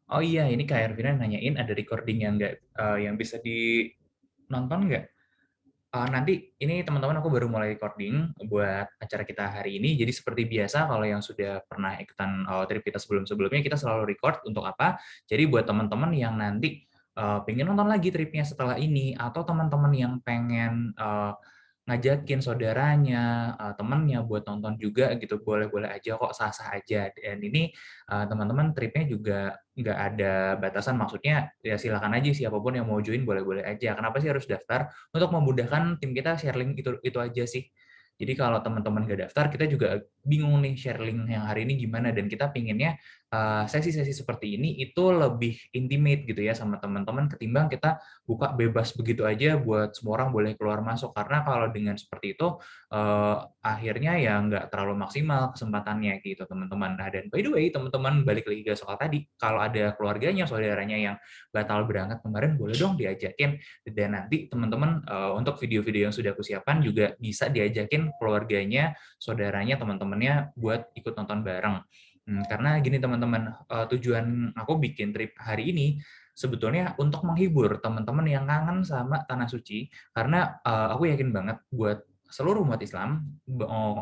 Oh iya, ini Kak Ervina nanyain ada recording yang nggak yang bisa dinonton nggak? Nanti ini teman-teman aku baru mulai recording buat acara kita hari ini. Jadi seperti biasa kalau yang sudah pernah ikutan trip kita sebelum-sebelumnya kita selalu record untuk apa? Jadi buat teman-teman yang nanti pengen nonton lagi tripnya setelah ini atau teman-teman yang pengen ngajakin saudaranya, temennya buat nonton juga gitu, boleh-boleh aja kok, sah-sah aja. Dan ini teman-teman tripnya juga nggak ada batasan, maksudnya ya silakan aja siapapun yang mau join boleh-boleh aja. Kenapa sih harus daftar? Untuk memudahkan tim kita share link itu aja sih. Jadi kalau teman-teman nggak daftar, kita juga bingung nih share link yang hari ini gimana, dan kita pinginnya sesi-sesi seperti ini itu lebih intimate gitu ya sama teman-teman ketimbang kita buka bebas begitu aja buat semua orang boleh keluar masuk, karena kalau dengan seperti itu akhirnya ya nggak terlalu maksimal kesempatannya gitu teman-teman. Nah, dan by the way teman-teman, balik lagi ke soal tadi, kalau ada keluarganya saudaranya yang batal berangkat kemarin boleh dong diajakin, dan nanti teman-teman untuk video-video yang sudah aku siapkan juga bisa diajakin keluarganya, saudaranya, teman-temannya buat ikut nonton bareng. Karena gini teman-teman, tujuan aku bikin trip hari ini sebetulnya untuk menghibur teman-teman yang kangen sama Tanah Suci, karena aku yakin banget buat seluruh umat Islam,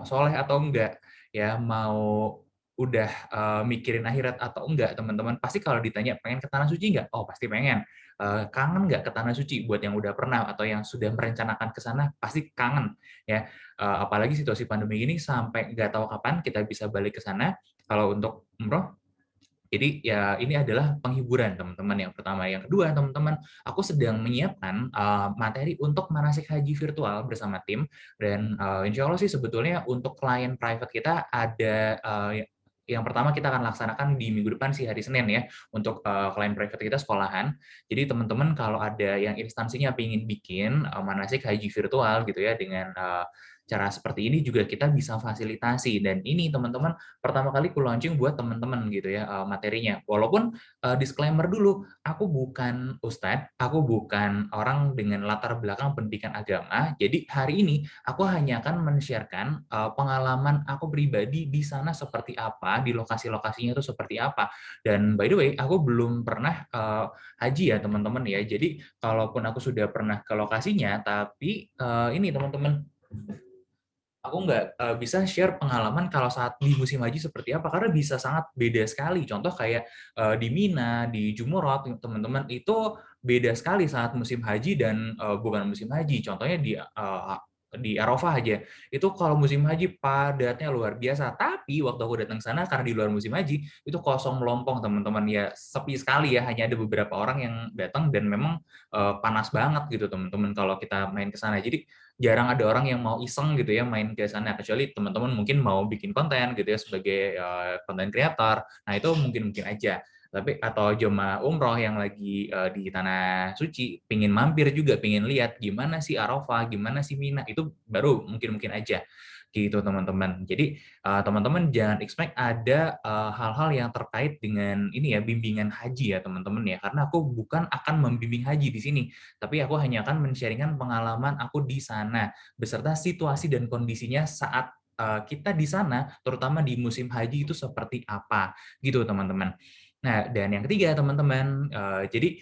soleh atau enggak, ya mau udah mikirin akhirat atau enggak, teman-teman pasti kalau ditanya pengen ke Tanah Suci nggak? Oh pasti pengen. Kangen nggak ke Tanah Suci? Buat yang udah pernah atau yang sudah merencanakan ke sana pasti kangen ya. Apalagi situasi pandemi ini sampai nggak tahu kapan kita bisa balik ke sana. Kalau untuk umroh, jadi ya ini adalah penghiburan teman-teman yang pertama. Yang kedua teman-teman, aku sedang menyiapkan materi untuk manasik haji virtual bersama tim, dan insya Allah sih sebetulnya untuk klien private kita ada yang pertama kita akan laksanakan di minggu depan sih, hari Senin ya, untuk klien private kita sekolahan. Jadi teman-teman kalau ada yang instansinya ingin bikin manasik haji virtual gitu ya dengan cara seperti ini juga kita bisa fasilitasi, dan ini teman-teman pertama kali ku launching buat teman-teman gitu ya materinya. Walaupun disclaimer dulu, aku bukan ustadz, aku bukan orang dengan latar belakang pendidikan agama. Jadi hari ini aku hanya akan men-sharekan pengalaman aku pribadi di sana seperti apa, di lokasi-lokasinya itu seperti apa. Dan by the way, aku belum pernah haji ya teman-teman ya. Jadi kalaupun aku sudah pernah ke lokasinya, tapi ini teman-teman, aku nggak bisa share pengalaman kalau saat di musim haji seperti apa, karena bisa sangat beda sekali. Contoh kayak di Mina, di Jumroh, teman-teman itu beda sekali saat musim haji dan bukan musim haji. Contohnya di Arafah aja, itu kalau musim haji padatnya luar biasa. Tapi waktu aku datang sana karena di luar musim haji itu kosong melompong teman-teman, ya sepi sekali ya, hanya ada beberapa orang yang datang dan memang panas banget gitu teman-teman kalau kita main ke sana. Jadi jarang ada orang yang mau iseng gitu ya main ke sana, kecuali teman-teman mungkin mau bikin konten gitu ya sebagai konten kreator. Nah itu mungkin aja. Tapi atau jemaah umroh yang lagi di tanah suci pingin mampir juga, pingin lihat gimana sih Arafah, gimana sih Mina, itu baru mungkin aja gitu teman-teman. Jadi teman-teman jangan expect ada hal-hal yang terkait dengan ini ya, bimbingan haji ya teman-teman ya, karena aku bukan akan membimbing haji di sini, tapi aku hanya akan men-sharingkan pengalaman aku di sana beserta situasi dan kondisinya saat kita di sana, terutama di musim haji itu seperti apa gitu teman-teman. Nah, dan yang ketiga teman-teman, jadi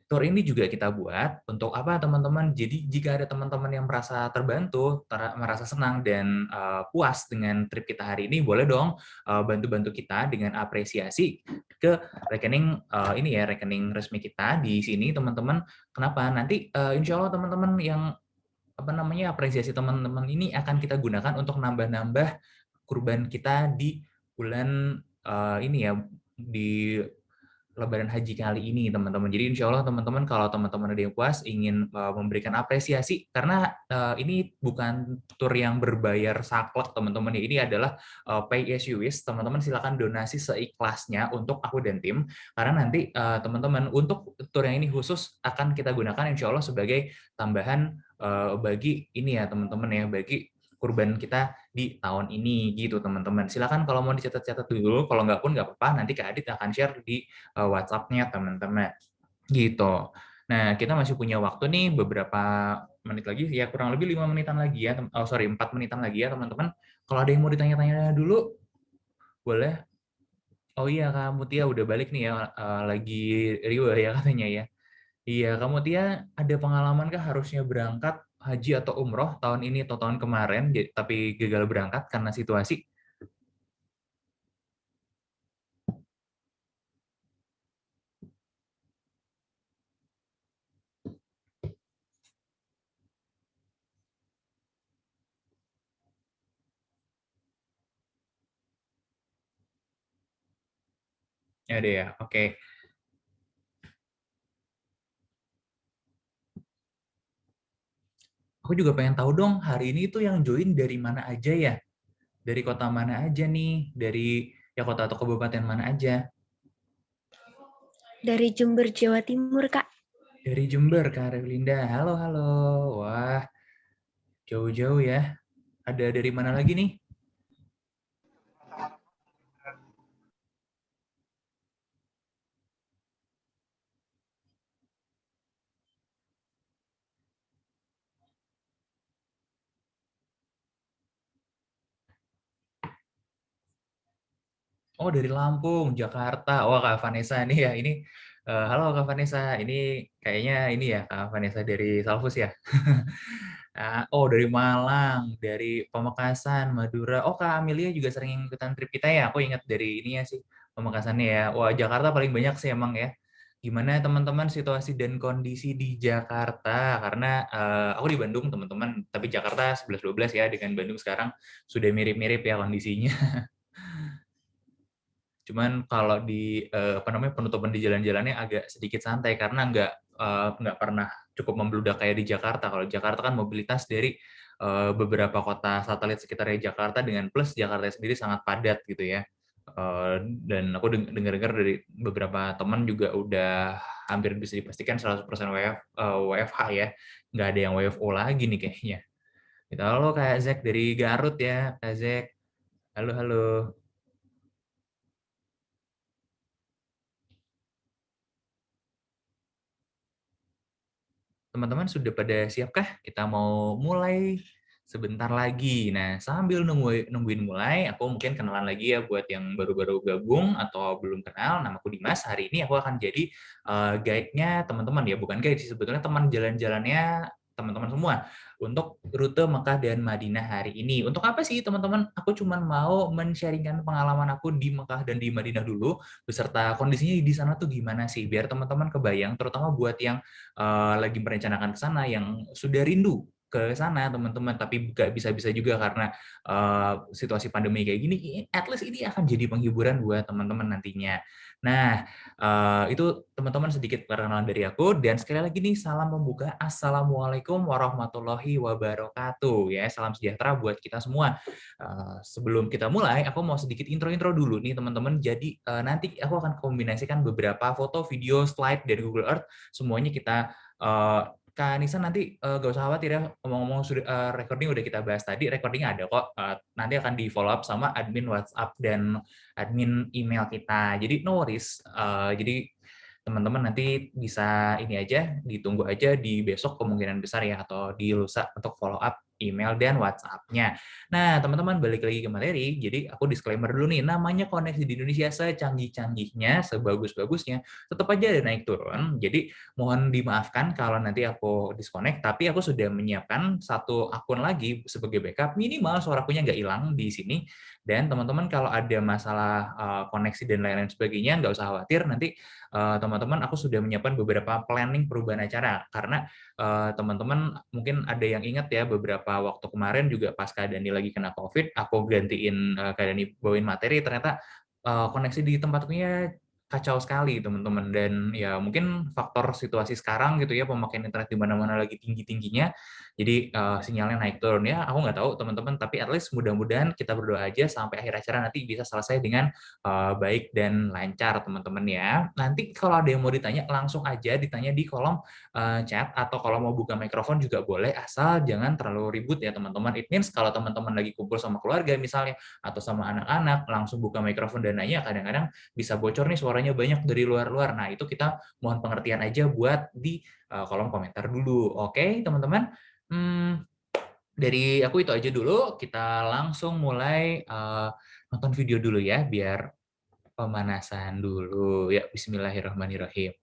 tour ini juga kita buat untuk apa teman-teman? Jadi jika ada teman-teman yang merasa terbantu, merasa senang dan puas dengan trip kita hari ini, boleh dong bantu-bantu kita dengan apresiasi ke rekening ini ya, rekening resmi kita di sini teman-teman. Kenapa? Nanti insya Allah teman-teman yang apa namanya, apresiasi teman-teman ini akan kita gunakan untuk nambah-nambah kurban kita di bulan ini ya, di Lebaran Haji kali ini teman-teman. Jadi insya Allah teman-teman kalau teman-teman ada yang puas ingin memberikan apresiasi, karena ini bukan tour yang berbayar saklek teman-teman ya. Ini adalah pay as you wish. Teman-teman silakan donasi seikhlasnya untuk aku dan tim, karena nanti teman-teman untuk tour yang ini khusus akan kita gunakan insya Allah sebagai tambahan bagi ini ya teman-teman ya, bagi kurban kita di tahun ini gitu teman-teman. Silakan kalau mau dicatat-catat dulu, kalau nggak pun nggak apa-apa, nanti Kak Adit akan share di WhatsApp-nya teman-teman gitu. Nah, kita masih punya waktu nih beberapa menit lagi ya, kurang lebih 5 menitan lagi ya. Oh sorry, 4 menitan lagi ya teman-teman. Kalau ada yang mau ditanya-tanya dulu, boleh. Oh iya, Kak Mutia udah balik nih ya, lagi riwah ya katanya ya. Iya, Kak Mutia ada pengalaman kah harusnya berangkat haji atau umroh tahun ini atau tahun kemarin, tapi gagal berangkat karena situasi? Ya deh ya, oke. Aku juga pengen tahu dong, hari ini tuh yang join dari mana aja ya? Dari kota mana aja nih? Dari ya kota atau kabupaten mana aja? Dari Jember, Jawa Timur, Kak. Dari Jember, Kak Relinda. Halo, halo. Wah, jauh-jauh ya. Ada dari mana lagi nih? Oh, dari Lampung, Jakarta. Wah, Kak Vanessa nih ya. Ini halo Kak Vanessa. Ini kayaknya ini ya Kak Vanessa dari Salfus ya. Oh, dari Malang, dari Pamekasan, Madura. Oh, Kak Amelia juga sering ikutan trip kita ya. Aku ingat dari ini ya sih, Pamekasannya ya. Wah, Jakarta paling banyak sih emang ya. Gimana teman-teman situasi dan kondisi di Jakarta? Karena aku di Bandung, teman-teman. Tapi Jakarta 11-12 ya, dengan Bandung sekarang sudah mirip-mirip ya kondisinya. Cuman kalau di apa namanya penutupan di jalan-jalannya agak sedikit santai karena nggak pernah cukup membludak kayak di Jakarta. Kalau Jakarta kan mobilitas dari beberapa kota satelit sekitarnya Jakarta dengan plus Jakarta sendiri sangat padat gitu ya. Dan aku dengar-dengar dari beberapa teman juga udah hampir bisa dipastikan 100% WFH ya. Nggak ada yang WFO lagi nih kayaknya. Gitu. Halo Kak Zek dari Garut ya, Kak Zek. Halo, halo. Teman-teman sudah pada siapkah? Kita mau mulai sebentar lagi. Nah, sambil nungguin mulai, aku mungkin kenalan lagi ya buat yang baru-baru gabung atau belum kenal. Namaku Dimas. Hari ini aku akan jadi guide-nya teman-teman ya, bukan guide sih sebetulnya teman jalan-jalannya teman-teman semua untuk rute Mekah dan Madinah hari ini. Untuk apa sih teman-teman? Aku cuma mau men-sharingkan pengalaman aku di Mekah dan di Madinah dulu, beserta kondisinya di sana tuh gimana sih, biar teman-teman kebayang, terutama buat yang lagi merencanakan ke sana, yang sudah rindu ke sana teman-teman, tapi nggak bisa-bisa juga karena situasi pandemi kayak gini, at least ini akan jadi penghiburan buat teman-teman nantinya. Nah, itu teman-teman sedikit perkenalan dari aku, dan sekali lagi nih salam pembuka, Assalamualaikum warahmatullahi wabarakatuh ya, salam sejahtera buat kita semua. Sebelum kita mulai, aku mau sedikit intro-intro dulu nih teman-teman, jadi nanti aku akan kombinasikan beberapa foto, video, slide dari Google Earth. Semuanya kita Kak Nisa nanti gak usah khawatir ya, ngomong-ngomong sudah recording udah kita bahas tadi, recordingnya ada kok. Nanti akan di follow up sama admin WhatsApp dan admin email kita. Jadi no worries. Jadi teman-teman nanti bisa ini aja, ditunggu aja di besok kemungkinan besar ya, atau di lusa untuk follow up email dan WhatsApp-nya. Nah, teman-teman balik lagi ke materi. Jadi aku disclaimer dulu nih, namanya koneksi di Indonesia secanggih-canggihnya, sebagus-bagusnya, tetap aja ada naik turun. Jadi mohon dimaafkan kalau nanti aku disconnect, tapi aku sudah menyiapkan satu akun lagi sebagai backup, minimal suarakunya nggak hilang di sini. Dan teman-teman kalau ada masalah koneksi dan lain-lain sebagainya, nggak usah khawatir, nanti teman-teman aku sudah menyiapkan beberapa planning perubahan acara, karena teman-teman mungkin ada yang ingat ya, beberapa waktu kemarin juga pas Kak Dani lagi kena COVID, aku gantiin Kak Dani bawain materi, ternyata koneksi di tempatnya kacau sekali teman-teman, dan ya mungkin faktor situasi sekarang gitu ya, pemakaian internet di mana-mana lagi tinggi-tingginya, jadi sinyalnya naik turun ya, aku nggak tahu teman-teman, tapi at least mudah-mudahan kita berdoa aja sampai akhir acara nanti bisa selesai dengan baik dan lancar teman-teman ya. Nanti kalau ada yang mau ditanya langsung aja ditanya di kolom chat, atau kalau mau buka mikrofon juga boleh, asal jangan terlalu ribut ya teman-teman. It means kalau teman-teman lagi kumpul sama keluarga misalnya atau sama anak-anak, langsung buka mikrofon dan nanya, kadang-kadang bisa bocor nih suaranya banyak dari luar-luar. Nah, itu kita mohon pengertian aja buat di kolom komentar dulu. Oke, teman-teman? Hmm, dari aku itu aja dulu. Kita langsung mulai nonton video dulu ya, biar pemanasan dulu. Ya, bismillahirrahmanirrahim.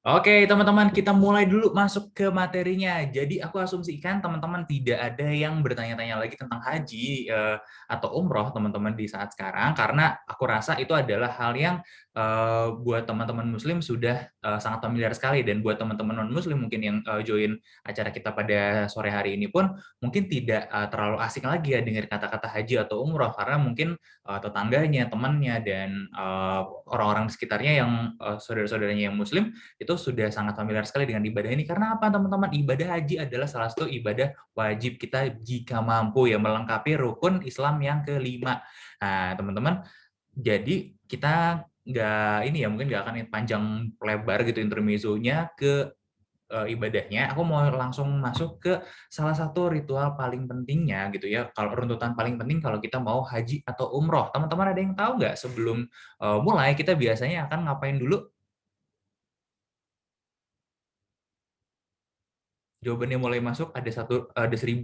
Oke, teman-teman, kita mulai dulu masuk ke materinya. Jadi aku asumsikan teman-teman tidak ada yang bertanya-tanya lagi tentang haji atau umroh, teman-teman, di saat sekarang, karena aku rasa itu adalah hal yang buat teman-teman Muslim sudah sangat familiar sekali, dan buat teman-teman non-Muslim mungkin yang join acara kita pada sore hari ini pun mungkin tidak terlalu asing lagi ya dengar kata-kata haji atau umroh, karena mungkin tetangganya, temannya, dan orang-orang di sekitarnya yang saudara-saudaranya yang Muslim itu sudah sangat familiar sekali dengan ibadah ini. Karena apa, teman-teman? Ibadah haji adalah salah satu ibadah wajib kita jika mampu ya, melengkapi rukun Islam yang kelima. Nah, teman-teman, jadi kita nggak ini ya, mungkin nggak akan panjang lebar gitu intermezzonya ke ibadahnya. Aku mau langsung masuk ke salah satu ritual paling pentingnya gitu ya. Kalau runtutan paling penting kalau kita mau haji atau umroh, teman-teman ada yang tahu nggak sebelum mulai kita biasanya akan ngapain dulu? Jawabannya mulai masuk, ada 1.000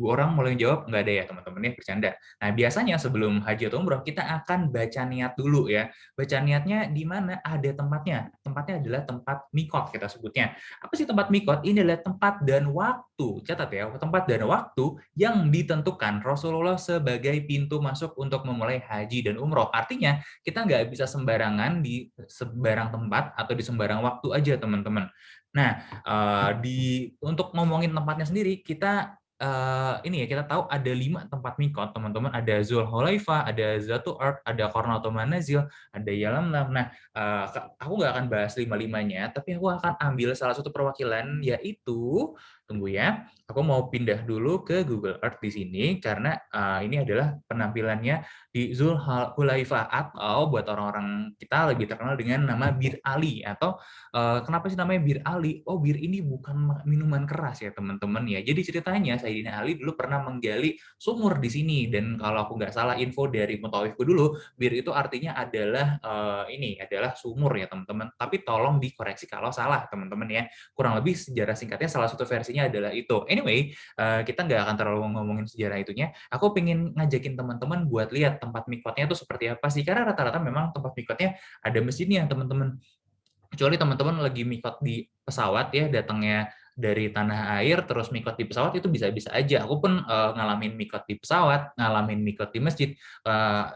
orang mulai jawab, nggak ada ya teman-teman ya, bercanda. Nah, biasanya sebelum haji atau umroh, kita akan baca niat dulu ya. Baca niatnya di mana? Ada tempatnya. Tempatnya adalah tempat mikot kita sebutnya. Apa sih tempat mikot? Ini adalah tempat dan waktu. Catat ya, tempat dan waktu yang ditentukan Rasulullah sebagai pintu masuk untuk memulai haji dan umroh. Artinya, kita nggak bisa sembarangan di sembarang tempat atau di sembarang waktu aja, teman-teman. Nah, untuk ngomongin tempatnya sendiri, kita ini ya, kita tahu ada 5 tempat mikot, teman-teman. Ada Zulhulaifah, ada Zatu Arq, ada Qarnatul Manazil, ada Yalamlam. Nah, aku nggak akan bahas 5-limanya, tapi aku akan ambil salah satu perwakilan, yaitu, tunggu ya, aku mau pindah dulu ke Google Earth di sini, karena ini adalah penampilannya di Zulhulaifah, atau buat orang-orang kita lebih terkenal dengan nama Bir Ali, atau kenapa sih namanya Bir Ali? Oh, bir ini bukan minuman keras ya, teman-teman ya. Jadi ceritanya Sayyidina Ali dulu pernah menggali sumur di sini, dan kalau aku nggak salah info dari Mutawifku dulu, bir itu artinya adalah ini adalah sumur ya, teman-teman. Tapi tolong dikoreksi kalau salah, teman-teman ya. Kurang lebih sejarah singkatnya salah satu versinya adalah itu. Anyway, kita nggak akan terlalu ngomongin sejarah itunya. Aku pengen ngajakin teman-teman buat lihat tempat mikotnya itu seperti apa sih, karena rata-rata memang tempat mikotnya ada mesinnya, teman-teman. Kecuali teman-teman lagi mikot di pesawat ya, datangnya dari tanah air terus mikot di pesawat, itu bisa-bisa aja. Aku pun ngalamin mikot di pesawat, ngalamin mikot di masjid.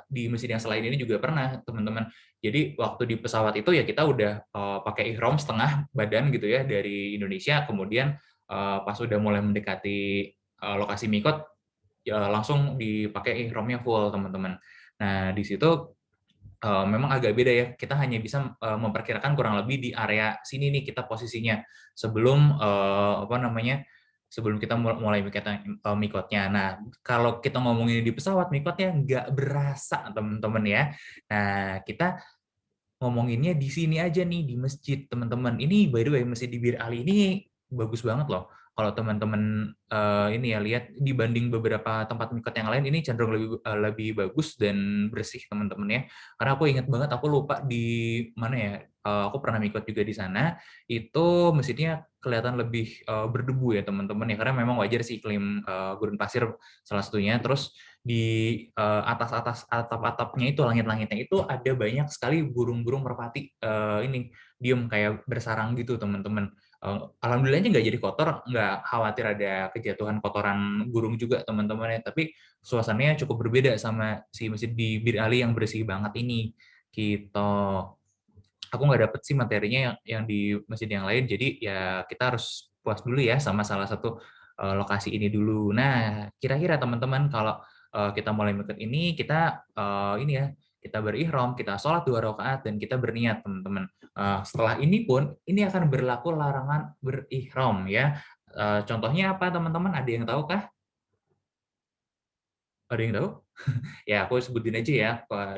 Di masjid yang selain ini juga pernah, teman-teman. Jadi waktu di pesawat itu ya kita udah pakai ihram setengah badan gitu ya dari Indonesia, kemudian pas udah mulai mendekati lokasi mikot, ya langsung dipakai ihramnya full, teman-teman. Nah, di situ memang agak beda ya. Kita hanya bisa memperkirakan kurang lebih di area sini nih kita posisinya sebelum apa namanya, sebelum kita mulai mikotnya. Nah, kalau kita ngomongin di pesawat, mikotnya nggak berasa, teman-teman ya. Nah, kita ngomonginnya di sini aja nih, di masjid, teman-teman. Ini by the way, Masjid di Bir Ali ini bagus banget loh. Kalau teman-teman ini ya lihat, dibanding beberapa tempat mikot yang lain, ini cenderung lebih bagus dan bersih, teman-teman ya. Karena aku ingat banget, aku lupa di mana ya. Aku pernah mikot juga di sana. Itu masjidnya kelihatan lebih berdebu ya, teman-teman ya. Karena memang wajar sih iklim gurun pasir salah satunya. Terus di atas-atas atap-atapnya itu, langit-langitnya itu ada banyak sekali burung-burung merpati ini diem kayak bersarang gitu, teman-teman. Alhamdulillahnya nggak jadi kotor, nggak khawatir ada kejatuhan kotoran burung juga, teman-teman ya. Tapi suasananya cukup berbeda sama si masjid di Bir Ali yang bersih banget ini. Gitu. Aku nggak dapet sih materinya yang di masjid yang lain, jadi ya kita harus puas dulu ya sama salah satu lokasi ini dulu. Nah, kira-kira teman-teman kalau kita mulai mikot ini, kita ini ya, kita berihram, kita sholat 2 rakaat, dan kita berniat, teman-teman. Setelah ini pun, ini akan berlaku larangan berihram ya. Contohnya apa, teman-teman? Ada yang tahu kah? Ada yang tahu? Ya, aku sebutin aja ya.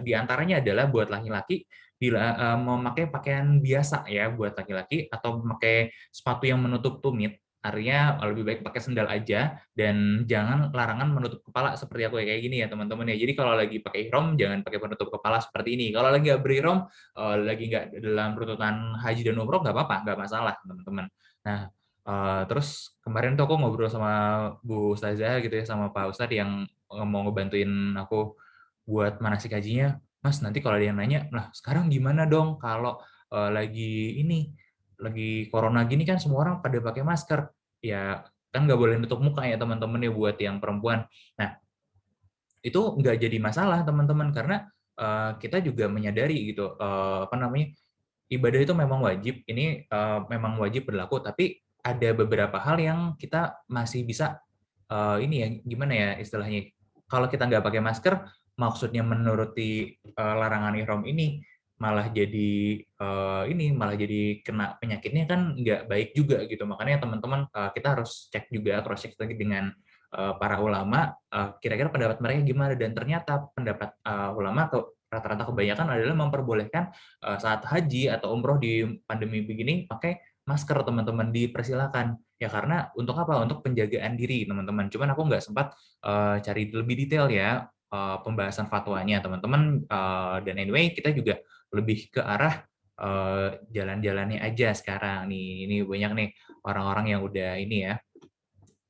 Di antaranya adalah buat laki-laki bila memakai pakaian biasa ya buat laki-laki atau memakai sepatu yang menutup tumit. Artinya lebih baik pakai sendal aja dan jangan larangan menutup kepala seperti aku kayak gini ya teman-teman ya. Jadi kalau lagi pakai ihram jangan pakai penutup kepala seperti ini. Kalau lagi nggak berihram, lagi nggak dalam rututan haji dan umroh nggak apa-apa, nggak masalah teman-teman. Nah, terus kemarin tuh aku ngobrol sama Bu Ustazah gitu ya sama Pak Ustadz yang mau ngebantuin aku buat manasik hajinya, Mas nanti kalau ada yang nanya, lah sekarang gimana dong kalau lagi corona gini kan semua orang pada pakai masker, ya kan nggak boleh nutup muka ya teman-teman ya buat yang perempuan. Nah itu nggak jadi masalah teman-teman karena kita juga menyadari gitu apa namanya ibadah itu memang wajib, ini memang wajib berlaku, tapi ada beberapa hal yang kita masih bisa ini ya gimana ya istilahnya kalau kita nggak pakai masker maksudnya menuruti larangan ihram ini malah jadi kena penyakitnya kan nggak baik juga gitu makanya teman-teman kita harus cek juga cross check lagi dengan para ulama kira-kira pendapat mereka gimana dan ternyata pendapat ulama rata-rata kebanyakan adalah memperbolehkan saat haji atau umroh di pandemi begini pakai masker teman-teman dipersilakan ya karena untuk apa untuk penjagaan diri teman-teman cuman aku nggak sempat cari lebih detail ya pembahasan fatwanya teman-teman dan anyway kita juga lebih ke arah jalan-jalannya aja sekarang nih ini banyak nih orang-orang yang udah ini ya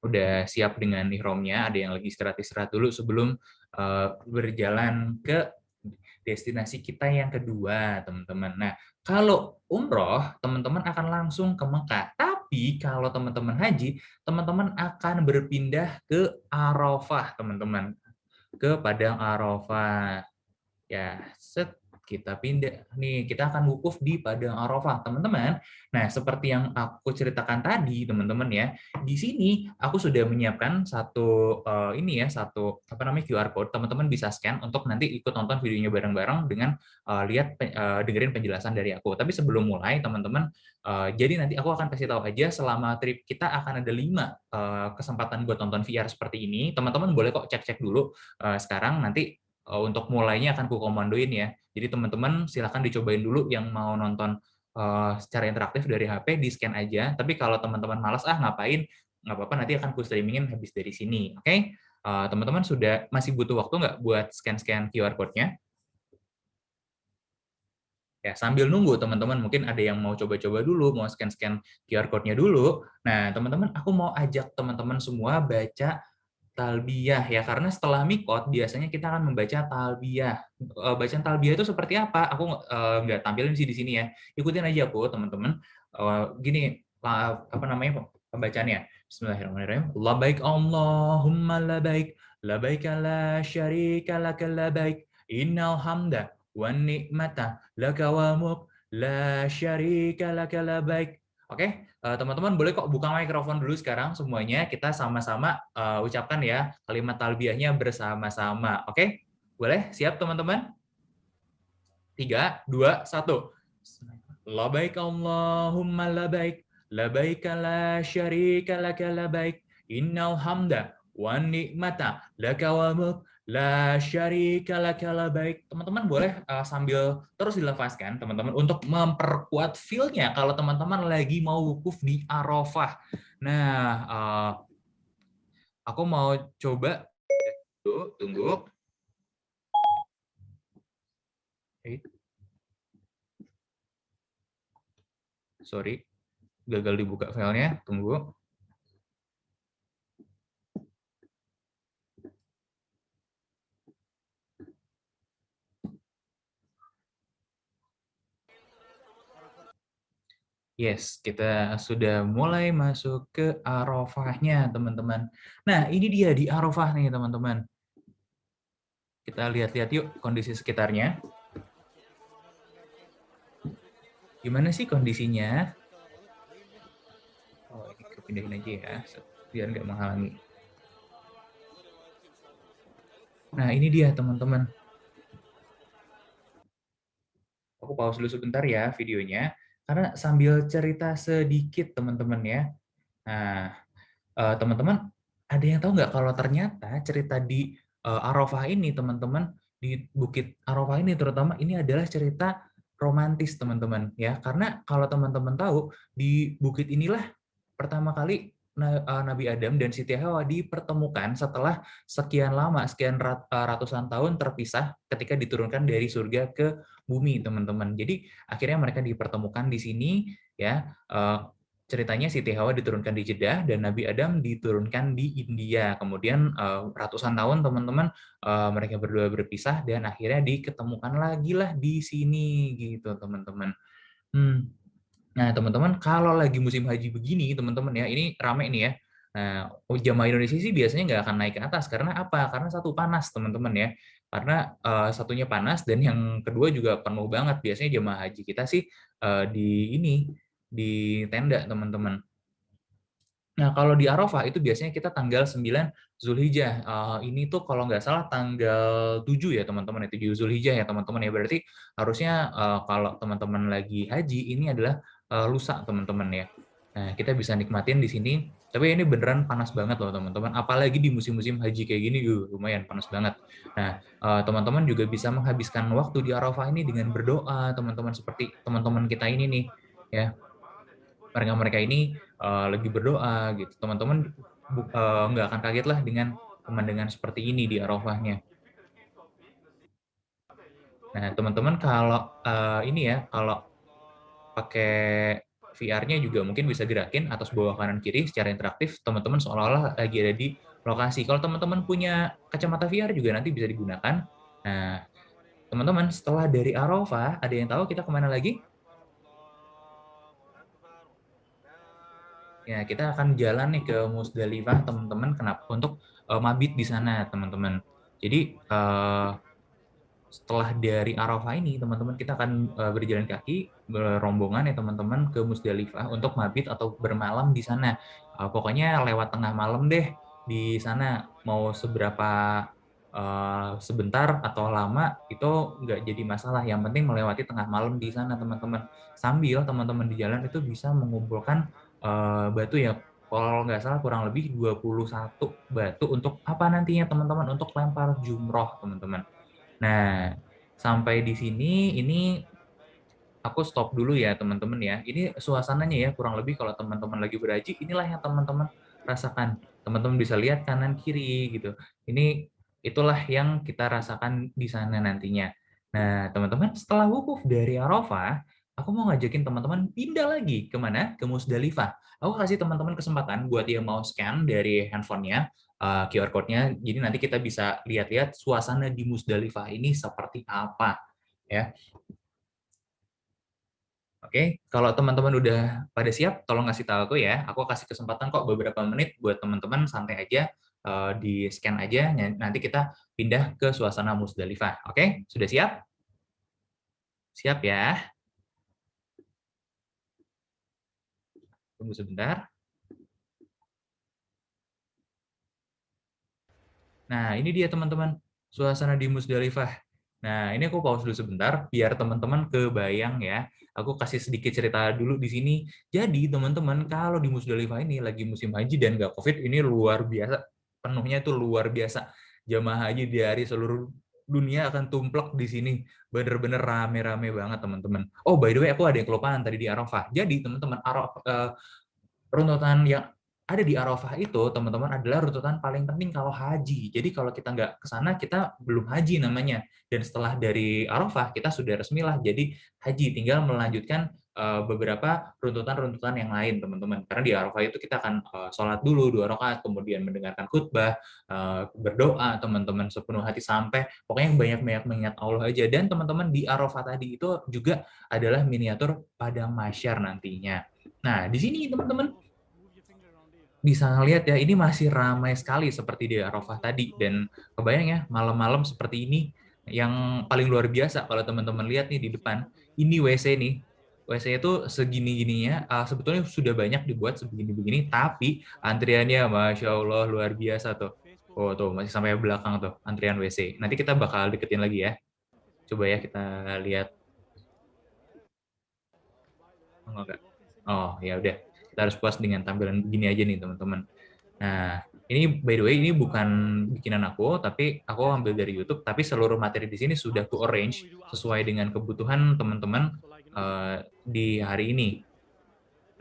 udah siap dengan ihramnya ada yang lagi istirahat dulu sebelum berjalan ke destinasi kita yang kedua, teman-teman. Nah, kalau umroh, teman-teman akan langsung ke Mekah. Tapi kalau teman-teman haji, teman-teman akan berpindah ke Arafah, teman-teman. Ke Padang Arafah. Ya, set kita pindah nih, kita akan wukuf di Padang Arafah, teman-teman. Nah, seperti yang aku ceritakan tadi, teman-teman ya, di sini aku sudah menyiapkan satu ini ya, satu apa namanya QR code. Teman-teman bisa scan untuk nanti ikut nonton videonya bareng-bareng dengan dengerin penjelasan dari aku. Tapi sebelum mulai, teman-teman, jadi nanti aku akan kasih tahu aja selama trip kita akan ada 5 kesempatan buat nonton VR seperti ini. Teman-teman boleh kok cek-cek dulu sekarang nanti untuk mulainya akan kukomandoin ya. Jadi teman-teman silahkan dicobain dulu yang mau nonton secara interaktif dari HP, di-scan aja. Tapi kalau teman-teman malas, ngapain, nggak apa-apa, nanti akan ku streamingin habis dari sini. Oke? Teman-teman sudah masih butuh waktu nggak buat scan-scan QR code-nya? Ya, sambil nunggu teman-teman mungkin ada yang mau coba-coba dulu, mau scan-scan QR code-nya dulu. Nah, teman-teman, aku mau ajak teman-teman semua baca talbiyah ya karena setelah mikot biasanya kita akan membaca talbiyah. Bacaan talbiyah itu seperti apa? Aku nggak tampilin sih di sini ya. Ikutin aja aku teman-teman. Gini apa namanya pembacaannya. Bismillahirrahmanirrahim. Labaik Allahumma labaik. Labaik la syarika laka labaik. Innal hamda wan ni'mata laka wal mulk la syarika laka labaik. Oke, teman-teman boleh kok buka mikrofon dulu sekarang semuanya. Kita sama-sama ucapkan ya kalimat talbiyahnya bersama-sama. Oke? Boleh? Siap teman-teman? 3, 2, 1. Labaik Allahumma labaik. Labaik la syarika laka labaik. Innal hamda wan ni'mata laka wal mulk la syarika laka labaik. Teman-teman boleh sambil terus dilafazkan teman-teman untuk memperkuat feel-nya kalau teman-teman lagi mau wukuf di Arafah. Nah, aku mau coba tunggu. Sorry, gagal dibuka filenya. Tunggu. Yes, kita sudah mulai masuk ke Arafahnya, teman-teman. Nah, ini dia di Arafah nih, teman-teman. Kita lihat-lihat yuk kondisi sekitarnya. Gimana sih kondisinya? Oh, ini kepindahin aja ya, biar nggak menghalangi. Nah, ini dia, teman-teman. Aku pause dulu sebentar ya videonya, karena sambil cerita sedikit, teman-teman ya. Nah, teman-teman, ada yang tahu nggak kalau ternyata cerita di Arafah ini teman-teman, di Bukit Arafah ini terutama ini adalah cerita romantis teman-teman ya. Karena kalau teman-teman tahu di bukit inilah pertama kali Nabi Adam dan Siti Hawa dipertemukan setelah sekian lama, sekian ratusan tahun terpisah ketika diturunkan dari surga ke bumi, teman-teman. Jadi akhirnya mereka dipertemukan di sini ya. Ceritanya Siti Hawa diturunkan di Jeddah dan Nabi Adam diturunkan di India. Kemudian ratusan tahun teman-teman mereka berdua berpisah dan akhirnya diketemukan lagi lah di sini gitu, teman-teman. Hmm. Nah, teman-teman, kalau lagi musim haji begini, teman-teman ya, ini rame nih ya. Nah, jamaah Indonesia sih biasanya nggak akan naik ke atas. Karena apa? Karena satu panas, teman-teman ya. Karena satunya panas dan yang kedua juga penuh banget. Biasanya jamaah haji kita sih di ini, di tenda, teman-teman. Nah, kalau di Arafah itu biasanya kita tanggal 9 Zulhijjah. Ini tuh kalau nggak salah tanggal 7 ya, teman-teman. 7 Zulhijjah ya, teman-teman ya. Berarti harusnya kalau teman-teman lagi haji, ini adalah lusa, teman-teman ya. Nah, kita bisa nikmatin di sini. Tapi ini beneran panas banget loh, teman-teman. Apalagi di musim-musim haji kayak gini, lumayan panas banget. Nah, teman-teman juga bisa menghabiskan waktu di Arafah ini dengan berdoa, teman-teman. Seperti teman-teman kita ini nih, ya, mereka-mereka ini lagi berdoa gitu. Teman-teman nggak akan kaget lah dengan pemandangan seperti ini di Arafahnya. Nah, teman-teman kalau ini ya, kalau pakai VR-nya juga mungkin bisa gerakin atas bawah kanan kiri secara interaktif, teman-teman seolah-olah lagi ada di lokasi. Kalau teman-teman punya kacamata VR juga nanti bisa digunakan. Nah, teman-teman setelah dari Arafah, ada yang tahu kita kemana lagi? Ya, kita akan jalan nih ke Musdalifah, teman-teman. Kenapa? Untuk mabit di sana, teman-teman. Jadi setelah dari Arafah ini, teman-teman, kita akan berjalan kaki berombongan ya, teman-teman, ke Musdalifah untuk mabit atau bermalam di sana. Pokoknya lewat tengah malam deh di sana. Mau seberapa sebentar atau lama itu nggak jadi masalah. Yang penting melewati tengah malam di sana, teman-teman. Sambil teman-teman di jalan itu bisa mengumpulkan batu ya, kalau nggak salah kurang lebih 21 batu untuk apa nantinya, teman-teman, untuk lempar jumroh, teman-teman. Nah, sampai di sini ini aku stop dulu ya, teman-teman ya. Ini suasananya ya, kurang lebih kalau teman-teman lagi berhaji, inilah yang teman-teman rasakan. Teman-teman bisa lihat kanan kiri gitu. Ini itulah yang kita rasakan di sana nantinya. Nah, teman-teman, setelah wukuf dari Arafah, aku mau ngajakin teman-teman pindah lagi kemana? Ke Musdalifah. Aku kasih teman-teman kesempatan buat dia mau scan dari handphonenya, QR code-nya. Jadi nanti kita bisa lihat-lihat suasana di Musdalifah ini seperti apa, ya. Oke, kalau teman-teman udah pada siap, tolong ngasih tahu aku ya. Aku kasih kesempatan kok beberapa menit buat teman-teman santai aja, di scan aja. Nanti kita pindah ke suasana Musdalifah. Oke, sudah siap? Siap ya. Tunggu sebentar. Nah, ini dia teman-teman, suasana di Musdalifah. Nah, ini aku pause dulu sebentar, biar teman-teman kebayang ya. Aku kasih sedikit cerita dulu di sini. Jadi, teman-teman, kalau di Musdalifah ini lagi musim haji dan nggak COVID, ini luar biasa. Penuhnya itu luar biasa. Jamaah haji dari seluruh dunia akan tumplek di sini. Bener-bener rame-rame banget, teman-teman. Oh, by the way, aku ada yang kelupaan tadi di Arafah. Jadi, teman-teman, runtutan yang ada di Arafah itu, teman-teman, adalah runtutan paling penting kalau haji. Jadi kalau kita nggak ke sana, kita belum haji namanya. Dan setelah dari Arafah, kita sudah resmi lah jadi haji. Tinggal melanjutkan beberapa runtutan-runtutan yang lain, teman-teman. Karena di Arafah itu kita akan sholat dulu 2 rakaat, kemudian mendengarkan khutbah, berdoa, teman-teman, sepenuh hati sampai pokoknya banyak-banyak mengingat Allah aja. Dan teman-teman, di Arafah tadi itu juga adalah miniatur padang mahsyar nantinya. Nah, di sini teman-teman bisa ngelihat ya, ini masih ramai sekali seperti di Arafah tadi. Dan kebayang ya, malam-malam seperti ini yang paling luar biasa kalau teman-teman lihat nih di depan, ini WC nih. WC itu segini-gininya, sebetulnya sudah banyak dibuat sebegini-begini, tapi antriannya Masya Allah luar biasa tuh. Oh tuh, masih sampai belakang tuh, antrian WC. Nanti kita bakal deketin lagi ya. Coba ya kita lihat. Oh, enggak. Oh, ya udah. Kita harus puas dengan tampilan begini aja nih, teman-teman. Nah, Ini by the way ini bukan bikinan aku, tapi aku ambil dari YouTube. Tapi seluruh materi di sini sudah ku arrange sesuai dengan kebutuhan teman-teman di hari ini.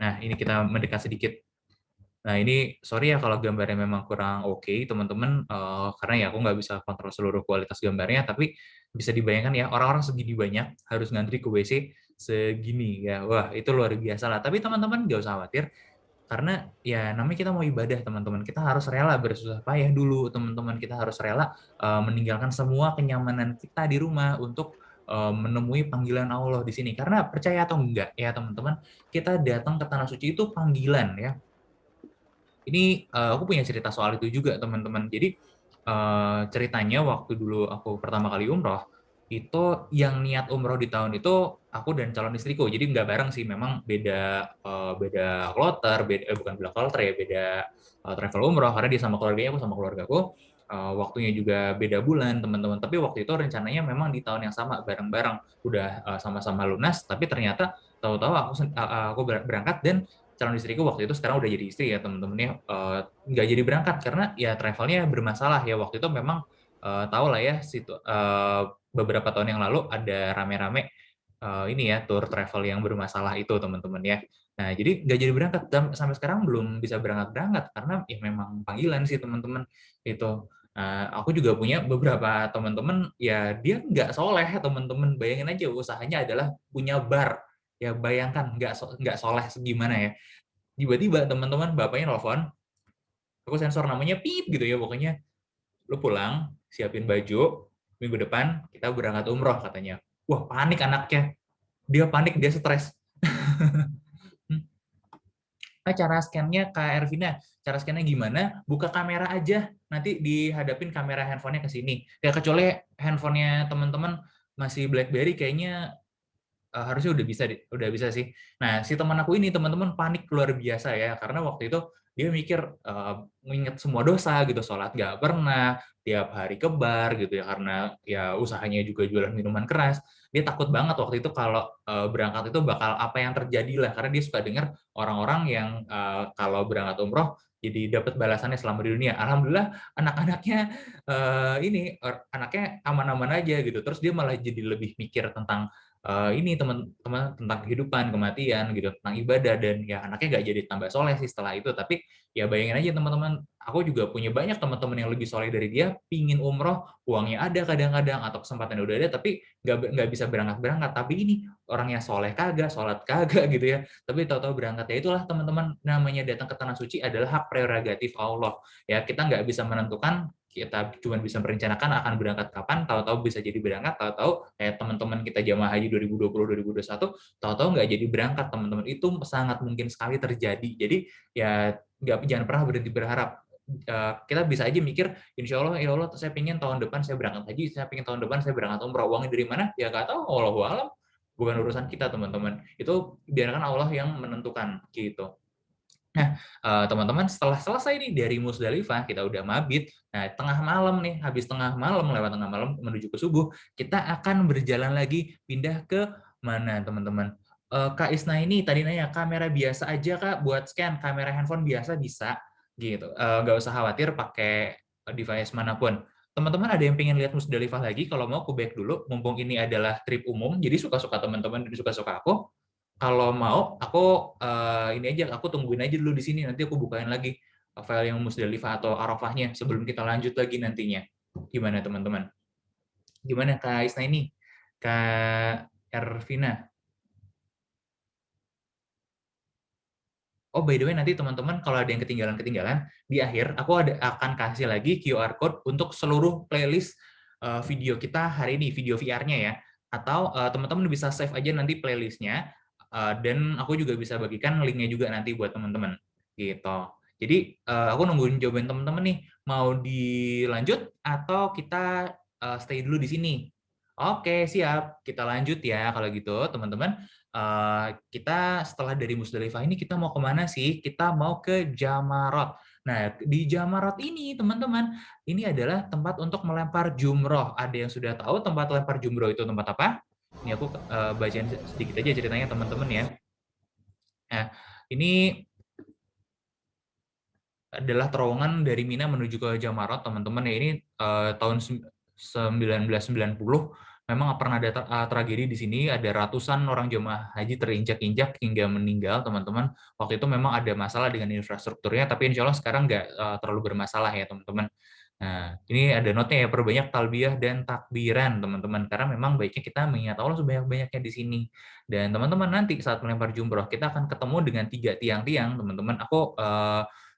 Nah, ini kita mendekat sedikit. Nah, ini sorry ya kalau gambarnya memang kurang oke, teman-teman, karena ya aku nggak bisa kontrol seluruh kualitas gambarnya, tapi bisa dibayangkan ya, orang-orang segini banyak harus ngantri ke WC segini ya. Wah, itu luar biasa lah. Tapi teman-teman nggak usah khawatir, karena ya namanya kita mau ibadah, teman-teman. Kita harus rela bersusah payah dulu, teman-teman. Kita harus rela meninggalkan semua kenyamanan kita di rumah untuk menemui panggilan Allah di sini. Karena percaya atau enggak ya, teman-teman, kita datang ke tanah suci itu panggilan ya. Ini aku punya cerita soal itu juga, teman-teman. Jadi ceritanya waktu dulu aku pertama kali umroh, itu yang niat umroh di tahun itu aku dan calon istriku. Jadi nggak bareng sih, memang beda beda kloter, bukan beda kloter ya, beda travel umroh karena dia sama keluarganya, aku sama keluargaku. Waktunya juga beda bulan, teman-teman. Tapi waktu itu rencananya memang di tahun yang sama, bareng-bareng, udah sama-sama lunas. Tapi ternyata tahu-tahu aku berangkat dan calon istriku waktu itu sekarang udah jadi istri ya, teman-temannya nggak jadi berangkat karena ya travelnya bermasalah ya. Waktu itu memang tahu lah ya, beberapa tahun yang lalu ada rame-rame ini ya, tour travel yang bermasalah itu, teman-teman ya. Nah, jadi nggak jadi berangkat, dan sampai sekarang belum bisa berangkat karena ya memang panggilan sih, teman-teman itu. Aku juga punya beberapa teman-teman ya, dia nggak soleh, teman-teman. Bayangin aja, usahanya adalah punya bar. Ya bayangkan, nggak soleh segimana ya. Tiba-tiba teman-teman bapaknya nelfon, aku sensor namanya pip gitu ya, pokoknya lu pulang, siapin baju, minggu depan kita berangkat umroh katanya. Wah, panik anaknya. Dia panik, dia stres. Cara scan-nya Kak Ervina, cara scan-nya gimana? Buka kamera aja, nanti dihadapin kamera handphonenya ke sini. Ya kecuali handphonenya teman-teman masih BlackBerry, kayaknya harusnya udah bisa sih. Nah, si teman aku ini, teman-teman, panik luar biasa ya, karena waktu itu dia mikir mengingat semua dosa gitu, sholat nggak pernah, tiap hari ke bar gitu ya, karena ya usahanya juga jualan minuman keras. Dia takut banget waktu itu kalau berangkat itu bakal apa yang terjadi lah, karena dia suka dengar orang-orang yang kalau berangkat umroh jadi dapat balasannya selama di dunia. Alhamdulillah anak-anaknya ini anaknya aman-aman aja gitu. Terus dia malah jadi lebih mikir tentang ini teman-teman, tentang kehidupan, kematian gitu, tentang ibadah, dan ya anaknya nggak jadi tambah soleh sih setelah itu. Tapi ya bayangin aja, teman-teman, aku juga punya banyak teman-teman yang lebih soleh dari dia, pingin umroh, uangnya ada kadang-kadang atau kesempatan udah ada, tapi nggak bisa berangkat-berangkat. Tapi ini orangnya soleh kagak, sholat kagak gitu ya, tapi tahu-tahu berangkat. Ya itulah, teman-teman, namanya datang ke tanah suci adalah hak prerogatif Allah ya. Kita nggak bisa menentukan, kita cuma bisa merencanakan akan berangkat kapan, tahu-tahu bisa jadi berangkat, tahu-tahu kayak teman-teman kita jamaah haji 2020 2021, tahu-tahu nggak jadi berangkat, teman-teman. Itu sangat mungkin sekali terjadi. Jadi ya jangan pernah berhenti berharap. Kita bisa aja mikir, insya Allah, ya Allah, saya pengen tahun depan saya berangkat haji, saya pengen tahun depan saya berangkat umroh, uangnya dari mana? Ya nggak tahu, wallahu alam, bukan urusan kita, teman-teman. Itu biarkan Allah yang menentukan gitu. Nah, teman-teman, setelah selesai nih dari Musdalifah, kita udah mabit. Nah, tengah malam nih, habis tengah malam, lewat tengah malam menuju ke subuh, kita akan berjalan lagi pindah ke mana, teman-teman? Kak Isna ini tadi nanya, kamera biasa aja Kak buat scan, kamera handphone biasa bisa gitu. Nggak usah khawatir pakai device manapun. Teman-teman ada yang pengen lihat Musdalifah lagi? Kalau mau, aku back dulu, mumpung ini adalah trip umum, jadi suka-suka teman-teman dan suka-suka aku. Kalau mau, aku ini aja, aku tungguin aja dulu di sini. Nanti aku bukain lagi file yang Musdalifah atau Arafahnya sebelum kita lanjut lagi nantinya. Gimana, teman-teman? Gimana Kak Isna ini? Kak Ervina? Oh, by the way, nanti teman-teman kalau ada yang ketinggalan-ketinggalan, di akhir aku akan kasih lagi QR code untuk seluruh playlist video kita hari ini, video VR-nya ya. Atau teman-teman bisa save aja nanti playlistnya, dan aku juga bisa bagikan linknya juga nanti buat teman-teman. Gitu. Jadi aku nungguin jawaban teman-teman nih, mau dilanjut atau kita stay dulu di sini? Oke, siap. Kita lanjut ya kalau gitu, teman-teman. Kita setelah dari Musdalifah ini kita mau kemana sih? Kita mau ke Jamarot. Nah, di Jamarot ini, teman-teman, ini adalah tempat untuk melempar jumroh. Ada yang sudah tahu tempat lempar jumroh itu tempat apa? Ini aku bacain sedikit aja ceritanya, teman-teman ya. Nah, ini adalah terowongan dari Mina menuju ke Jamarot, teman-teman. Ya, ini tahun 1990 memang pernah ada tragedi di sini, ada ratusan orang jemaah haji terinjak-injak hingga meninggal, teman-teman. Waktu itu memang ada masalah dengan infrastrukturnya, tapi insya Allah sekarang nggak terlalu bermasalah ya, teman-teman. Nah, ini ada notnya ya, perbanyak talbiyah dan takbiran, teman-teman. Karena memang baiknya kita mengingat Allah sebanyak-banyaknya di sini. Dan teman-teman nanti saat melempar jumroh, kita akan ketemu dengan 3 tiang-tiang, teman-teman. Aku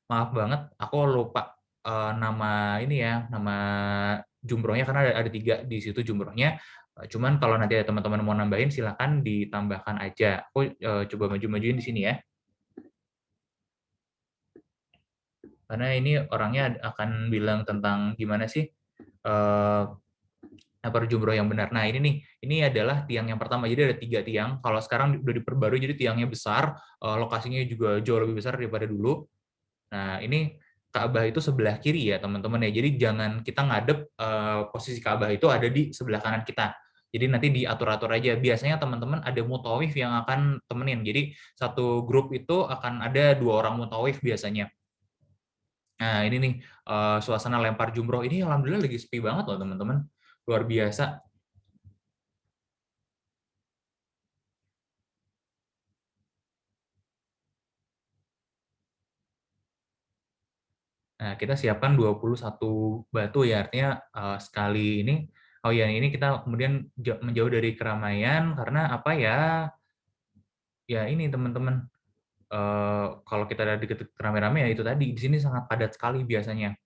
maaf banget, aku lupa nama ini ya, nama jumrohnya karena ada 3 di situ jumrohnya. Cuman kalau nanti ada teman-teman mau nambahin, silakan ditambahkan aja. Aku coba maju-majuin di sini ya. Karena ini orangnya akan bilang tentang gimana sih apa jumroh yang benar. Nah ini nih, ini adalah tiang yang pertama. Jadi ada 3 tiang. Kalau sekarang udah diperbarui jadi tiangnya besar, lokasinya juga jauh lebih besar daripada dulu. Nah ini Ka'bah itu sebelah kiri ya teman-teman ya. Jadi jangan kita ngadep posisi Ka'bah itu ada di sebelah kanan kita. Jadi nanti diatur-atur aja. Biasanya teman-teman ada mutawif yang akan temenin. Jadi satu grup itu akan ada 2 orang mutawif biasanya. Nah, ini nih suasana lempar jumroh ini alhamdulillah lagi sepi banget loh teman-teman. Luar biasa. Nah, kita siapkan 21 batu ya, artinya sekali ini, oh ya ini kita kemudian menjauh dari keramaian karena apa ya, ya ini teman-teman, kalau kita ada di rame-rame ya itu tadi, di sini sangat padat sekali biasanya.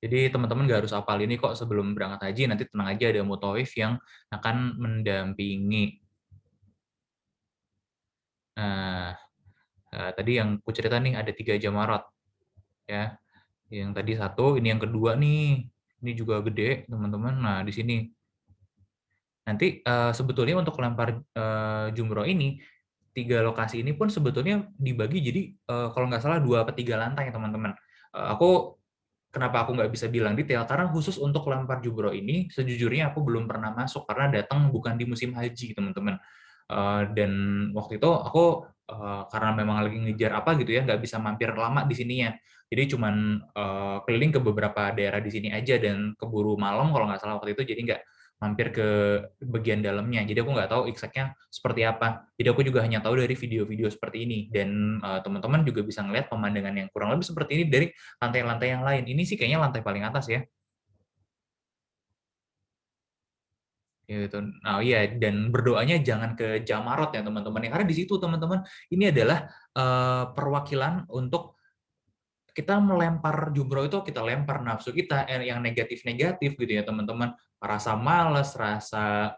Jadi teman-teman nggak harus hafal ini kok sebelum berangkat haji, nanti tenang aja ada mutawif yang akan mendampingi. Nah, tadi yang aku cerita nih ada 3 jamarat ya. Yang tadi 1, ini yang kedua nih. Ini juga gede, teman-teman. Nah, di sini. Nanti sebetulnya untuk lempar jumroh ini, 3 lokasi ini pun sebetulnya dibagi jadi kalau nggak salah 2 atau 3 lantai, teman-teman. Aku kenapa aku nggak bisa bilang detail, karena khusus untuk lempar jumroh ini, sejujurnya aku belum pernah masuk, karena datang bukan di musim haji, teman-teman. Dan waktu itu aku karena memang lagi ngejar apa gitu ya, nggak bisa mampir lama di sininya. Jadi cuman keliling ke beberapa daerah di sini aja dan keburu malam kalau nggak salah waktu itu, jadi nggak mampir ke bagian dalamnya. Jadi aku nggak tahu exactnya seperti apa. Jadi aku juga hanya tahu dari video-video seperti ini. Dan teman-teman juga bisa ngeliat pemandangan yang kurang lebih seperti ini dari lantai-lantai yang lain. Ini sih kayaknya lantai paling atas ya. Gitu. Nah, iya, dan berdoanya jangan ke Jamarot ya teman-teman. Karena di situ teman-teman ini adalah perwakilan untuk kita melempar jumroh itu, kita lempar nafsu kita yang negatif-negatif gitu ya teman-teman, rasa malas, rasa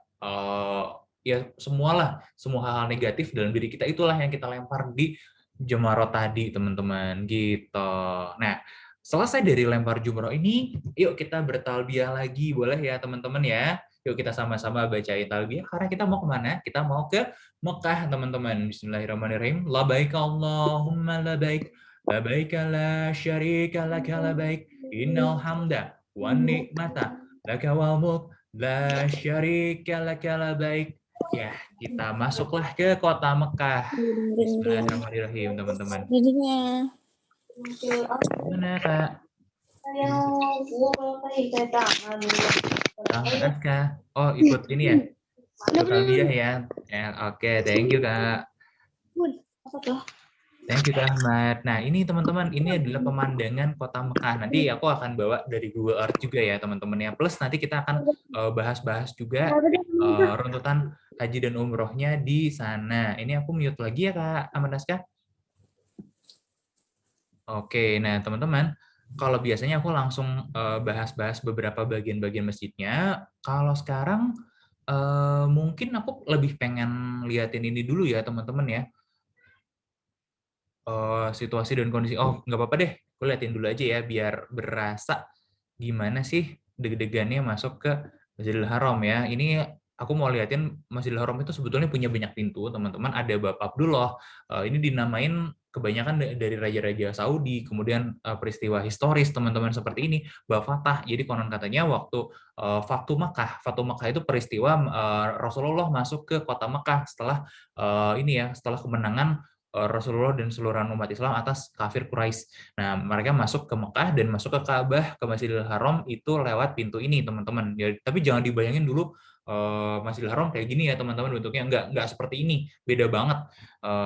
ya semualah, semua hal-hal negatif dalam diri kita itulah yang kita lempar di jumroh tadi teman-teman gitu. Nah, selesai dari lempar jumroh ini, yuk kita bertalbiyah lagi, boleh ya teman-teman ya. Yuk kita sama-sama bacain talbiyah karena kita mau kemana? Kita mau ke Mekah teman-teman. Bismillahirrahmanirrahim. Labaik Allahumma labaik. Labaik la syarika laka labaik. Innal hamda wan ni'mata laka wal mulk la syarika laka labaik. Ya, kita masuklah ke kota Mekah. Bismillahirrahmanirrahim, teman-teman. Jadinya. Gimana, Kak? Kak. Oh, ikut ini ya? Ikut talbiyah ya? Ya, oke. Thank you, Kak. Apa tuh? Thank you, Kak Ahmad. Nah, ini teman-teman, ini adalah pemandangan kota Mekah. Nanti aku akan bawa dari Google Earth juga ya, teman-teman ya. Plus nanti kita akan bahas-bahas juga runtutan haji dan umrohnya di sana. Ini aku mute lagi ya, Kak Ahmad Naskah. Oke, nah teman-teman, kalau biasanya aku langsung bahas-bahas beberapa bagian-bagian masjidnya. Kalau sekarang mungkin aku lebih pengen liatin ini dulu ya, teman-teman ya. Situasi dan kondisi. Oh, nggak apa-apa deh. Aku liatin dulu aja ya, biar berasa gimana sih deg-degannya masuk ke Masjidil Haram ya. Ini aku mau liatin Masjidil Haram itu sebetulnya punya banyak pintu, teman-teman. Ada Bab Abdullah. Ini dinamain kebanyakan dari raja-raja Saudi, kemudian peristiwa historis teman-teman seperti ini, Fatah. Jadi konon katanya waktu Fatu Makkah itu peristiwa Rasulullah masuk ke kota Makkah setelah setelah kemenangan Rasulullah dan seluruh umat Islam atas kafir Quraisy. Nah, mereka masuk ke Mekah dan masuk ke Ka'bah, ke Masjidil Haram itu lewat pintu ini, teman-teman. Ya, tapi jangan dibayangin dulu Masjidil Haram kayak gini ya, teman-teman, bentuknya nggak seperti ini, beda banget.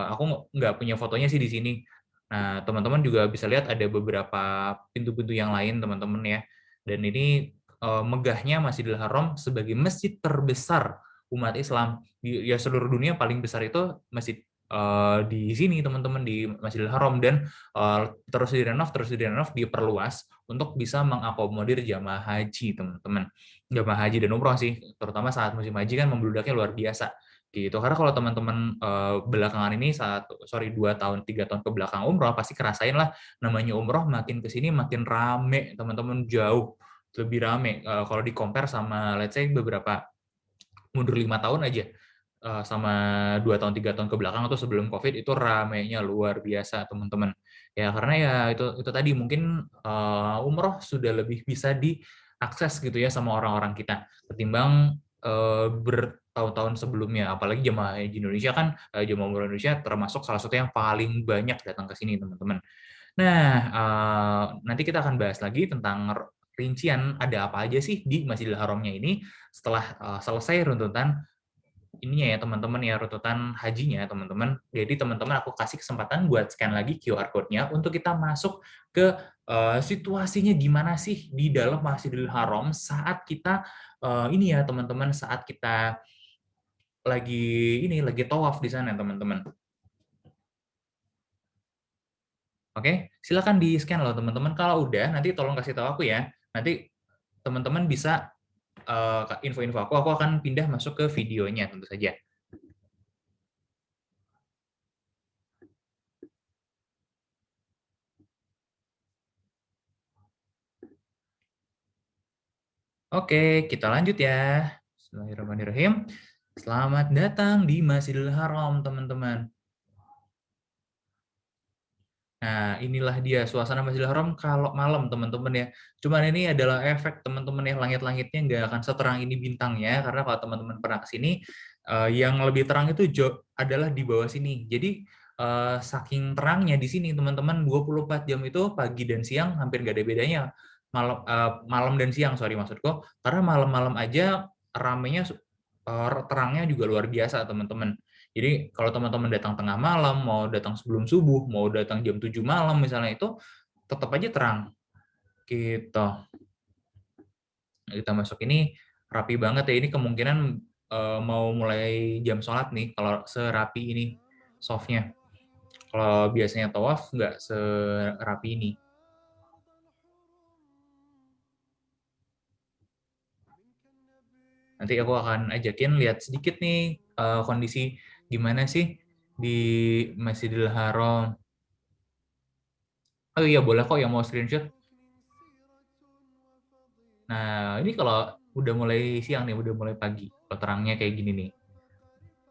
Aku nggak punya fotonya sih di sini. Nah, teman-teman juga bisa lihat ada beberapa pintu-pintu yang lain, teman-teman ya. Dan ini megahnya Masjidil Haram sebagai masjid terbesar umat Islam di seluruh dunia. Paling besar itu masjid di sini, teman-teman, di Masjidil Haram, dan terus direnov, diperluas untuk bisa mengakomodir jamaah haji, teman-teman. Jamaah haji dan umroh sih, terutama saat musim haji kan membludaknya luar biasa gitu. Karena kalau teman-teman belakangan ini 2 tahun 3 tahun ke belakang umroh, pasti kerasain lah namanya umroh makin kesini makin rame, teman-teman, jauh lebih rame kalau di compare sama let's say beberapa mundur 5 tahun aja, sama 2 tahun 3 tahun ke belakang atau sebelum Covid, itu ramainya luar biasa, teman-teman. Ya karena ya itu tadi, mungkin umroh sudah lebih bisa diakses gitu ya sama orang-orang kita ketimbang bertahun-tahun sebelumnya. Apalagi jemaah haji Indonesia kan, jemaah umroh Indonesia termasuk salah satu yang paling banyak datang ke sini, teman-teman. Nah, nanti kita akan bahas lagi tentang rincian ada apa aja sih di Masjidil Haramnya ini setelah selesai runtutan ininya ya, teman-teman ya, runtutan hajinya, teman-teman. Jadi teman-teman, aku kasih kesempatan buat scan lagi QR code-nya untuk kita masuk ke situasinya gimana sih di dalam Masjidil Haram saat kita ini ya, teman-teman, saat kita lagi tawaf di sana, teman-teman. Oke, silakan di-scan loh, teman-teman. Kalau udah, nanti tolong kasih tahu aku ya. Nanti teman-teman bisa info-info aku akan pindah masuk ke videonya tentu saja. Oke, kita lanjut ya. Bismillahirrahmanirrahim. Selamat datang di Masjidil Haram, teman-teman. Nah, inilah dia suasana Masjidil Haram kalau malam, teman-teman ya. Cuman ini adalah efek, teman-teman ya, langit-langitnya nggak akan seterang ini bintangnya, karena kalau teman-teman pernah kesini, yang lebih terang itu adalah di bawah sini. Jadi, saking terangnya di sini, teman-teman, 24 jam itu pagi dan siang hampir nggak ada bedanya. Malam dan siang, sorry maksudku. Karena malam-malam aja ramenya, terangnya juga luar biasa, teman-teman. Jadi kalau teman-teman datang tengah malam, mau datang sebelum subuh, mau datang jam 7 malam misalnya, itu tetap aja terang. Gitu. Kita masuk ini rapi banget ya. Ini kemungkinan mau mulai jam sholat nih, kalau serapi ini softnya. Kalau biasanya tawaf nggak serapi ini. Nanti aku akan ajakin lihat sedikit nih kondisi gimana sih di Masjidil Haram. Oh iya, boleh kok yang mau screenshot. Nah, ini kalau udah mulai siang nih, udah mulai pagi. Kalau terangnya kayak gini nih.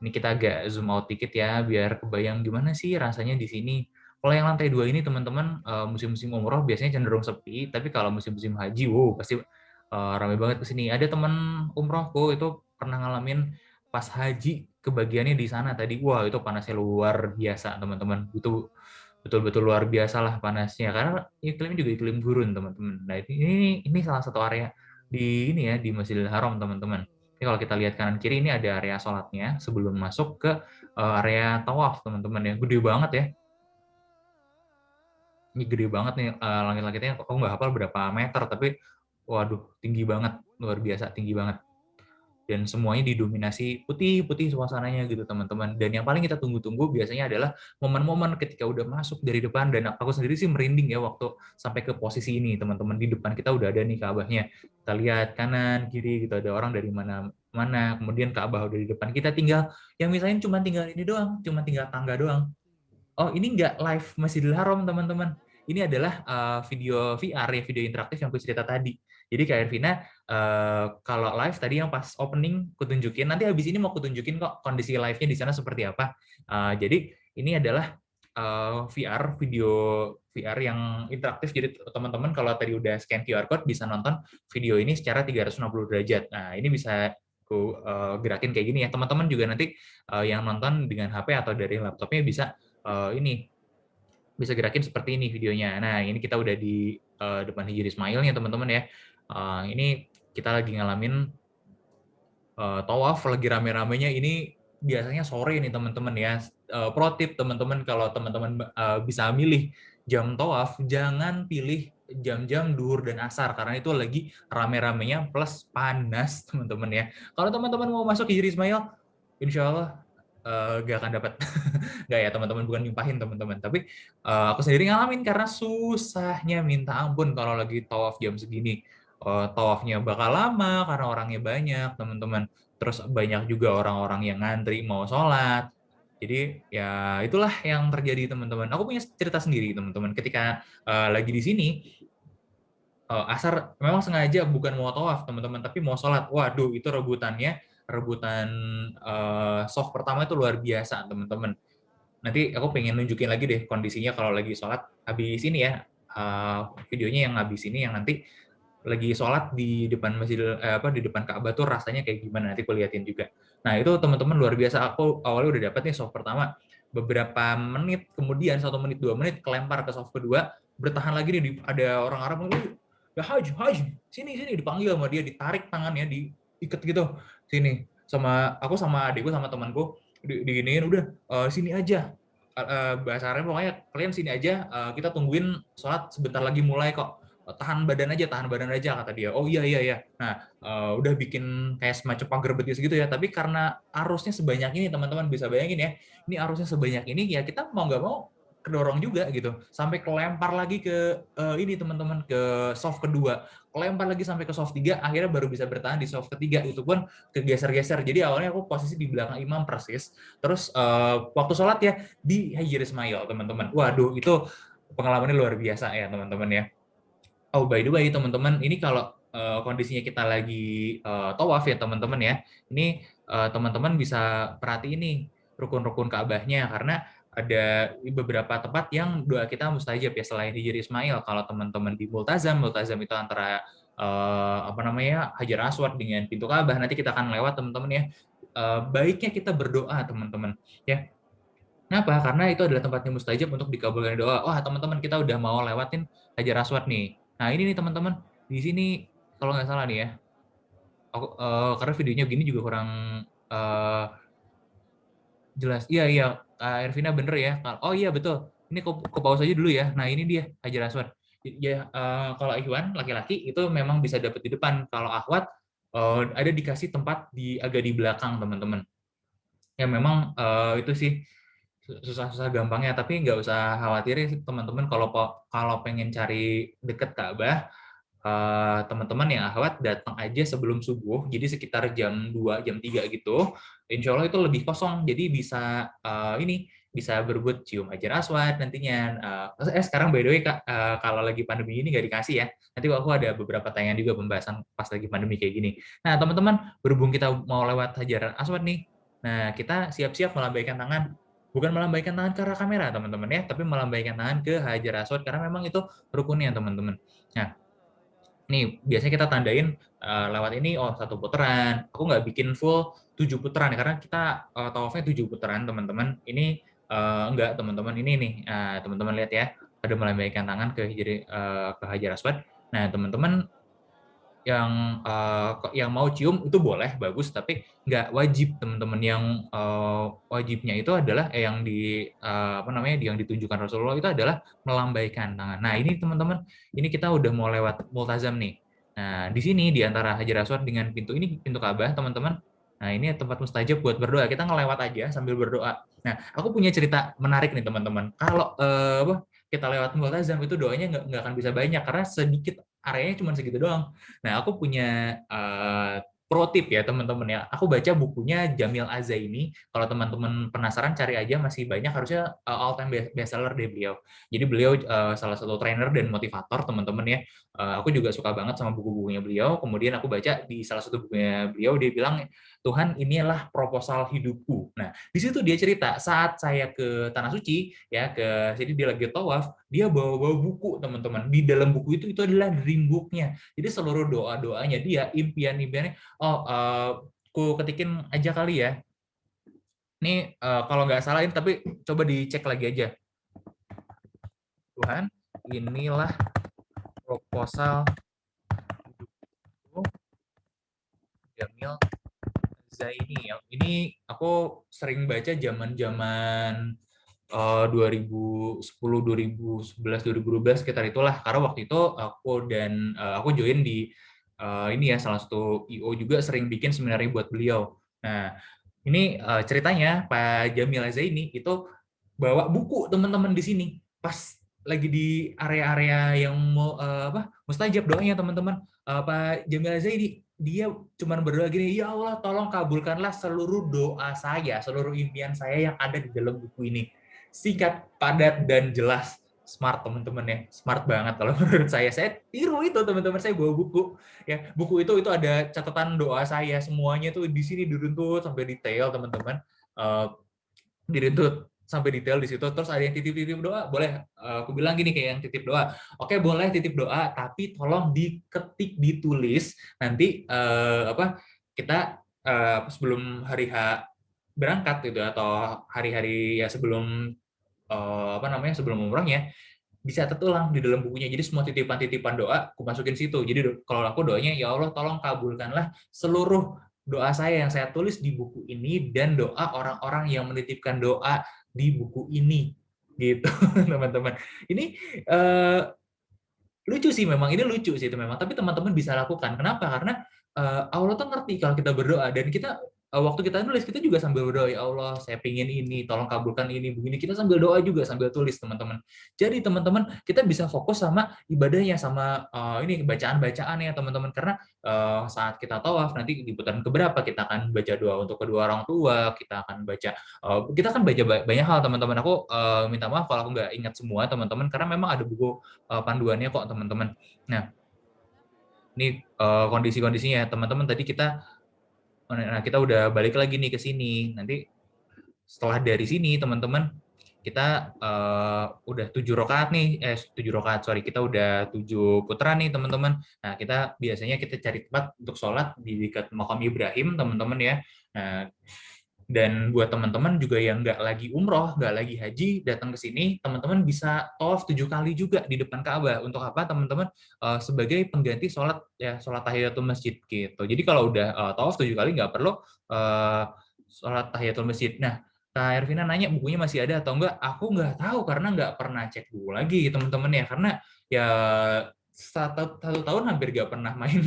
Ini kita agak zoom out dikit ya, biar kebayang gimana sih rasanya di sini. Kalau yang lantai 2 ini, teman-teman, musim-musim umroh biasanya cenderung sepi, tapi kalau musim-musim haji, wow, pasti ramai banget ke sini. Ada teman umrohku itu pernah ngalamin pas haji, kebagiannya di sana tadi, wah itu panasnya luar biasa, teman-teman. Itu betul-betul luar biasa lah panasnya, karena iklimnya juga iklim gurun, teman-teman. Nah, ini salah satu area di ini ya, di Masjidil Haram, teman-teman. Ini kalau kita lihat kanan kiri, ini ada area sholatnya sebelum masuk ke area tawaf, teman-teman ya. Gede banget ya. Ini gede banget nih langit-langitnya. Aku nggak hafal berapa meter, tapi waduh, tinggi banget, luar biasa tinggi banget. Dan semuanya didominasi putih-putih suasananya gitu, teman-teman. Dan yang paling kita tunggu-tunggu biasanya adalah momen-momen ketika udah masuk dari depan, dan aku sendiri sih merinding ya waktu sampai ke posisi ini, teman-teman. Di depan kita udah ada nih Ka'bahnya. Kita lihat kanan, kiri, gitu, ada orang dari mana-mana, kemudian Ka'bah udah di depan kita, tinggal yang misalnya cuma tinggal ini doang, cuma tinggal tangga doang. Oh, ini nggak live Masjidil Haram, teman-teman. Ini adalah video VR ya, video interaktif yang aku cerita tadi. Jadi Kak Ervina, kalau live tadi yang pas opening kutunjukin, nanti habis ini mau kutunjukin kok kondisi live-nya di sana seperti apa. Jadi ini adalah video VR yang interaktif. Jadi teman-teman kalau tadi udah scan QR code bisa nonton video ini secara 360 derajat. Nah, ini bisa aku gerakin kayak gini ya. Teman-teman juga nanti yang nonton dengan HP atau dari laptopnya bisa ini bisa gerakin seperti ini videonya. Nah, ini kita udah di depan Hijri Ismail ya teman-teman ya. Ini kita lagi ngalamin tawaf, lagi rame-ramenya. Ini biasanya sore nih teman-teman ya. Pro tip teman-teman, kalau teman-teman bisa milih jam tawaf, jangan pilih jam-jam duhur dan asar karena itu lagi rame-ramenya plus panas teman-teman ya. Kalau teman-teman mau masuk Hijri Ismail, insya Allah nggak akan dapat. Nggak ya teman-teman, bukan nyumpahin teman-teman, tapi aku sendiri ngalamin karena susahnya minta ampun kalau lagi tawaf jam segini. Tawafnya bakal lama karena orangnya banyak teman-teman, terus banyak juga orang-orang yang ngantri mau sholat. Jadi ya itulah yang terjadi teman-teman. Aku punya cerita sendiri teman-teman, ketika lagi di sini asar memang sengaja bukan mau tawaf teman-teman, tapi mau sholat. Waduh, itu rebutan soft pertama itu luar biasa teman-teman. Nanti aku pengen nunjukin lagi deh kondisinya kalau lagi sholat habis ini ya, videonya yang habis ini yang nanti lagi sholat di depan masjid di depan Ka'bah tuh rasanya kayak gimana, nanti aku liatin juga. Nah itu teman-teman luar biasa, aku awalnya udah dapet nih soft pertama, beberapa menit kemudian 1 menit 2 menit kelempar ke soft kedua, bertahan lagi nih, ada orang Arab ngomong, ya Haj, sini dipanggil sama dia, ditarik tangannya, diikat gitu, sini sama aku sama adikku sama temanku diginiin, udah sini aja, bahasa Arabnya pokoknya kalian sini aja, kita tungguin sholat sebentar lagi mulai kok, tahan badan aja kata dia. Oh iya. Nah udah bikin kayak semacam pagar betis gitu ya, tapi karena arusnya sebanyak ini teman-teman bisa bayangin ya, ini arusnya sebanyak ini ya kita mau nggak mau kedorong juga gitu, sampai kelempar lagi ke ini teman-teman, ke soft kedua, kelempar lagi sampai ke soft 3, akhirnya baru bisa bertahan di soft ketiga, itu pun kegeser-geser. Jadi awalnya aku posisi di belakang imam persis, terus waktu sholat ya di Hijri Ismail teman-teman. Waduh, itu pengalamannya luar biasa ya teman-teman ya. Oh by the way teman-teman, ini kalau kondisinya kita lagi tawaf ya teman-teman ya, ini teman-teman bisa perhatiin nih rukun-rukun Ka'bahnya, karena ada beberapa tempat yang doa kita mustajab ya selain Hijri Ismail. Kalau teman-teman di Multazam itu antara Hajar Aswad dengan pintu Ka'bah, nanti kita akan lewat teman-teman ya. Baiknya kita berdoa teman-teman ya. Kenapa? Karena itu adalah tempatnya mustajab untuk dikabulkan doa. Wah teman-teman, kita udah mau lewatin Hajar Aswad nih. Nah ini nih teman-teman, di sini kalau nggak salah nih ya, aku karena videonya gini juga kurang jelas. Iya, Ervina bener ya. Oh iya betul. Ini aku pause aja dulu ya. Nah ini dia Hajar Aswad. Ya kalau Ikhwan laki-laki itu memang bisa dapat di depan. Kalau Akhwat ada dikasih tempat agak di belakang teman-teman. Ya memang itu sih susah-susah gampangnya, tapi nggak usah khawatir ya teman-teman, kalau pengen cari deket Ka'bah, teman-teman yang akhwat datang aja sebelum subuh, jadi sekitar jam 2, jam 3 gitu, insya Allah itu lebih kosong, jadi bisa bisa berebut cium Hajar Aswad nantinya. Sekarang by the way Kak, kalau lagi pandemi ini nggak dikasih ya, nanti aku ada beberapa tayangan juga pembahasan pas lagi pandemi kayak gini. Nah teman-teman, berhubung kita mau lewat Hajar Aswad nih, nah kita siap-siap melambaikan tangan, bukan melambaikan tangan ke arah kamera teman-teman ya, tapi melambaikan tangan ke Hajar Aswad karena memang itu rukunnya teman-teman. Nah, nih biasanya kita tandain lewat ini, oh 1 putaran. Aku nggak bikin full 7 putaran karena kita tawafnya 7 putaran teman-teman. Ini enggak teman-teman, ini nih teman-teman lihat ya, ada melambaikan tangan ke Hajar Aswad. Nah teman-teman yang mau cium itu boleh, bagus, tapi nggak wajib teman-teman. Yang wajibnya itu adalah yang ditunjukkan Rasulullah itu adalah melambaikan tangan. Nah ini teman-teman, ini kita udah mau lewat Multazam nih. Nah di sini di antara Hajar Aswad dengan pintu ini, pintu Ka'bah teman-teman. Nah ini tempat mustajab buat berdoa, kita ngelewat aja sambil berdoa. Nah aku punya cerita menarik nih teman-teman. Kalau kita lewat Multazam itu doanya nggak akan bisa banyak karena sedikit, areanya cuma segitu doang. Nah, aku punya pro tip ya teman-teman ya. Aku baca bukunya Jamil Azaini. Kalau teman-teman penasaran cari aja, masih banyak, harusnya all time bestseller deh beliau. Jadi beliau salah satu trainer dan motivator teman-teman ya. aku juga suka banget sama buku-bukunya beliau. Kemudian aku baca di salah satu bukunya beliau, dia bilang, Tuhan inilah proposal hidupku. Nah, di situ dia cerita saat saya ke Tanah Suci, ya ke sini dia lagi tawaf, dia bawa-bawa buku teman-teman. Di dalam buku itu adalah dream book-nya. Jadi seluruh doa-doanya dia, impian-impiannya, aku ketikin aja kali ya. Ini kalau nggak salah ini, tapi coba dicek lagi aja. Tuhan, inilah proposal hidupku, Jamil Zaini. Ini aku sering baca zaman-zaman 2010, 2011, 2012 sekitar itulah. Karena waktu itu aku join di ini ya, salah satu IO juga sering bikin seminar buat beliau. Nah, ini ceritanya Pak Jamil Zaini itu bawa buku teman-teman di sini pas lagi di area-area yang mau mustajab doanya teman-teman. Pak Jamil Zaini dia cuma berdoa gini, ya Allah tolong kabulkanlah seluruh doa saya, seluruh impian saya yang ada di dalam buku ini. Singkat, padat, dan jelas. Smart teman-teman ya, smart banget kalau menurut saya. Saya tiru itu teman-teman, saya bawa buku. Ya, buku itu ada catatan doa saya, semuanya tuh di sini diruntut sampai detail teman-teman. Diruntut sampai detail di situ. Terus ada yang titip-titip doa, boleh aku bilang gini kayak yang titip doa. Oke, boleh titip doa, tapi tolong diketik, ditulis nanti kita sebelum hari H berangkat gitu atau hari-hari ya sebelum sebelum umrohnya bisa terulang di dalam bukunya. Jadi semua titipan-titipan doa aku masukin situ. Jadi kalau aku doanya, ya Allah tolong kabulkanlah seluruh doa saya yang saya tulis di buku ini dan doa orang-orang yang menitipkan doa di buku ini. Gitu, teman-teman. Ini lucu sih memang, ini lucu sih itu memang, tapi teman-teman bisa lakukan. Kenapa? Karena Allah tuh ngerti kalau kita berdoa, dan kita waktu kita nulis kita juga sambil berdoa, ya Allah saya pingin ini, tolong kabulkan ini, begini, kita sambil doa juga sambil tulis teman-teman. Jadi teman-teman kita bisa fokus sama ibadahnya, sama ini bacaan-bacaan ya teman-teman, karena saat kita tawaf nanti di putaran keberapa kita akan baca doa untuk kedua orang tua, kita akan baca banyak hal teman-teman. Aku minta maaf kalau aku nggak ingat semua teman-teman, karena memang ada buku panduannya kok teman-teman. Nah, ini kondisi-kondisinya teman-teman. Tadi kita udah balik lagi nih ke sini. Nanti setelah dari sini teman-teman kita udah 7 rakaat nih, 7 rakaat, sorry, kita udah 7 putaran nih teman-teman. Nah, kita biasanya kita cari tempat untuk sholat di dekat makam Ibrahim teman-teman ya. Nah, dan buat teman-teman juga yang nggak lagi umroh, nggak lagi haji, datang ke sini, teman-teman bisa tawaf 7 kali juga di depan Ka'bah. Untuk apa, teman-teman? Sebagai pengganti sholat ya, sholat tahiyatul masjid gitu. Jadi kalau udah tawaf 7 kali nggak perlu sholat tahiyatul masjid. Nah, Kak Ervina nanya bukunya masih ada atau enggak? Aku nggak tahu karena nggak pernah cek buku lagi teman-teman ya. Karena ya satu tahun hampir nggak pernah main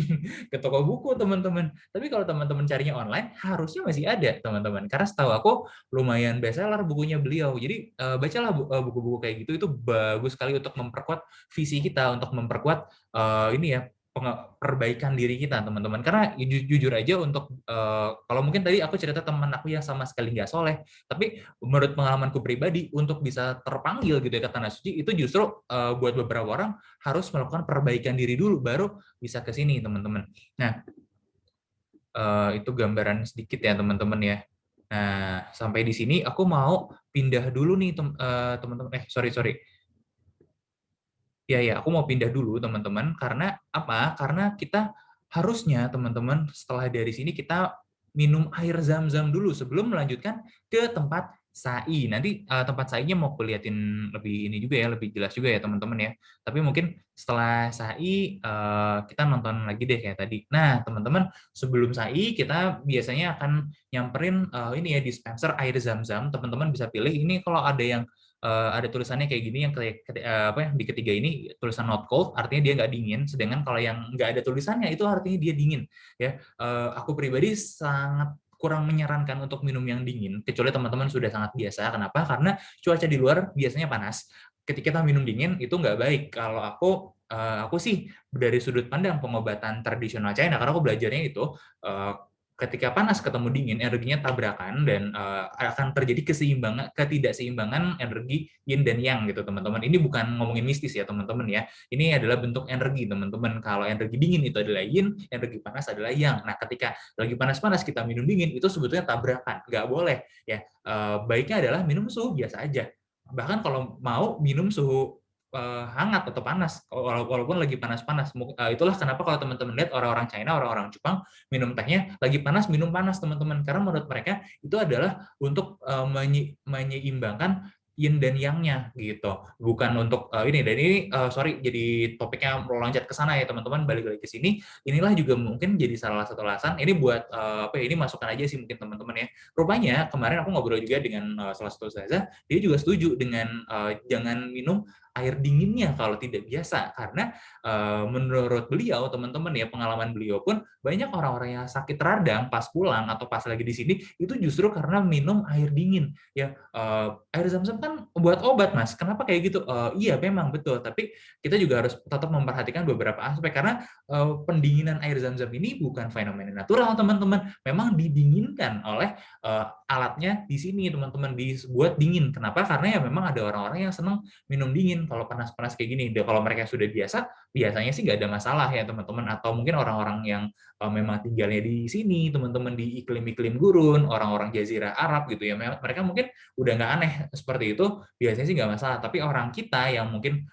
ke toko buku teman-teman. Tapi kalau teman-teman carinya online harusnya masih ada teman-teman. Karena setahu aku lumayan bestseller bukunya beliau. Jadi bacalah buku-buku kayak gitu, itu bagus sekali untuk memperkuat visi kita, untuk memperkuat ini ya perbaikan diri kita teman-teman. Karena jujur aja untuk kalau mungkin tadi aku cerita teman aku yang sama sekali nggak soleh, tapi menurut pengalamanku pribadi untuk bisa terpanggil gitu ya ke Tanah Suci itu justru buat beberapa orang harus melakukan perbaikan diri dulu baru bisa ke sini teman-teman. Nah, itu gambaran sedikit ya teman-teman ya. Nah, sampai di sini aku mau pindah dulu nih teman-teman. Sorry. Ya, aku mau pindah dulu teman-teman. Karena apa? Karena kita harusnya teman-teman setelah dari sini kita minum air zam-zam dulu sebelum melanjutkan ke tempat sa'i. Nanti tempat sa'inya mau kuliatin lebih ini juga ya, lebih jelas juga ya teman-teman ya. Tapi mungkin setelah sa'i kita nonton lagi deh kayak tadi. Nah, teman-teman, sebelum sa'i kita biasanya akan nyamperin ini ya dispenser air zam-zam. Teman-teman bisa pilih ini kalau ada yang ada tulisannya kayak gini, yang di ketiga ini tulisan not cold, artinya dia nggak dingin. Sedangkan kalau yang nggak ada tulisannya itu artinya dia dingin. Ya, aku pribadi sangat kurang menyarankan untuk minum yang dingin, kecuali teman-teman sudah sangat biasa. Kenapa? Karena cuaca di luar biasanya panas. Ketika kita minum dingin itu nggak baik. Kalau aku sih dari sudut pandang pengobatan tradisional China, karena aku belajarnya itu ketika panas ketemu dingin, energinya tabrakan dan akan terjadi ketidakseimbangan energi yin dan yang gitu teman-teman. Ini bukan ngomongin mistis ya teman-teman ya. Ini adalah bentuk energi teman-teman. Kalau energi dingin itu adalah yin, energi panas adalah yang. Nah ketika lagi panas-panas kita minum dingin itu sebetulnya tabrakan, nggak boleh ya. Baiknya adalah minum suhu biasa aja. Bahkan kalau mau minum suhu hangat atau panas, walaupun lagi panas-panas. Itulah kenapa kalau teman-teman lihat orang-orang China, orang-orang Jepang minum tehnya lagi panas, minum panas teman-teman. Karena menurut mereka itu adalah untuk menyeimbangkan yin dan yang-nya gitu, bukan untuk ini. Dan ini sorry jadi topiknya meloncat ke sana ya teman-teman, balik lagi ke sini. Inilah juga mungkin jadi salah satu alasan ini buat apa ya, ini masukan aja sih mungkin teman-teman ya. Rupanya kemarin aku ngobrol juga dengan salah satu ustazah, dia juga setuju dengan jangan minum air dinginnya kalau tidak biasa, karena menurut beliau teman-teman ya, pengalaman beliau pun banyak orang-orang yang sakit radang pas pulang atau pas lagi di sini itu justru karena minum air dingin ya. Air zam-zam kan buat obat mas, kenapa kayak gitu? Iya memang betul, tapi kita juga harus tetap memperhatikan beberapa aspek, karena pendinginan air zam-zam ini bukan fenomena natural teman-teman, memang didinginkan oleh alatnya di sini teman-teman, dibuat dingin. Kenapa? Karena ya memang ada orang-orang yang senang minum dingin kalau panas-panas kayak gini. Kalau mereka sudah biasa, biasanya sih nggak ada masalah ya teman-teman. Atau mungkin orang-orang yang memang tinggalnya di sini, teman-teman di iklim-iklim gurun, orang-orang Jazirah Arab gitu ya, mereka mungkin udah nggak aneh seperti itu, biasanya sih nggak masalah. Tapi orang kita yang mungkin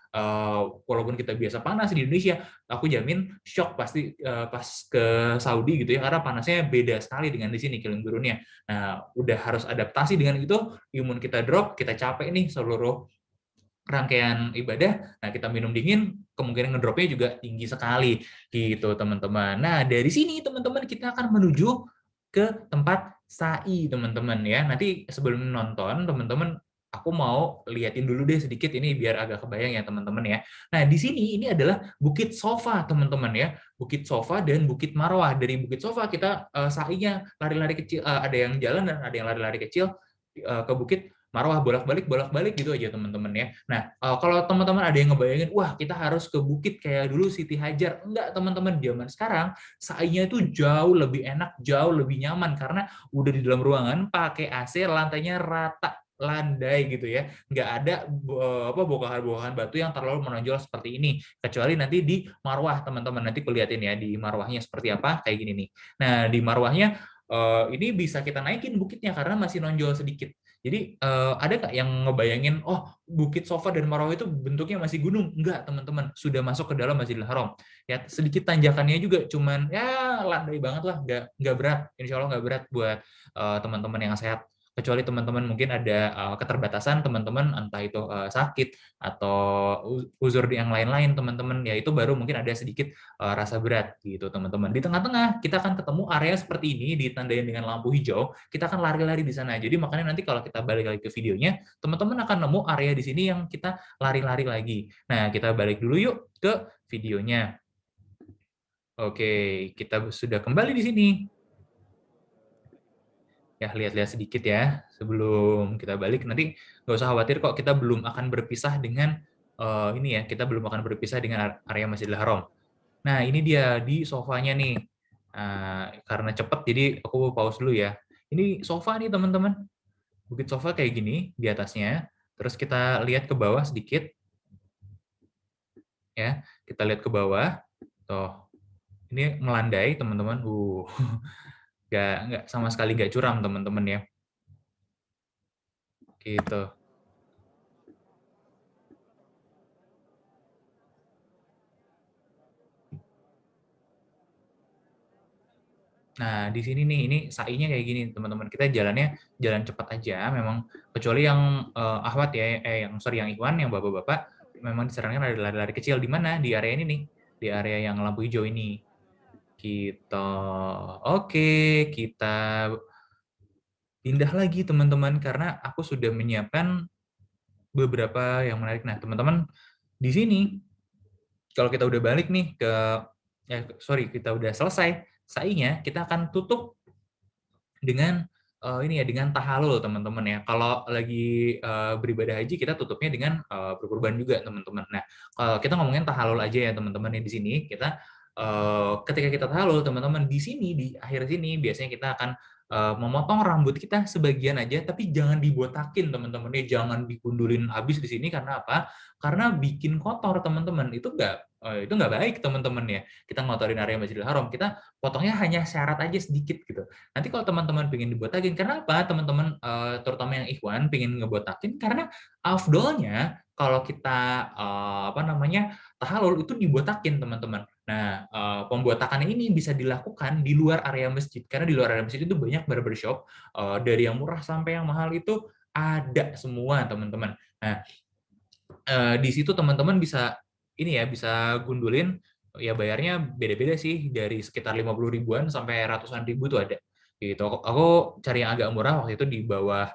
walaupun kita biasa panas di Indonesia, aku jamin shock pasti pas ke Saudi gitu ya, karena panasnya beda sekali dengan di sini iklim gurunnya. Nah, udah harus adaptasi dengan itu, imun kita drop, kita capek nih seluruh rangkaian ibadah, nah kita minum dingin, kemungkinan ngedropnya juga tinggi sekali gitu teman-teman. Nah dari sini teman-teman kita akan menuju ke tempat sai teman-teman ya. Nanti sebelum nonton teman-teman, aku mau liatin dulu deh sedikit ini biar agak kebayang ya teman-teman ya. Nah di sini ini adalah Bukit Sofa teman-teman ya, Bukit Sofa dan Bukit Marwah. Dari Bukit Sofa kita sainya lari-lari kecil, ada yang jalan dan ada yang lari-lari kecil ke Bukit Marwah, bolak-balik gitu aja teman-teman ya. Nah, kalau teman-teman ada yang ngebayangin, wah kita harus ke bukit kayak dulu Siti Hajar. Enggak teman-teman, zaman sekarang sainya itu jauh lebih enak, jauh lebih nyaman karena udah di dalam ruangan pakai AC, lantainya rata, landai gitu ya. Nggak ada bongkahan-bongkahan batu yang terlalu menonjol seperti ini. Kecuali nanti di Marwah teman-teman, nanti kuliatin ya di Marwahnya seperti apa, kayak gini nih. Nah, di Marwahnya ini bisa kita naikin bukitnya karena masih nonjol sedikit. Jadi ada nggak yang ngebayangin, oh Bukit Sofa dan Marwah itu bentuknya masih gunung? Enggak teman-teman, sudah masuk ke dalam Masjidil Haram. Ya sedikit tanjakannya juga, cuman ya landai banget lah, nggak berat, insya Allah nggak berat buat teman-teman yang sehat. Kecuali teman-teman mungkin ada keterbatasan teman-teman, entah itu sakit atau uzur yang lain-lain teman-teman, ya itu baru mungkin ada sedikit rasa berat gitu teman-teman. Di tengah-tengah kita akan ketemu area seperti ini ditandain dengan lampu hijau, kita akan lari-lari di sana. Jadi makanya nanti kalau kita balik lagi ke videonya, teman-teman akan nemu area di sini yang kita lari-lari lagi. Nah, kita balik dulu yuk ke videonya. Oke, kita sudah kembali di sini. Ya, lihat-lihat sedikit ya sebelum kita balik. Nanti nggak usah khawatir kok, kita belum akan berpisah dengan ini ya, kita belum akan berpisah dengan area Masjidil Haram. Nah, ini dia di sofanya nih. Karena cepet, jadi aku pause dulu ya. Ini sofa nih teman-teman. Bukit sofa kayak gini di atasnya. Terus kita lihat ke bawah sedikit. Ya, kita lihat ke bawah. Tuh, ini melandai teman-teman. Nggak sama sekali nggak curam teman-teman ya. Gitu. Nah, di sini nih, ini sainya kayak gini, teman-teman. Kita jalannya jalan cepat aja, memang kecuali yang Ahwat ya, yang Ikhwan, yang bapak-bapak, memang disarankan ada lari-lari kecil. Di mana? Di area ini nih, di area yang lampu hijau ini. Kita, oke, kita pindah lagi teman-teman, karena aku sudah menyiapkan beberapa yang menarik. Nah, teman-teman, di sini, kalau kita udah balik nih ke, kita udah selesai sainya, kita akan tutup dengan ini ya, dengan tahalul teman-teman ya. Kalau lagi beribadah haji kita tutupnya dengan berkurban juga teman-teman. Nah, kalau kita ngomongin tahalul aja ya teman-teman ya, di sini kita ketika kita tahalul, teman-teman, di sini, di akhir sini, biasanya kita akan memotong rambut kita sebagian aja, tapi jangan dibotakin, teman-teman. Jangan digundulin habis di sini, karena apa? Karena bikin kotor, teman-teman. Itu nggak baik, teman-teman ya. Kita ngotorin area Masjidil Haram, kita potongnya hanya syarat aja sedikit gitu. Nanti kalau teman-teman pengen dibotakin, kenapa teman-teman, terutama yang ikhwan, pengen ngebotakin? Karena afdolnya kalau kita tahalul itu dibotakin, teman-teman. Nah, pembotakan ini bisa dilakukan di luar area masjid, karena di luar area masjid itu banyak barbershop, dari yang murah sampai yang mahal itu ada semua, teman-teman. Nah, di situ teman-teman bisa bisa gundulin, ya bayarnya beda-beda sih, dari sekitar 50 ribuan sampai ratusan ribu tuh ada. Gitu. Aku cari yang agak murah waktu itu di bawah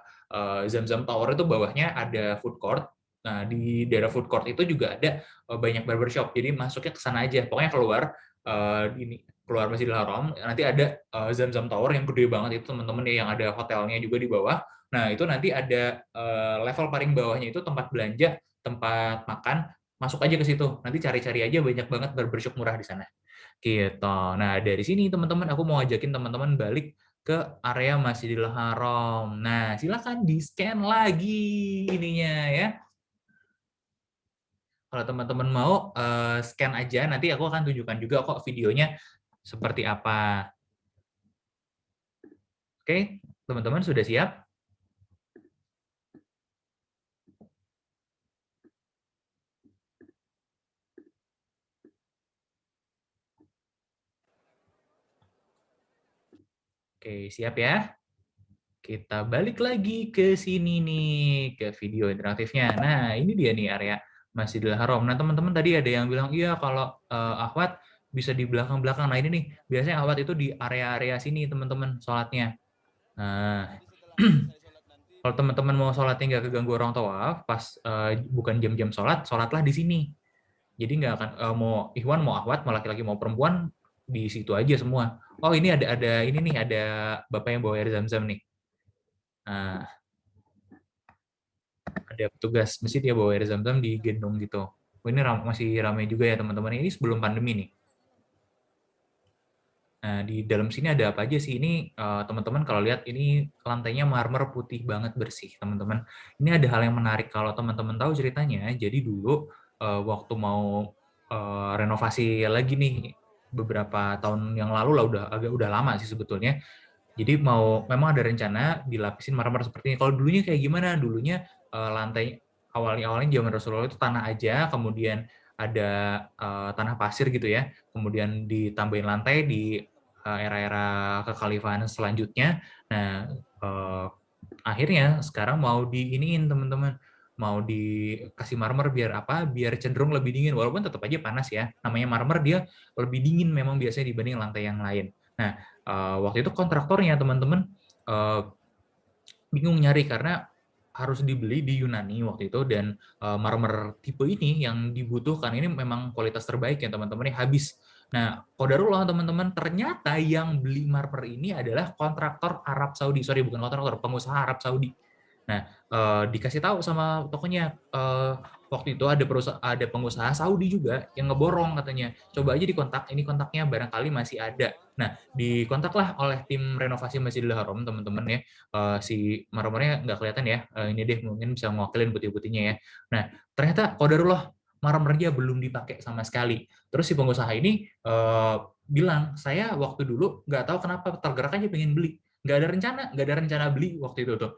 Zamzam Tower, itu bawahnya ada food court. Nah, di daerah food court itu juga ada banyak barbershop. Jadi masuknya ke sana aja. Pokoknya keluar Masjidil Haram, nanti ada Zamzam Tower yang gede banget itu, teman-teman, yang ada hotelnya juga di bawah. Nah, itu nanti ada level paling bawahnya itu tempat belanja, tempat makan, masuk aja ke situ. Nanti cari-cari aja, banyak banget barbershop murah di sana. Gitu. Nah, dari sini teman-teman, aku mau ajakin teman-teman balik ke area Masjidil Haram. Nah, silakan di-scan lagi ininya ya. Kalau teman-teman mau, scan aja, nanti aku akan tunjukkan juga kok videonya seperti apa. Oke, teman-teman sudah siap? Oke, siap ya? Kita balik lagi ke sini nih, ke video interaktifnya. Nah, ini dia nih area Masjidil Haram. Nah, teman-teman tadi ada yang bilang, iya kalau akhwat bisa di belakang-belakang. Nah, ini nih, biasanya akhwat itu di area-area sini, teman-teman, sholatnya. Nah, kalau teman-teman mau sholatnya nggak keganggu orang tawaf, pas bukan jam-jam sholatlah di sini. Jadi nggak akan, mau ikhwan, mau akhwat, mau laki-laki, mau perempuan, di situ aja semua. Oh, ini ada bapak yang bawa air zam-zam nih. Nah, ada petugas masjid ya bawa air zam-zam digendong gitu. Oh, ini masih ramai juga ya, teman-teman. Ini sebelum pandemi nih. Nah, di dalam sini ada apa aja sih? Ini teman-teman kalau lihat, ini lantainya marmer putih banget, bersih, teman-teman. Ini ada hal yang menarik kalau teman-teman tahu ceritanya. Jadi dulu waktu mau renovasi lagi nih beberapa tahun yang lalu lah, udah lama sih sebetulnya. Jadi memang ada rencana dilapisin marmer seperti ini. Kalau dulunya kayak gimana? Dulunya lantai awalnya zaman Rasulullah itu tanah aja, kemudian ada tanah pasir gitu ya, kemudian ditambahin lantai di era-era kekhalifahan selanjutnya. Nah, akhirnya sekarang mau diiniin, teman-teman, mau dikasih marmer biar apa? Biar cenderung lebih dingin, walaupun tetap aja panas ya. Namanya marmer, dia lebih dingin memang biasanya dibanding lantai yang lain. Nah, waktu itu kontraktornya, teman-teman, bingung nyari karena harus dibeli di Yunani waktu itu, dan marmer tipe ini yang dibutuhkan ini memang kualitas terbaik ya, teman-teman, habis. Nah, qadarullah, teman-teman, ternyata yang beli marmer ini adalah kontraktor Arab Saudi. Sorry, bukan kontraktor, pengusaha Arab Saudi. Nah, dikasih tahu sama tokonya, waktu itu ada pengusaha Saudi juga yang ngeborong, katanya, coba aja dikontak, ini kontaknya barangkali masih ada. Nah, dikontaklah oleh tim renovasi Masjidil Haram, teman-teman ya. Si marmernya nggak kelihatan ya, ini deh mungkin bisa mewakilin putih-putihnya ya. Nah, ternyata qadarullah marmernya belum dipakai sama sekali. Terus si pengusaha ini bilang, saya waktu dulu nggak tahu kenapa tergerak aja pengen beli, nggak ada rencana beli waktu itu tuh.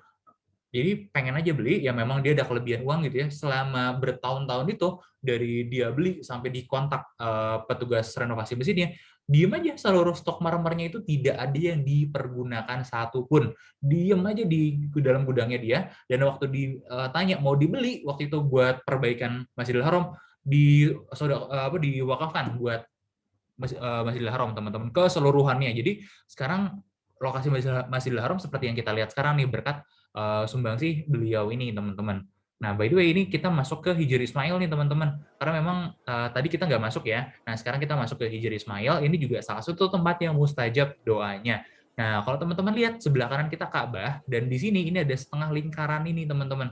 Jadi pengen aja beli, ya memang dia ada kelebihan uang gitu ya. Selama bertahun-tahun itu, dari dia beli sampai dikontak petugas renovasi masjidnya, diem aja seluruh stok marmernya itu tidak ada yang dipergunakan satupun. Diem aja di dalam gudangnya dia, dan waktu ditanya mau dibeli, waktu itu buat perbaikan Masjidil Haram, diwakafkan buat Masjidil Haram, teman-teman, keseluruhannya. Jadi sekarang lokasi Masjidil Haram seperti yang kita lihat sekarang nih, berkat sumbangsih beliau ini, teman-teman. Nah, by the way, ini kita masuk ke Hijr Ismail nih, teman-teman. Karena memang tadi kita nggak masuk ya. Nah, sekarang kita masuk ke Hijr Ismail. Ini juga salah satu tempat yang mustajab doanya. Nah, kalau teman-teman lihat sebelah kanan kita Ka'bah, dan di sini ini ada setengah lingkaran ini, teman-teman.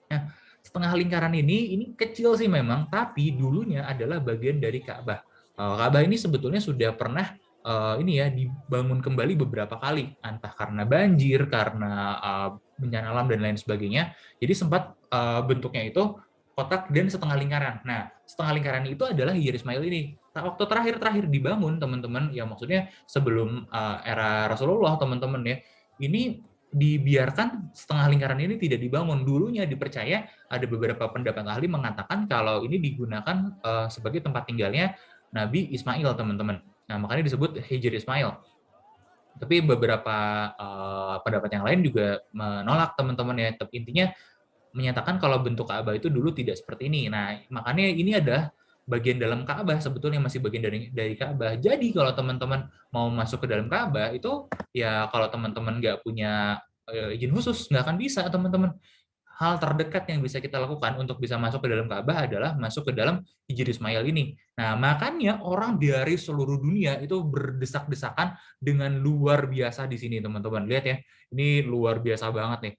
Nah, setengah lingkaran ini kecil sih memang, tapi dulunya adalah bagian dari Ka'bah. Ka'bah ini sebetulnya sudah pernah ini ya dibangun kembali beberapa kali, entah karena banjir, karena bencana alam dan lain sebagainya. Jadi sempat bentuknya itu kotak dan setengah lingkaran. Nah, setengah lingkaran itu adalah Hijr Ismail ini. Waktu terakhir dibangun, teman-teman, ya maksudnya sebelum era Rasulullah, teman-teman ya, ini dibiarkan setengah lingkaran ini tidak dibangun. Dulunya dipercaya ada beberapa pendapat ahli mengatakan kalau ini digunakan sebagai tempat tinggalnya Nabi Ismail, teman-teman. Nah, makanya disebut Hijr Ismail. Tapi beberapa pendapat yang lain juga menolak, teman-teman ya. Tapi intinya menyatakan kalau bentuk Ka'bah itu dulu tidak seperti ini. Nah, makanya ini adalah bagian dalam Ka'bah, sebetulnya masih bagian dari Ka'bah. Jadi kalau teman-teman mau masuk ke dalam Ka'bah itu ya kalau teman-teman nggak punya izin khusus nggak akan bisa, teman-teman. Hal terdekat yang bisa kita lakukan untuk bisa masuk ke dalam Ka'bah adalah masuk ke dalam Hijr Ismail ini. Nah, makanya orang dari seluruh dunia itu berdesak-desakan dengan luar biasa di sini, teman-teman. Lihat ya, ini luar biasa banget nih.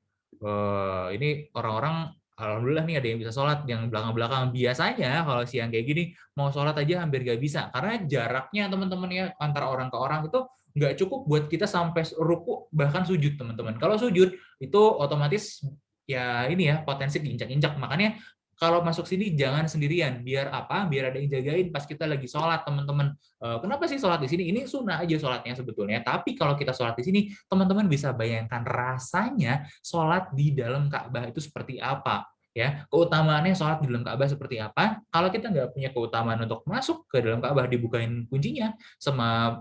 Ini orang-orang, alhamdulillah nih ada yang bisa sholat, yang belakang-belakang. Biasanya kalau siang kayak gini, mau sholat aja hampir nggak bisa. Karena jaraknya, teman-teman ya, antara orang ke orang itu nggak cukup buat kita sampai ruku, bahkan sujud, teman-teman. Kalau sujud, itu otomatis ya ini ya potensi diinjak-injak. Makanya kalau masuk sini jangan sendirian. Biar apa? Biar ada yang jagain pas kita lagi sholat, teman-teman. Kenapa sih sholat di sini? Ini sunnah aja sholatnya sebetulnya. Tapi kalau kita sholat di sini, teman-teman bisa bayangkan rasanya sholat di dalam Ka'bah itu seperti apa. Ya, keutamaannya sholat di dalam Ka'bah seperti apa? Kalau kita nggak punya keutamaan untuk masuk ke dalam Ka'bah, dibukain kuncinya sama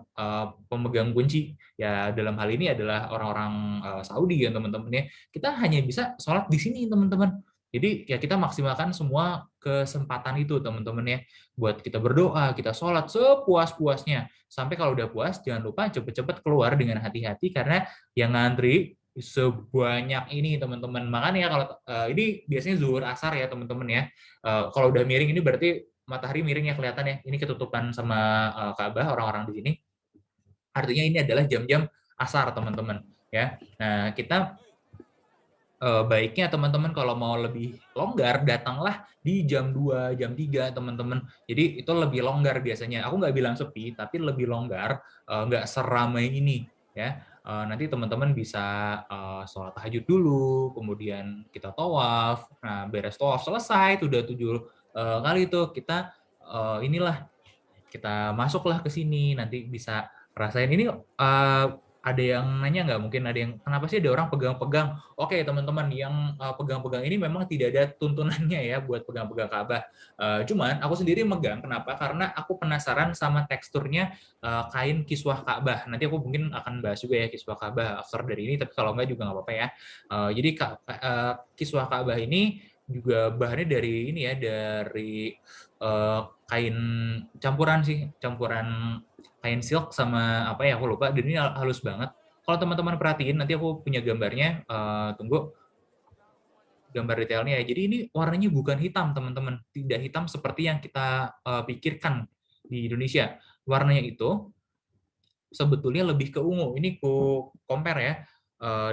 pemegang kunci. Ya, dalam hal ini adalah orang-orang Saudi ya, teman-teman ya. Kita hanya bisa sholat di sini, teman-teman. Jadi ya kita maksimalkan semua kesempatan itu, teman-teman ya. Buat kita berdoa, kita sholat sepuas-puasnya. Sampai kalau udah puas, jangan lupa cepet-cepet keluar dengan hati-hati, karena yang ngantri sebanyak ini, teman-teman. Makanya kalau ini biasanya zuhur asar ya, teman-teman ya. Kalau udah miring ini berarti matahari miring ya, kelihatan ya. Ini ketutupan sama Ka'bah orang-orang di sini. Artinya ini adalah jam-jam asar, teman-teman ya. Nah, kita baiknya teman-teman kalau mau lebih longgar, datanglah di jam 2, jam 3, teman-teman. Jadi itu lebih longgar biasanya. Aku nggak bilang sepi, tapi lebih longgar, nggak seramai ini ya. Nanti teman-teman bisa sholat tahajud dulu, kemudian kita tawaf. Nah, beres tawaf selesai, udah 7 kali itu kita inilah kita masuklah ke sini, nanti bisa rasain ini. Ada yang nanya nggak? Mungkin ada yang, kenapa sih ada orang pegang-pegang? Oke, teman-teman, yang pegang-pegang ini memang tidak ada tuntunannya ya buat pegang-pegang Ka'bah. Cuman aku sendiri megang, kenapa? Karena aku penasaran sama teksturnya kain kiswah Ka'bah. Nanti aku mungkin akan bahas juga ya kiswah Ka'bah after dari ini, tapi kalau nggak juga nggak apa-apa ya. Jadi kiswah Ka'bah ini juga bahannya dari ini ya, dari kain campuran sih, campuran kain silk sama apa ya, aku lupa, dan ini halus banget. Kalau teman-teman perhatiin, nanti aku punya gambarnya, tunggu gambar detailnya ya. Jadi ini warnanya bukan hitam, teman-teman, tidak hitam seperti yang kita pikirkan di Indonesia. Warnanya itu sebetulnya lebih ke ungu. Ini ku compare ya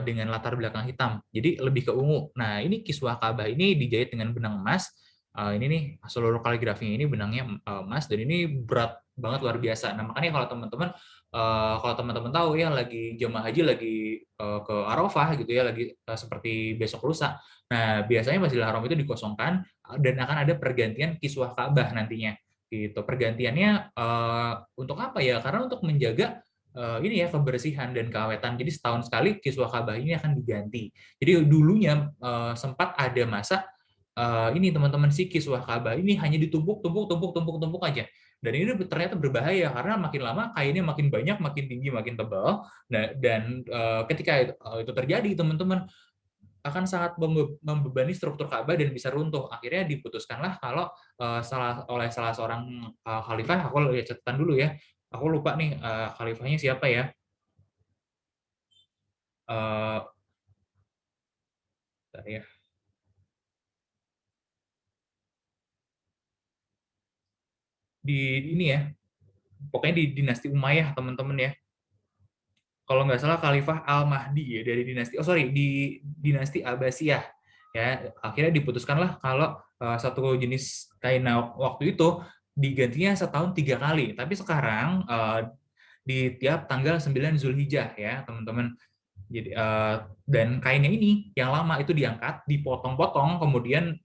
dengan latar belakang hitam. Jadi lebih ke ungu. Nah, ini kiswah Ka'bah ini dijahit dengan benang emas. Ini nih seluruh kaligrafinya ini benangnya emas, dan ini berat banget, luar biasa. Nah, makanya kalau teman-teman tahu ya, lagi jemaah haji lagi ke Arafah gitu ya, lagi seperti besok lusa. Nah, biasanya Masjidil Haram itu dikosongkan dan akan ada pergantian kiswah Ka'bah nantinya. Gitu. Pergantiannya untuk apa ya? Karena untuk menjaga ini ya, kebersihan dan keawetan. Jadi setahun sekali kiswah Ka'bah ini akan diganti. Jadi dulunya sempat ada masa ini, teman-teman, si kiswah Ka'bah ini hanya ditumpuk aja. Dan ini ternyata berbahaya karena makin lama kainnya makin banyak, makin tinggi, makin tebal. Nah, dan ketika itu terjadi, teman-teman, akan sangat membebani struktur Ka'bah dan bisa runtuh. Akhirnya diputuskanlah kalau oleh salah seorang khalifah, aku lihat catatan dulu ya. Aku lupa nih khalifahnya siapa ya. Bentar ya. Di ini ya, pokoknya di dinasti Umayyah, teman-teman ya. Kalau nggak salah Khalifah Al-Mahdi ya, dari dinasti, di dinasti Abbasiyah ya. Akhirnya diputuskanlah kalau satu jenis kain waktu itu digantinya setahun 3 kali. Tapi sekarang di tiap tanggal 9 Zulhijjah ya teman-teman. Jadi dan kainnya ini yang lama itu diangkat, dipotong-potong, kemudian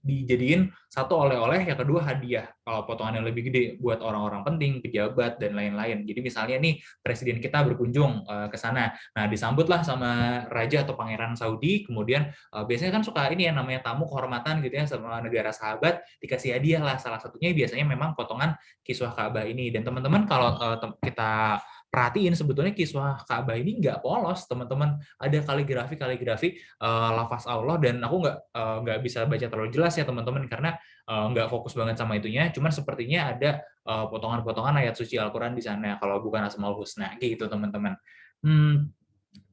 dijadiin satu oleh-oleh, yang kedua hadiah. Kalau potongan yang lebih gede buat orang-orang penting, pejabat dan lain-lain. Jadi misalnya nih presiden kita berkunjung ke sana, nah disambutlah sama raja atau pangeran Saudi, kemudian biasanya kan suka ini ya namanya tamu kehormatan gitu ya sama negara sahabat, dikasih hadiah lah. Salah satunya biasanya memang potongan kiswah Ka'bah ini. Dan teman-teman kalau kita perhatiin sebetulnya kiswah Ka'bah ini nggak polos teman-teman, ada kaligrafi lafaz Allah, dan aku nggak bisa baca terlalu jelas ya teman-teman karena nggak fokus banget sama itunya, cuman sepertinya ada potongan-potongan ayat suci Al-Quran di sana kalau bukan Asmaul Husna gitu teman-teman.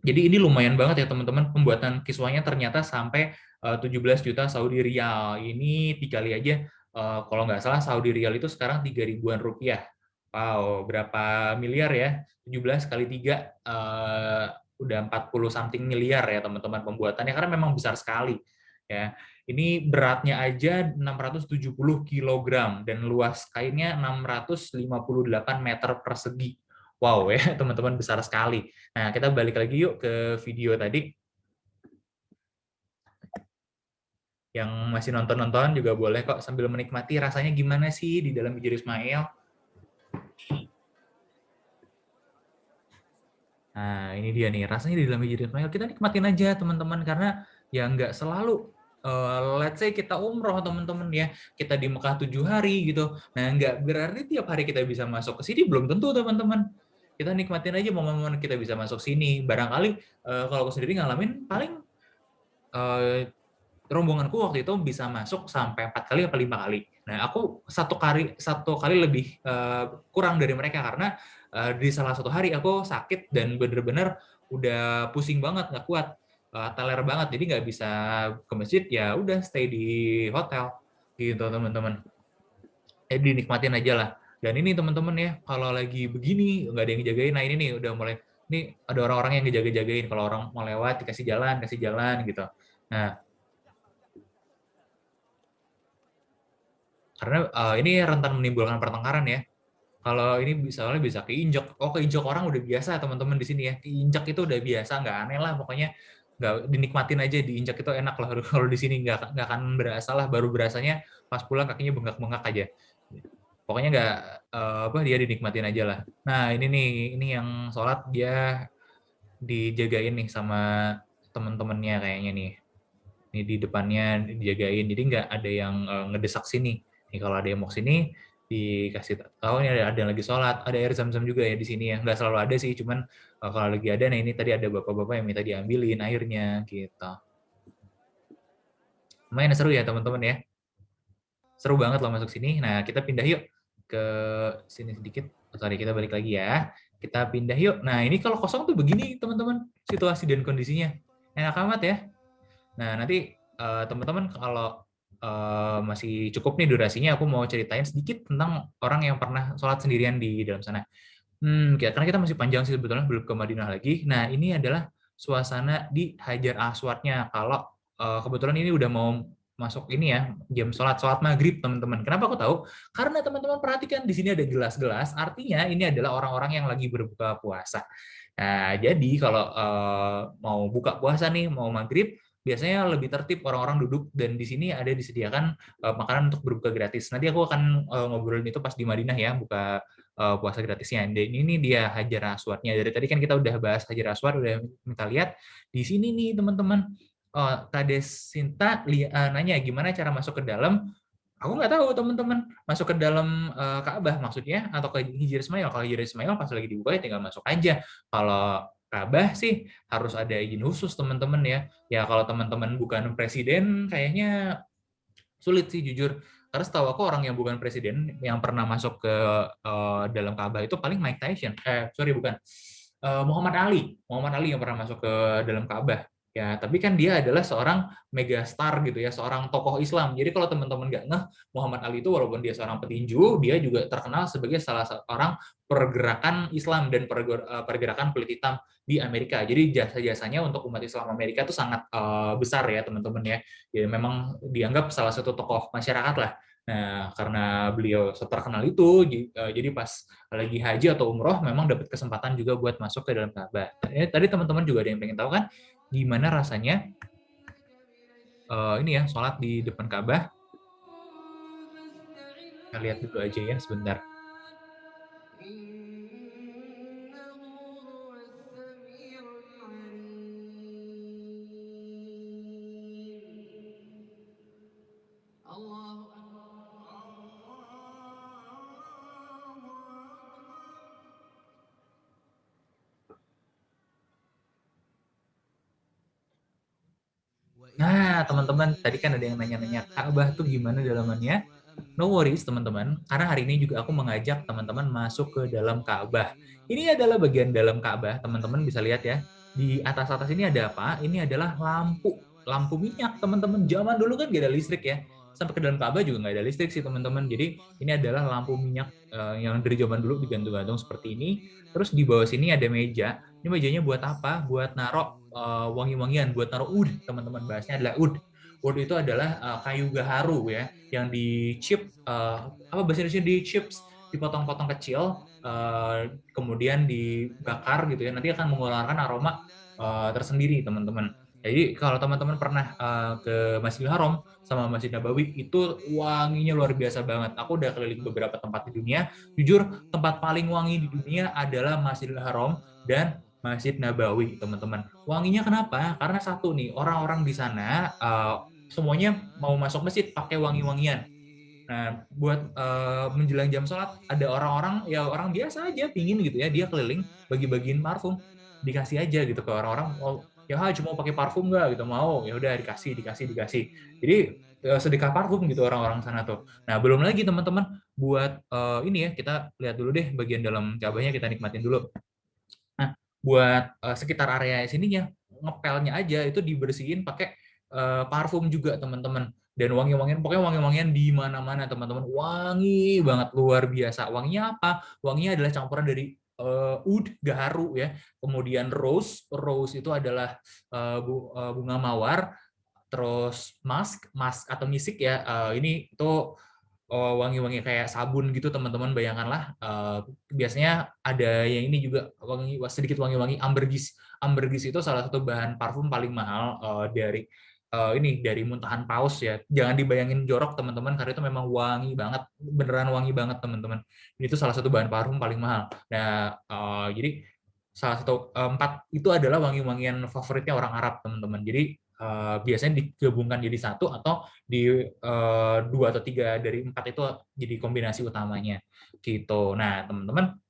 Jadi ini lumayan banget ya teman-teman, pembuatan kiswahnya ternyata sampai 17 juta Saudi Riyal. Ini dikali aja, kalau nggak salah Saudi Riyal itu sekarang 3 ribuan rupiah. Wow, berapa miliar ya? 17 kali 3, udah 40 something miliar ya teman-teman pembuatannya, karena memang besar sekali. Ya, ini beratnya aja 670 kg dan luas kainnya 658 meter persegi. Wow ya teman-teman, besar sekali. Nah, kita balik lagi yuk ke video tadi. Yang masih nonton-nonton juga boleh kok sambil menikmati rasanya gimana sih di dalam Hijr Ismail. Nah, ini dia nih, rasanya di dalam Hijr Ismail. Kita nikmatin aja teman-teman, karena ya nggak selalu, let's say kita umroh teman-teman ya, kita di Mekah 7 hari gitu. Nah, nggak berarti tiap hari kita bisa masuk ke sini, belum tentu teman-teman. Kita nikmatin aja momen-momen kita bisa masuk sini. Barangkali kalau aku sendiri ngalamin paling rombonganku waktu itu bisa masuk sampai 4 kali atau 5 kali. Nah, aku satu kali lebih kurang dari mereka karena di salah satu hari aku sakit dan bener-bener udah pusing banget, nggak kuat, teler banget, jadi nggak bisa ke masjid, ya udah stay di hotel gitu teman-teman. Jadi nikmatin aja lah. Dan ini teman-teman ya, kalau lagi begini nggak ada yang jagain, nah ini nih udah mulai, nih ada orang-orang yang ngejaga-jagain kalau orang mau lewat dikasih jalan gitu. Nah, karena ini rentan menimbulkan pertengkaran ya. Kalau ini soalnya bisa keinjak, keinjak orang udah biasa teman-teman di sini ya. Keinjak itu udah biasa, nggak aneh lah pokoknya. Nggak, dinikmatin aja, diinjak itu enak lah. Kalau di sini nggak akan berasa lah, baru berasanya pas pulang kakinya bengkak-bengkak aja. Pokoknya nggak dia dinikmatin aja lah. Nah ini nih, ini yang sholat dia dijagain nih sama teman-temannya kayaknya nih. Ini di depannya dijagain, jadi nggak ada yang ngedesak sini. Nih kalau ada yang mau sini dikasih tahu ini ada yang lagi sholat, ada air zam-zam juga ya di sini ya. Nggak selalu ada sih, cuman kalau lagi ada, nah ini tadi ada bapak-bapak yang minta diambilin airnya gitu. Lumayan seru ya teman-teman ya. Seru banget loh masuk sini. Nah kita pindah yuk ke sini sedikit. Sorry, kita balik lagi ya. Kita pindah yuk. Nah ini kalau kosong tuh begini teman-teman situasi dan kondisinya. Enak amat ya. Nah, nanti teman-teman kalau masih cukup nih durasinya, aku mau ceritain sedikit tentang orang yang pernah sholat sendirian di dalam sana. Karena kita masih panjang sih sebetulnya, belum ke Madinah lagi. Nah, ini adalah suasana di Hajar Aswadnya. Kalau kebetulan ini udah mau masuk ini ya, jam sholat maghrib, teman-teman. Kenapa aku tahu? Karena teman-teman perhatikan di sini ada gelas-gelas, artinya ini adalah orang-orang yang lagi berbuka puasa. Nah, jadi kalau mau buka puasa nih, mau maghrib, biasanya lebih tertib orang-orang duduk, dan di sini ada disediakan makanan untuk berbuka gratis. Nanti aku akan ngobrolin itu pas di Madinah ya, buka puasa gratisnya. Dan ini dia Hajar Aswadnya. Dari tadi kan kita udah bahas Hajar Aswad, udah minta lihat. Di sini nih teman-teman, Kades Sinta nanya gimana cara masuk ke dalam. Aku nggak tahu teman-teman, masuk ke dalam Ka'bah maksudnya atau ke Hijr Ismail. Kalau Hijr Ismail pas lagi dibuka ya tinggal masuk aja. Kalau Ka'bah sih harus ada izin khusus teman-teman ya. Ya kalau teman-teman bukan presiden kayaknya sulit sih jujur. Karena setahu aku orang yang bukan presiden yang pernah masuk ke dalam Ka'bah itu paling Mike Tyson. Bukan. Muhammad Ali. Muhammad Ali yang pernah masuk ke dalam Ka'bah. Ya, tapi kan dia adalah seorang megastar gitu ya, seorang tokoh Islam. Jadi kalau teman-teman nggak ngeh, Muhammad Ali itu walaupun dia seorang petinju, dia juga terkenal sebagai salah seorang pergerakan Islam dan pergerakan kulit hitam di Amerika. Jadi jasa-jasanya untuk umat Islam Amerika itu sangat besar ya teman-teman ya. Ya memang dianggap salah satu tokoh masyarakat lah Nah, karena beliau terkenal itu, jadi pas lagi haji atau umroh memang dapat kesempatan juga buat masuk ke dalam Ka'bah. Tadi teman-teman juga ada yang pengen tahu kan, gimana rasanya ini ya sholat di depan Ka'bah. Kita lihat dulu aja ya sebentar. Nah, teman-teman, tadi kan ada yang nanya-nanya Ka'bah tuh gimana dalamannya. No worries, teman-teman, karena hari ini juga aku mengajak teman-teman masuk ke dalam Ka'bah. Ini adalah bagian dalam Ka'bah, teman-teman bisa lihat ya. Di atas-atas ini ada apa? Ini adalah lampu minyak, teman-teman. Zaman dulu kan gak ada listrik ya. Sampai ke dalam Ka'bah juga nggak ada listrik sih, teman-teman. Jadi ini adalah lampu minyak yang dari zaman dulu digantung-gantung seperti ini. Terus di bawah sini ada meja. Ini mejanya buat apa? Buat narok wangi-wangian, buat naruh ud, teman-teman. Bahasnya adalah ud. Wood itu adalah kayu gaharu ya, yang di-chip, apa bahasa Indonesia, di-chips, dipotong-potong kecil, kemudian dibakar gitu ya, nanti akan mengeluarkan aroma tersendiri, teman-teman. Jadi kalau teman-teman pernah ke Masjidil Haram sama Masjid Nabawi, itu wanginya luar biasa banget. Aku udah keliling beberapa tempat di dunia, jujur tempat paling wangi di dunia adalah Masjidil Haram dan Masjid Nabawi, teman-teman. Wanginya kenapa? Karena satu nih, orang-orang di sana semuanya mau masuk masjid pakai wangi-wangian. Nah, buat menjelang jam sholat, ada orang-orang, ya orang biasa aja, pingin gitu ya, dia keliling bagi-bagiin parfum, dikasih aja gitu ke orang-orang, oh, ya cuma mau pakai parfum nggak gitu, mau, ya udah dikasih. Jadi sedekah parfum gitu orang-orang sana tuh. Nah, belum lagi teman-teman, buat ini ya, kita lihat dulu deh bagian dalam Ka'bahnya, kita nikmatin dulu. Nah, buat sekitar area sininya, ngepelnya aja itu dibersihin pakai parfum juga, teman-teman. Dan wangi-wangian, pokoknya wangi-wangian di mana-mana, teman-teman. Wangi banget, luar biasa. Wanginya apa? Wanginya adalah campuran dari oud, gaharu ya. Kemudian rose itu adalah bunga mawar. Terus musk atau misik ya. Ini itu wangi-wangi kayak sabun gitu, teman-teman. Bayangkanlah biasanya ada yang ini juga sedikit wangi-wangi ambergris. Ambergris itu salah satu bahan parfum paling mahal dari muntahan paus ya. Jangan dibayangin jorok, teman-teman, karena itu memang wangi banget, beneran wangi banget, teman-teman. Itu salah satu bahan parfum paling mahal. Nah, jadi salah satu empat itu adalah wangi-wangian favoritnya orang Arab, teman-teman. Jadi biasanya digabungkan jadi satu, atau di 2 atau 3 dari 4 itu jadi kombinasi utamanya gitu. Nah, teman-teman,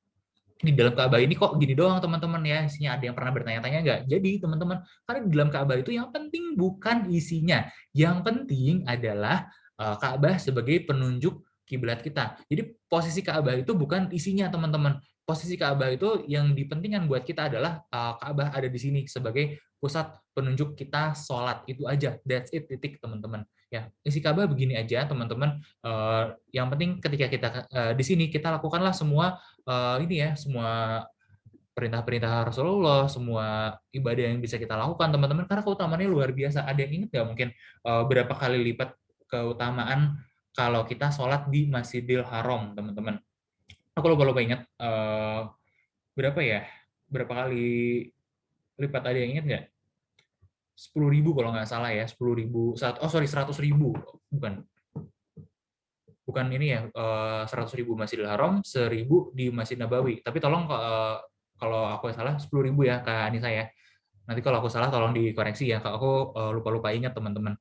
di dalam Ka'bah ini kok gini doang, teman-teman ya, isinya? Ada yang pernah bertanya-tanya nggak? Jadi, teman-teman, karena di dalam Ka'bah itu yang penting bukan isinya, yang penting adalah Ka'bah sebagai penunjuk kiblat kita. Jadi posisi Ka'bah itu bukan isinya, teman-teman. Posisi Ka'bah itu yang dipentingkan buat kita adalah Ka'bah ada di sini sebagai pusat penunjuk kita sholat. Itu aja, that's it, titik, teman-teman. Ya, isi Ka'bah begini aja, teman-teman. Yang penting ketika kita di sini, kita lakukanlah semua ini ya, semua perintah-perintah Rasulullah, semua ibadah yang bisa kita lakukan, teman-teman, karena keutamaannya luar biasa. Ada yang ingat nggak mungkin berapa kali lipat keutamaan kalau kita sholat di Masjidil Haram, teman-teman? Aku lupa ingat berapa ya? Berapa kali lipat, ada yang ingat nggak? 10.000 kalau nggak salah ya, 10.000. Oh sorry, 100.000, bukan. Bukan ini ya, 100.000 Masjidil Haram, 1.000 di Masjid Nabawi. Tapi tolong kalau aku salah 10.000 ya, Kak Anissa ya. Nanti kalau aku salah tolong dikoreksi ya, Kak. Aku lupa ingat, teman-teman.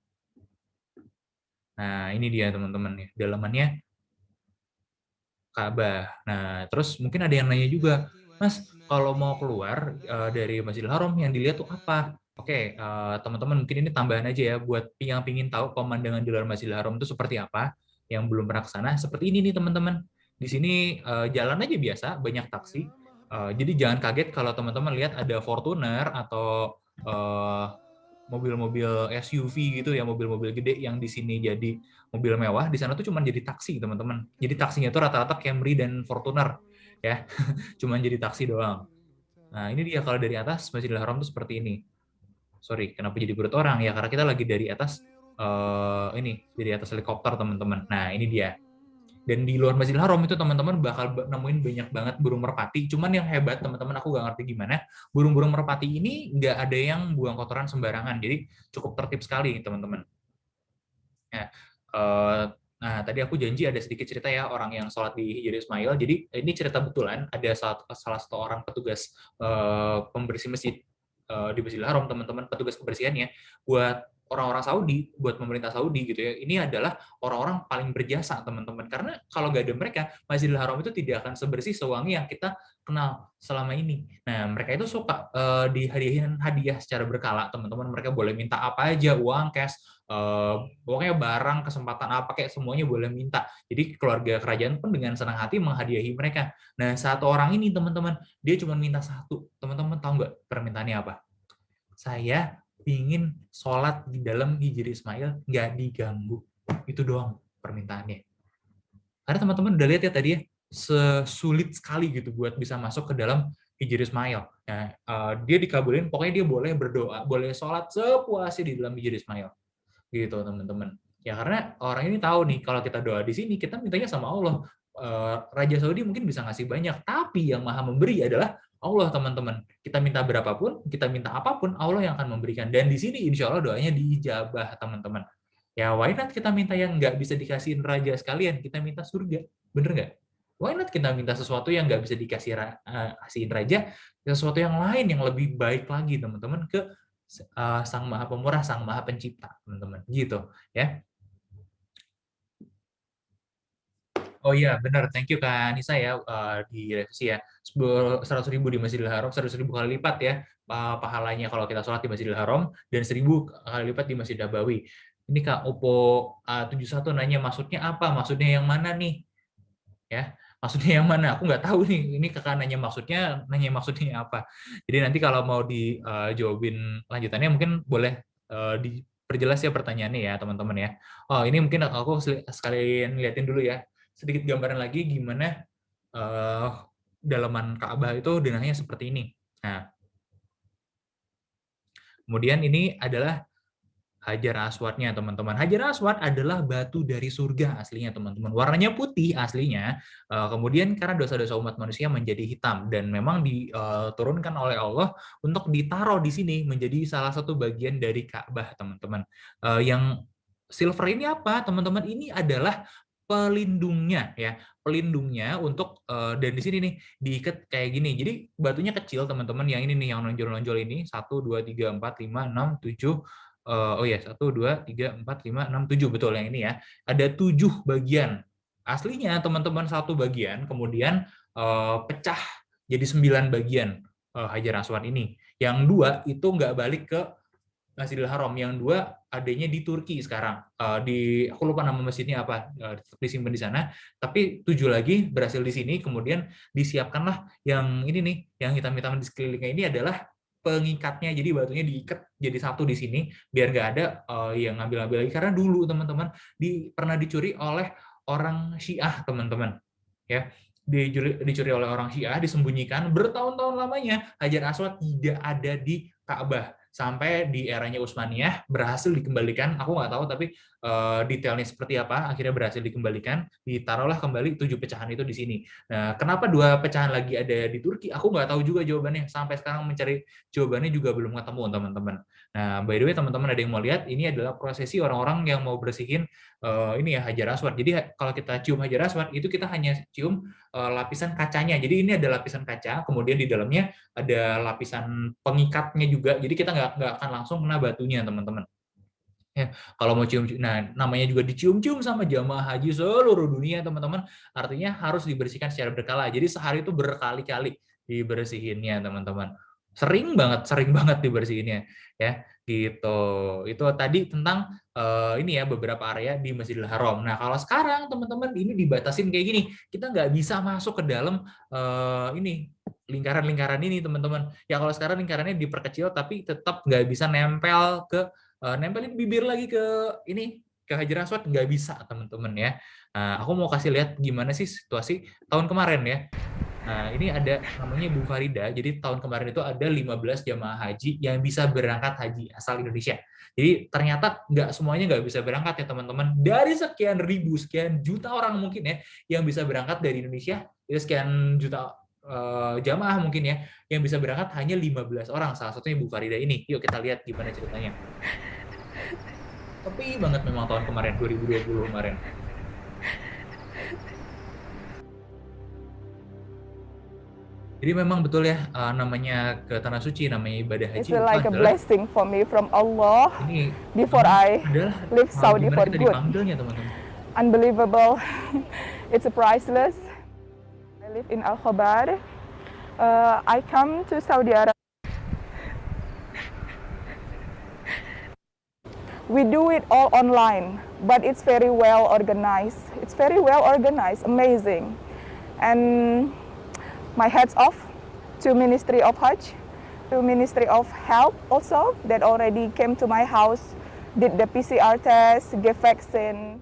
Nah, ini dia, teman-teman ya, dalamannya Ka'bah. Nah, terus mungkin ada yang nanya juga, Mas, kalau mau keluar dari Masjidil Haram yang dilihat tuh apa? Oke, teman-teman, mungkin ini tambahan aja ya buat yang pingin tahu pemandangan di luar Masjidil Haram itu seperti apa, yang belum pernah ke sana. Seperti ini nih, teman-teman. Di sini jalan aja biasa, banyak taksi. Jadi jangan kaget kalau teman-teman lihat ada Fortuner atau mobil-mobil SUV gitu ya, mobil-mobil gede yang di sini jadi mobil mewah, di sana tuh cuma jadi taksi, teman-teman. Jadi taksinya tuh rata-rata Camry dan Fortuner ya, cuma jadi taksi doang. Nah, ini dia kalau dari atas Masjidil Haram tuh seperti ini. Sorry, kenapa jadi perut orang ya? Karena kita lagi dari atas ini dari atas helikopter teman-teman. Nah ini dia. Dan di luar Masjidil Haram itu teman-teman bakal nemuin banyak banget burung merpati. Cuman yang hebat teman-teman, aku nggak ngerti gimana, burung-burung merpati ini nggak ada yang buang kotoran sembarangan. Jadi cukup tertib sekali teman-teman. Nah, tadi aku janji ada sedikit cerita ya orang yang sholat di Hijri Ismail. Jadi ini cerita betulan, ada salah satu orang petugas pembersih masjid di Masjidil Haram, teman-teman, petugas kebersihannya buat orang-orang Saudi, buat pemerintah Saudi gitu ya. Ini adalah orang-orang paling berjasa teman-teman. Karena kalau nggak ada mereka, Masjidil Haram itu tidak akan sebersih sewangi yang kita kenal selama ini. Nah, mereka itu suka dihadiahin hadiah secara berkala, teman-teman. Mereka boleh minta apa aja, uang, cash, pokoknya barang, kesempatan apa kayak semuanya boleh minta. Jadi keluarga kerajaan pun dengan senang hati menghadiahi mereka. Nah, satu orang ini teman-teman, dia cuma minta satu. Teman-teman tahu nggak permintaannya apa? Saya ingin sholat di dalam Hijri Ismail nggak diganggu. Itu doang permintaannya. Karena teman-teman udah lihat ya tadi ya, sesulit sekali gitu buat bisa masuk ke dalam Hijri Ismail. Nah, dia dikabulin, pokoknya dia boleh berdoa, boleh sholat sepuasnya di dalam Hijri Ismail. Gitu teman-teman. Ya karena orang ini tahu nih, kalau kita doa di sini, kita mintanya sama Allah. Raja Saudi mungkin bisa ngasih banyak, tapi yang maha memberi adalah Allah teman-teman. Kita minta berapapun, kita minta apapun, Allah yang akan memberikan. Dan di sini insya Allah doanya diijabah teman-teman. Ya why not kita minta yang nggak bisa dikasihin raja sekalian, kita minta surga. Bener nggak? Why not kita minta sesuatu yang nggak bisa kasihin raja, sesuatu yang lain yang lebih baik lagi teman-teman, ke Sang Maha Pemurah, Sang Maha Pencipta, teman-teman. Gitu, ya. Oh iya, benar. Thank you Kak Nisa ya, di revisi ya. 100.000 di Masjidil Haram, 100.000 kali lipat ya pahalanya kalau kita sholat di Masjidil Haram, dan 1.000 kali lipat di Masjid Nabawi. Ini Kak Oppo 71 nanya maksudnya apa? Maksudnya yang mana nih? Ya, maksudnya yang mana? Aku nggak tahu nih. Ini kakak nanya maksudnya apa. Jadi nanti kalau mau dijawabin lanjutannya mungkin boleh diperjelas ya pertanyaannya ya teman-teman ya. Oh ini mungkin aku sekalian liatin dulu ya. Sedikit gambaran lagi gimana dalaman Ka'bah itu denahnya seperti ini. Nah, kemudian ini adalah Hajar Aswadnya teman-teman. Hajar Aswad adalah batu dari surga aslinya teman-teman. Warnanya putih aslinya. Kemudian karena dosa-dosa umat manusia menjadi hitam dan memang diturunkan oleh Allah untuk ditaruh di sini menjadi salah satu bagian dari Ka'bah teman-teman. Yang silver ini apa teman-teman? Ini adalah pelindungnya ya, pelindungnya untuk dan di sini nih diikat kayak gini. Jadi batunya kecil teman-teman. Yang ini nih yang nonjol-nonjol ini 1 2 3 4 5 6 7. Oh ya, 1, 2, 3, 4, 5, 6, 7. Betul yang ini ya. Ada 7 bagian. Aslinya teman-teman satu bagian, kemudian pecah jadi 9 bagian Hajar Aswad ini. Yang 2 itu nggak balik ke Masjidil Haram, yang 2 adanya di Turki sekarang. Aku lupa nama masjidnya apa, disimpan di sana. Tapi 7 lagi berhasil di sini, kemudian disiapkanlah yang ini nih, yang hitam-hitam di sekelilingnya ini adalah pengikatnya. Jadi batunya diikat jadi satu di sini, biar nggak ada yang ngambil-ngambil lagi. Karena dulu teman-teman pernah dicuri oleh orang Syiah teman-teman. Ya, dicuri oleh orang Syiah, disembunyikan bertahun-tahun lamanya. Hajar Aswad tidak ada di Ka'bah. Sampai di eranya Utsmaniyah berhasil dikembalikan. Aku nggak tahu tapi detailnya seperti apa. Akhirnya berhasil dikembalikan. Ditaruhlah kembali 7 pecahan itu di sini. Nah, kenapa 2 pecahan lagi ada di Turki? Aku nggak tahu juga jawabannya. Sampai sekarang mencari jawabannya juga belum ketemu teman-teman. Nah, by the way teman-teman ada yang mau lihat? Ini adalah prosesi orang-orang yang mau bersihin ini ya Hajar Aswad. Jadi kalau kita cium Hajar Aswad itu kita hanya cium lapisan kacanya. Jadi ini ada lapisan kaca, kemudian di dalamnya ada lapisan pengikatnya juga. Jadi kita nggak akan langsung kena batunya, teman-teman. Ya, kalau mau cium, nah namanya juga dicium-cium sama jamaah haji seluruh dunia, teman-teman. Artinya harus dibersihkan secara berkala. Jadi sehari itu berkali-kali dibersihinnya, teman-teman. Sering banget dibersihinnya, ya. Gitu. Itu tadi tentang ini ya beberapa area di Masjidil Haram. Nah, kalau sekarang teman-teman ini dibatasin kayak gini, kita nggak bisa masuk ke dalam ini lingkaran-lingkaran ini, teman-teman. Ya kalau sekarang lingkarannya diperkecil, tapi tetap nggak bisa nempel ke nempelin bibir lagi ke ini ke Hajar Aswad nggak bisa teman-teman ya. Nah, aku mau kasih lihat gimana sih situasi tahun kemarin ya. Nah, ini ada namanya Bu Farida. Jadi tahun kemarin itu ada 15 jamaah haji yang bisa berangkat haji asal Indonesia. Jadi ternyata nggak semuanya nggak bisa berangkat ya teman-teman. Dari sekian ribu, sekian juta orang mungkin ya yang bisa berangkat dari Indonesia, itu sekian juta jamaah mungkin ya yang bisa berangkat hanya 15 orang. Salah satunya Bu Farida ini. Yuk kita lihat gimana ceritanya. Sepi banget memang tahun kemarin, 2020 kemarin. Jadi memang betul ya, namanya ke tanah suci, namanya ibadah haji It's itu like a adalah blessing for me from Allah ini before I adalah leave Saudi gimana for kita good. dipanggilnya teman-teman. Unbelievable. It's priceless. I live in Al Khobar. I come to Saudi Arabia. We do it all online, but it's very well organized. It's very well organized, amazing. And my hats off to Ministry of Hajj, to Ministry of Health also, that already came to my house, did the PCR test, gave vaccine.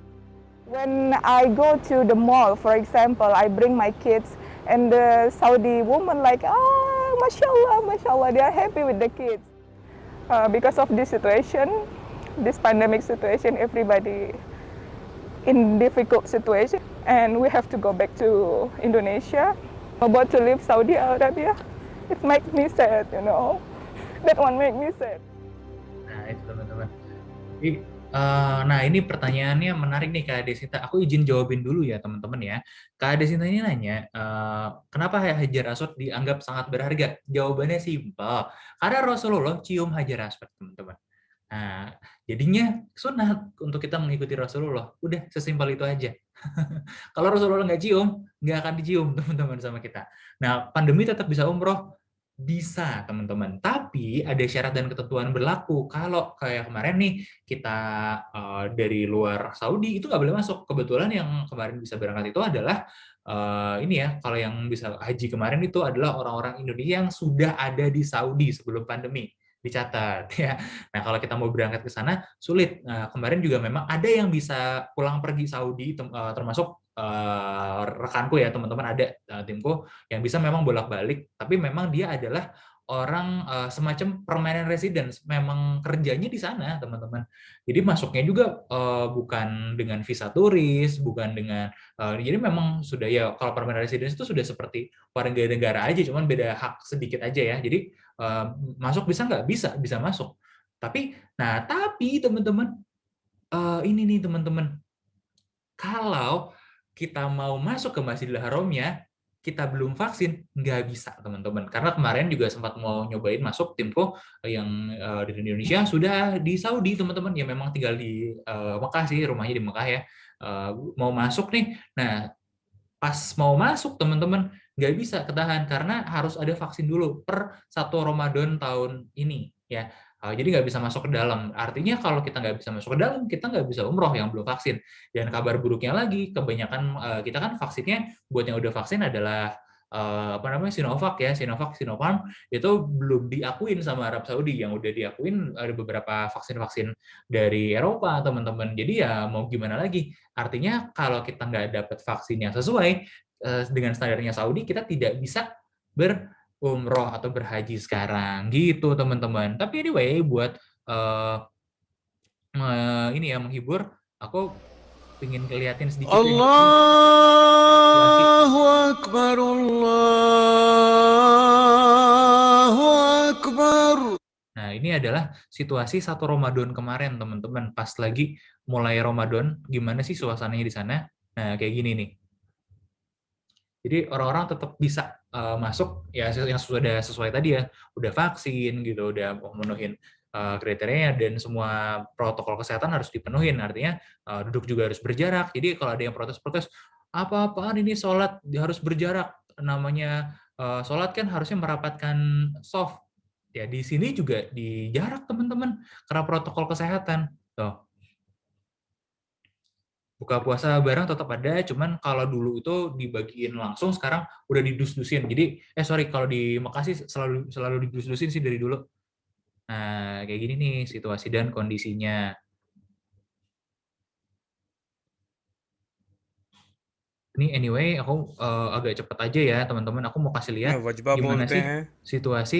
When I go to the mall, for example, I bring my kids, and the Saudi woman like, mashallah, they are happy with the kids. Because of this situation, this pandemic situation, everybody in difficult situation, and we have to go back to Indonesia. About to leave Saudi Arabia, it makes me sad, you know. That one make me sad. Nah itu teman-teman. Nah ini pertanyaannya menarik nih Kak Desinta. Aku izin jawabin dulu ya teman-teman ya. Kak Desinta ini nanya, kenapa Hajar Aswad dianggap sangat berharga? Jawabannya simpel. Karena Rasulullah cium Hajar Aswad teman-teman. Nah, jadinya sunat untuk kita mengikuti Rasulullah. Udah sesimpel itu aja. Kalau Rasulullah nggak cium, nggak akan dicium teman-teman sama kita. Nah, pandemi tetap bisa umroh, bisa teman-teman. Tapi ada syarat dan ketentuan berlaku. Kalau kayak kemarin nih kita dari luar Saudi itu nggak boleh masuk. Kebetulan yang kemarin bisa berangkat itu adalah ini ya. Kalau yang bisa haji kemarin itu adalah orang-orang Indonesia yang sudah ada di Saudi sebelum pandemi. Dicatat ya. Nah, kalau kita mau berangkat ke sana sulit. Nah, kemarin juga memang ada yang bisa pulang pergi Saudi termasuk rekanku ya, teman-teman ada timku yang bisa memang bolak-balik, tapi memang dia adalah orang semacam permanent residence, memang kerjanya di sana, teman-teman. Jadi masuknya juga bukan dengan visa turis, bukan dengan jadi memang sudah ya kalau permanent residence itu sudah seperti warga negara aja, cuman beda hak sedikit aja ya. Jadi masuk bisa nggak? Bisa masuk. Tapi teman-teman, ini nih teman-teman, kalau kita mau masuk ke Masjidil Haramnya, kita belum vaksin, nggak bisa teman-teman. Karena kemarin juga sempat mau nyobain masuk timku yang dari Indonesia sudah di Saudi teman-teman, yang memang tinggal di Mekah sih, rumahnya di Mekah ya. Mau masuk nih, nah pas mau masuk teman-teman nggak bisa ketahan karena harus ada vaksin dulu per 1 Ramadan tahun ini ya. Jadi nggak bisa masuk ke dalam. Artinya kalau kita nggak bisa masuk ke dalam, kita nggak bisa umroh yang belum vaksin. Dan kabar buruknya lagi, kebanyakan kita kan vaksinnya buat yang udah vaksin adalah apa namanya Sinovac ya, Sinopharm itu belum diakuin sama Arab Saudi. Yang udah diakuin ada beberapa vaksin-vaksin dari Eropa teman-teman. Jadi ya mau gimana lagi? Artinya kalau kita nggak dapat vaksin yang sesuai dengan standarnya Saudi, kita tidak bisa berumroh atau berhaji sekarang gitu teman-teman. Tapi anyway buat ini ya menghibur, aku pengen kelihatin sedikit Allahu Akbar, Allahu Akbar. Nah, ini adalah situasi 1 Ramadan kemarin, teman-teman. Pas lagi mulai Ramadan, gimana sih suasananya di sana? Nah, kayak gini nih. Jadi orang-orang tetap bisa masuk ya yang sudah sesuai tadi ya, udah vaksin gitu, udah memenuhin kriterianya dan semua protokol kesehatan harus dipenuhin. Artinya duduk juga harus berjarak. Jadi kalau ada yang protes-protes, apa-apaan ini sholat harus berjarak. Namanya sholat kan harusnya merapatkan soft. Ya di sini juga di jarak teman-teman karena protokol kesehatan. Tuh. Buka puasa bareng tetap ada, cuman kalau dulu itu dibagiin langsung, sekarang udah didus-dusin. Jadi, sorry, kalau di Mekah sih selalu didus-dusin sih dari dulu. Nah, kayak gini nih situasi dan kondisinya. Ini anyway, aku agak cepat aja ya teman-teman. Aku mau kasih में lihat वजबा gimana बोलते sih हैं। situasi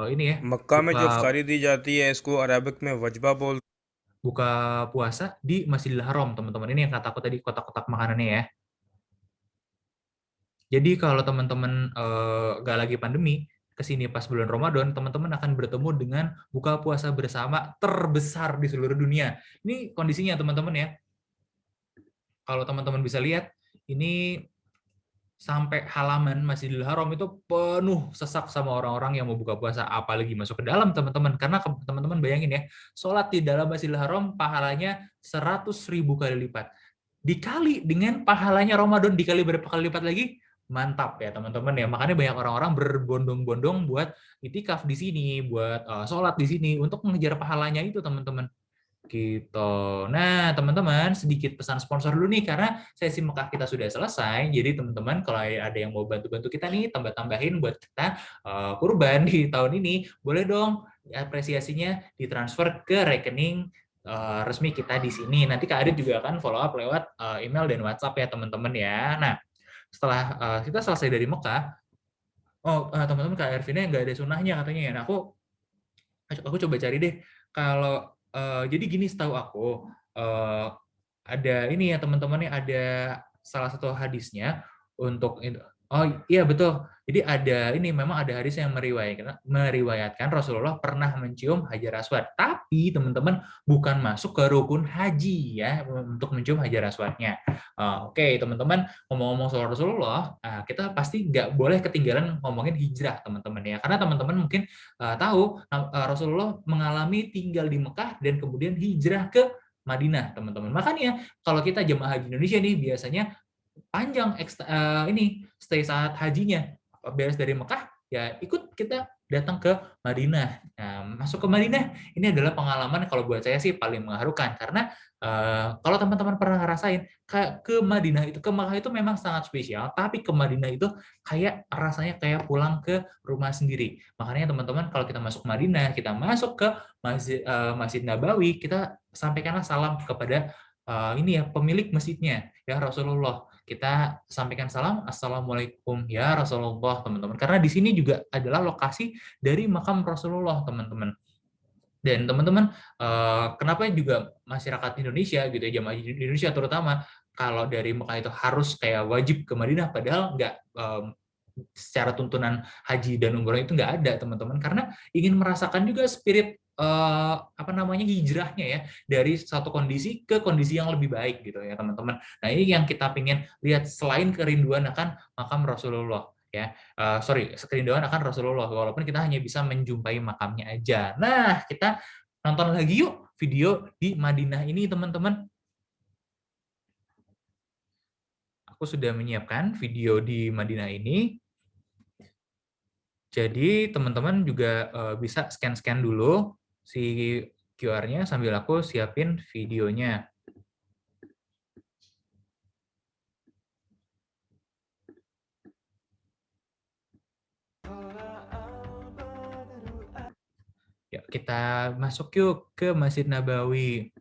ini ya मक्का में जो buka इफ्तारी दी जाती है इसको अरबिक में वजबा बोलते buka puasa di Masjidil Haram, teman-teman. Ini yang kataku tadi kotak-kotak makanannya ya. Jadi kalau teman-teman nggak lagi pandemi, kesini pas bulan Ramadan, teman-teman akan bertemu dengan buka puasa bersama terbesar di seluruh dunia. Ini kondisinya teman-teman ya. Kalau teman-teman bisa lihat, ini sampai halaman Masjidil Haram itu penuh sesak sama orang-orang yang mau buka puasa, apalagi masuk ke dalam teman-teman. Karena teman-teman bayangin ya, sholat di dalam Masjidil Haram pahalanya 100.000 kali lipat. Dikali dengan pahalanya Ramadan, dikali berapa kali lipat lagi? Mantap ya teman-teman ya. Makanya banyak orang-orang berbondong-bondong buat itikaf di sini, buat sholat di sini untuk mengejar pahalanya itu teman-teman. Gitu. Nah, teman-teman, sedikit pesan sponsor dulu nih, karena sesi Mekah kita sudah selesai. Jadi, teman-teman, kalau ada yang mau bantu-bantu kita nih, tambah-tambahin buat kita kurban di tahun ini, boleh dong apresiasinya ditransfer ke rekening resmi kita di sini. Nanti Kak Adit juga akan follow up lewat email dan WhatsApp ya, teman-teman ya. Nah, setelah kita selesai dari Mekah, teman-teman, Kak Ervina nggak ada sunahnya katanya ya. Nah, aku coba cari deh. Kalau jadi gini, setahu aku ada ini ya teman-teman, ada salah satu hadisnya untuk oh iya betul. Jadi memang ada hadis yang meriwayatkan Rasulullah pernah mencium Hajar Aswad. Tapi teman-teman bukan masuk ke rukun haji ya untuk mencium Hajar Aswadnya. Oke, teman-teman, ngomong-ngomong soal Rasulullah, kita pasti nggak boleh ketinggalan ngomongin hijrah teman-teman ya. Karena teman-teman mungkin tahu Rasulullah mengalami tinggal di Mekah dan kemudian hijrah ke Madinah, teman-teman. Makanya kalau kita jemaah haji Indonesia nih biasanya panjang stay saat hajinya. Beres dari Mekah, ya ikut kita datang ke Madinah. Nah, masuk ke Madinah, ini adalah pengalaman kalau buat saya sih paling mengharukan. Karena kalau teman-teman pernah ngerasain, ke Madinah itu, ke Mekah itu memang sangat spesial, tapi ke Madinah itu kayak rasanya kayak pulang ke rumah sendiri. Makanya teman-teman kalau kita masuk Madinah, kita masuk ke Masjid Nabawi, kita sampaikanlah salam kepada pemilik masjidnya, ya Rasulullah. Kita sampaikan salam, Assalamualaikum ya Rasulullah, teman-teman. Karena di sini juga adalah lokasi dari makam Rasulullah, teman-teman. Dan teman-teman, kenapa juga masyarakat Indonesia gitu ya, jamaah Indonesia terutama, kalau dari Mekah itu harus kayak wajib ke Madinah, padahal nggak secara tuntunan haji dan umroh itu nggak ada, teman-teman, karena ingin merasakan juga spirit hijrahnya ya, dari satu kondisi ke kondisi yang lebih baik gitu ya teman-teman. Nah, ini yang kita pengen lihat selain kerinduan akan makam Rasulullah ya. Kerinduan akan Rasulullah walaupun kita hanya bisa menjumpai makamnya aja. Nah, kita nonton lagi yuk video di Madinah ini teman-teman. Aku sudah menyiapkan video di Madinah ini. Jadi teman-teman juga bisa scan-scan dulu si QR-nya sambil aku siapin videonya. Ya, kita masuk yuk ke Masjid Nabawi.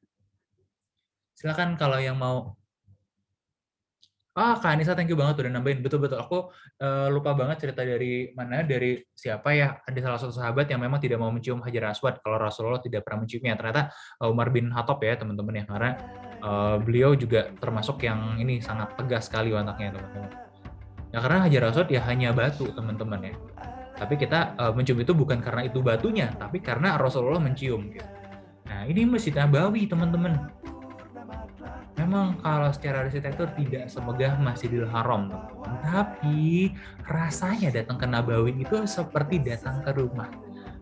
Silakan kalau yang mau. Kak Anissa, thank you banget udah nambahin. Betul-betul, aku lupa banget cerita dari mana, dari siapa ya, ada salah satu sahabat yang memang tidak mau mencium Hajar Aswad kalau Rasulullah tidak pernah menciumnya. Ternyata Umar bin Khattab ya teman-teman ya, karena beliau juga termasuk yang ini sangat tegas sekali wataknya teman-teman. Ya karena Hajar Aswad ya hanya batu teman-teman ya. Tapi kita mencium itu bukan karena itu batunya, tapi karena Rasulullah mencium. Gitu. Nah ini Masjid Nabawi teman-teman. Memang kalau secara arsitektur tidak semegah Masjidil Haram, teman-teman. Tapi rasanya datang ke Nabawi itu seperti datang ke rumah.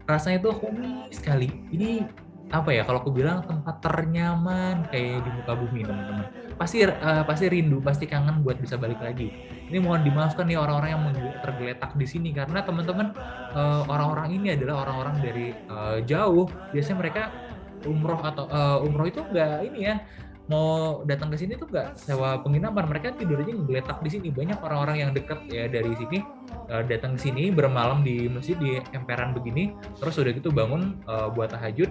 Rasanya itu homey sekali. Ini apa ya, kalau aku bilang tempat ternyaman kayak di muka bumi, teman-teman. Pasti rindu, pasti kangen buat bisa balik lagi. Ini mohon dimaafkan nih orang-orang yang tergeletak di sini, karena teman-teman orang-orang ini adalah orang-orang dari jauh. Biasanya mereka umroh itu nggak ini ya, mau datang ke sini tuh nggak sewa penginapan, mereka tidurnya ngegeletak di sini. Banyak orang-orang yang dekat ya dari sini datang ke sini bermalam di masjid di emperan begini, terus udah gitu bangun buat tahajud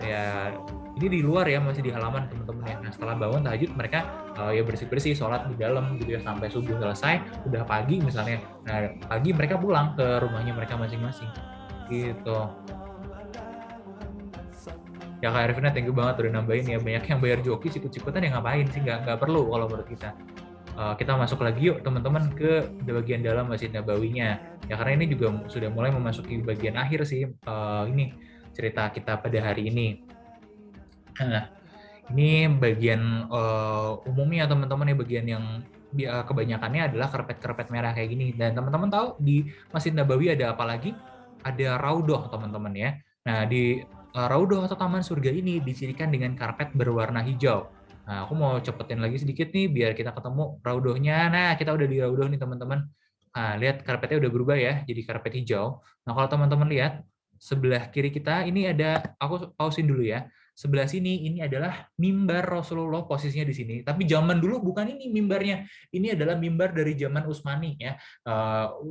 ya Ini di luar ya, masih di halaman teman-teman ya. Nah setelah bangun tahajud mereka ya bersih-bersih, sholat di dalam gitu ya sampai subuh selesai, udah pagi misalnya. Nah pagi mereka pulang ke rumahnya mereka masing-masing gitu. Ya Kak Arifina, thank you banget udah nambahin ya. Banyak yang bayar joki sikut-sikutan ya ngapain sih, nggak perlu kalau menurut kita. Kita masuk lagi yuk teman-teman ke bagian dalam Masjid Nabawinya ya, karena ini juga sudah mulai memasuki bagian akhir sih ini cerita kita pada hari ini. Nah ini bagian umumnya teman-teman ya, bagian yang kebanyakannya adalah karpet-karpet merah kayak gini. Dan teman-teman tahu di Masjid Nabawi ada apa lagi? Ada raudhoh teman-teman ya. Nah di raudhoh atau taman surga ini dicirikan dengan karpet berwarna hijau. Nah, aku mau cepetin lagi sedikit nih biar kita ketemu raudhohnya. Nah, kita udah di raudhoh nih teman-teman. Nah, lihat karpetnya udah berubah ya, jadi karpet hijau. Nah, kalau teman-teman lihat sebelah kiri kita ini ada, aku pausin dulu ya. Sebelah sini ini adalah mimbar Rasulullah, posisinya di sini. Tapi zaman dulu bukan ini mimbarnya. Ini adalah mimbar dari zaman Utsmani ya.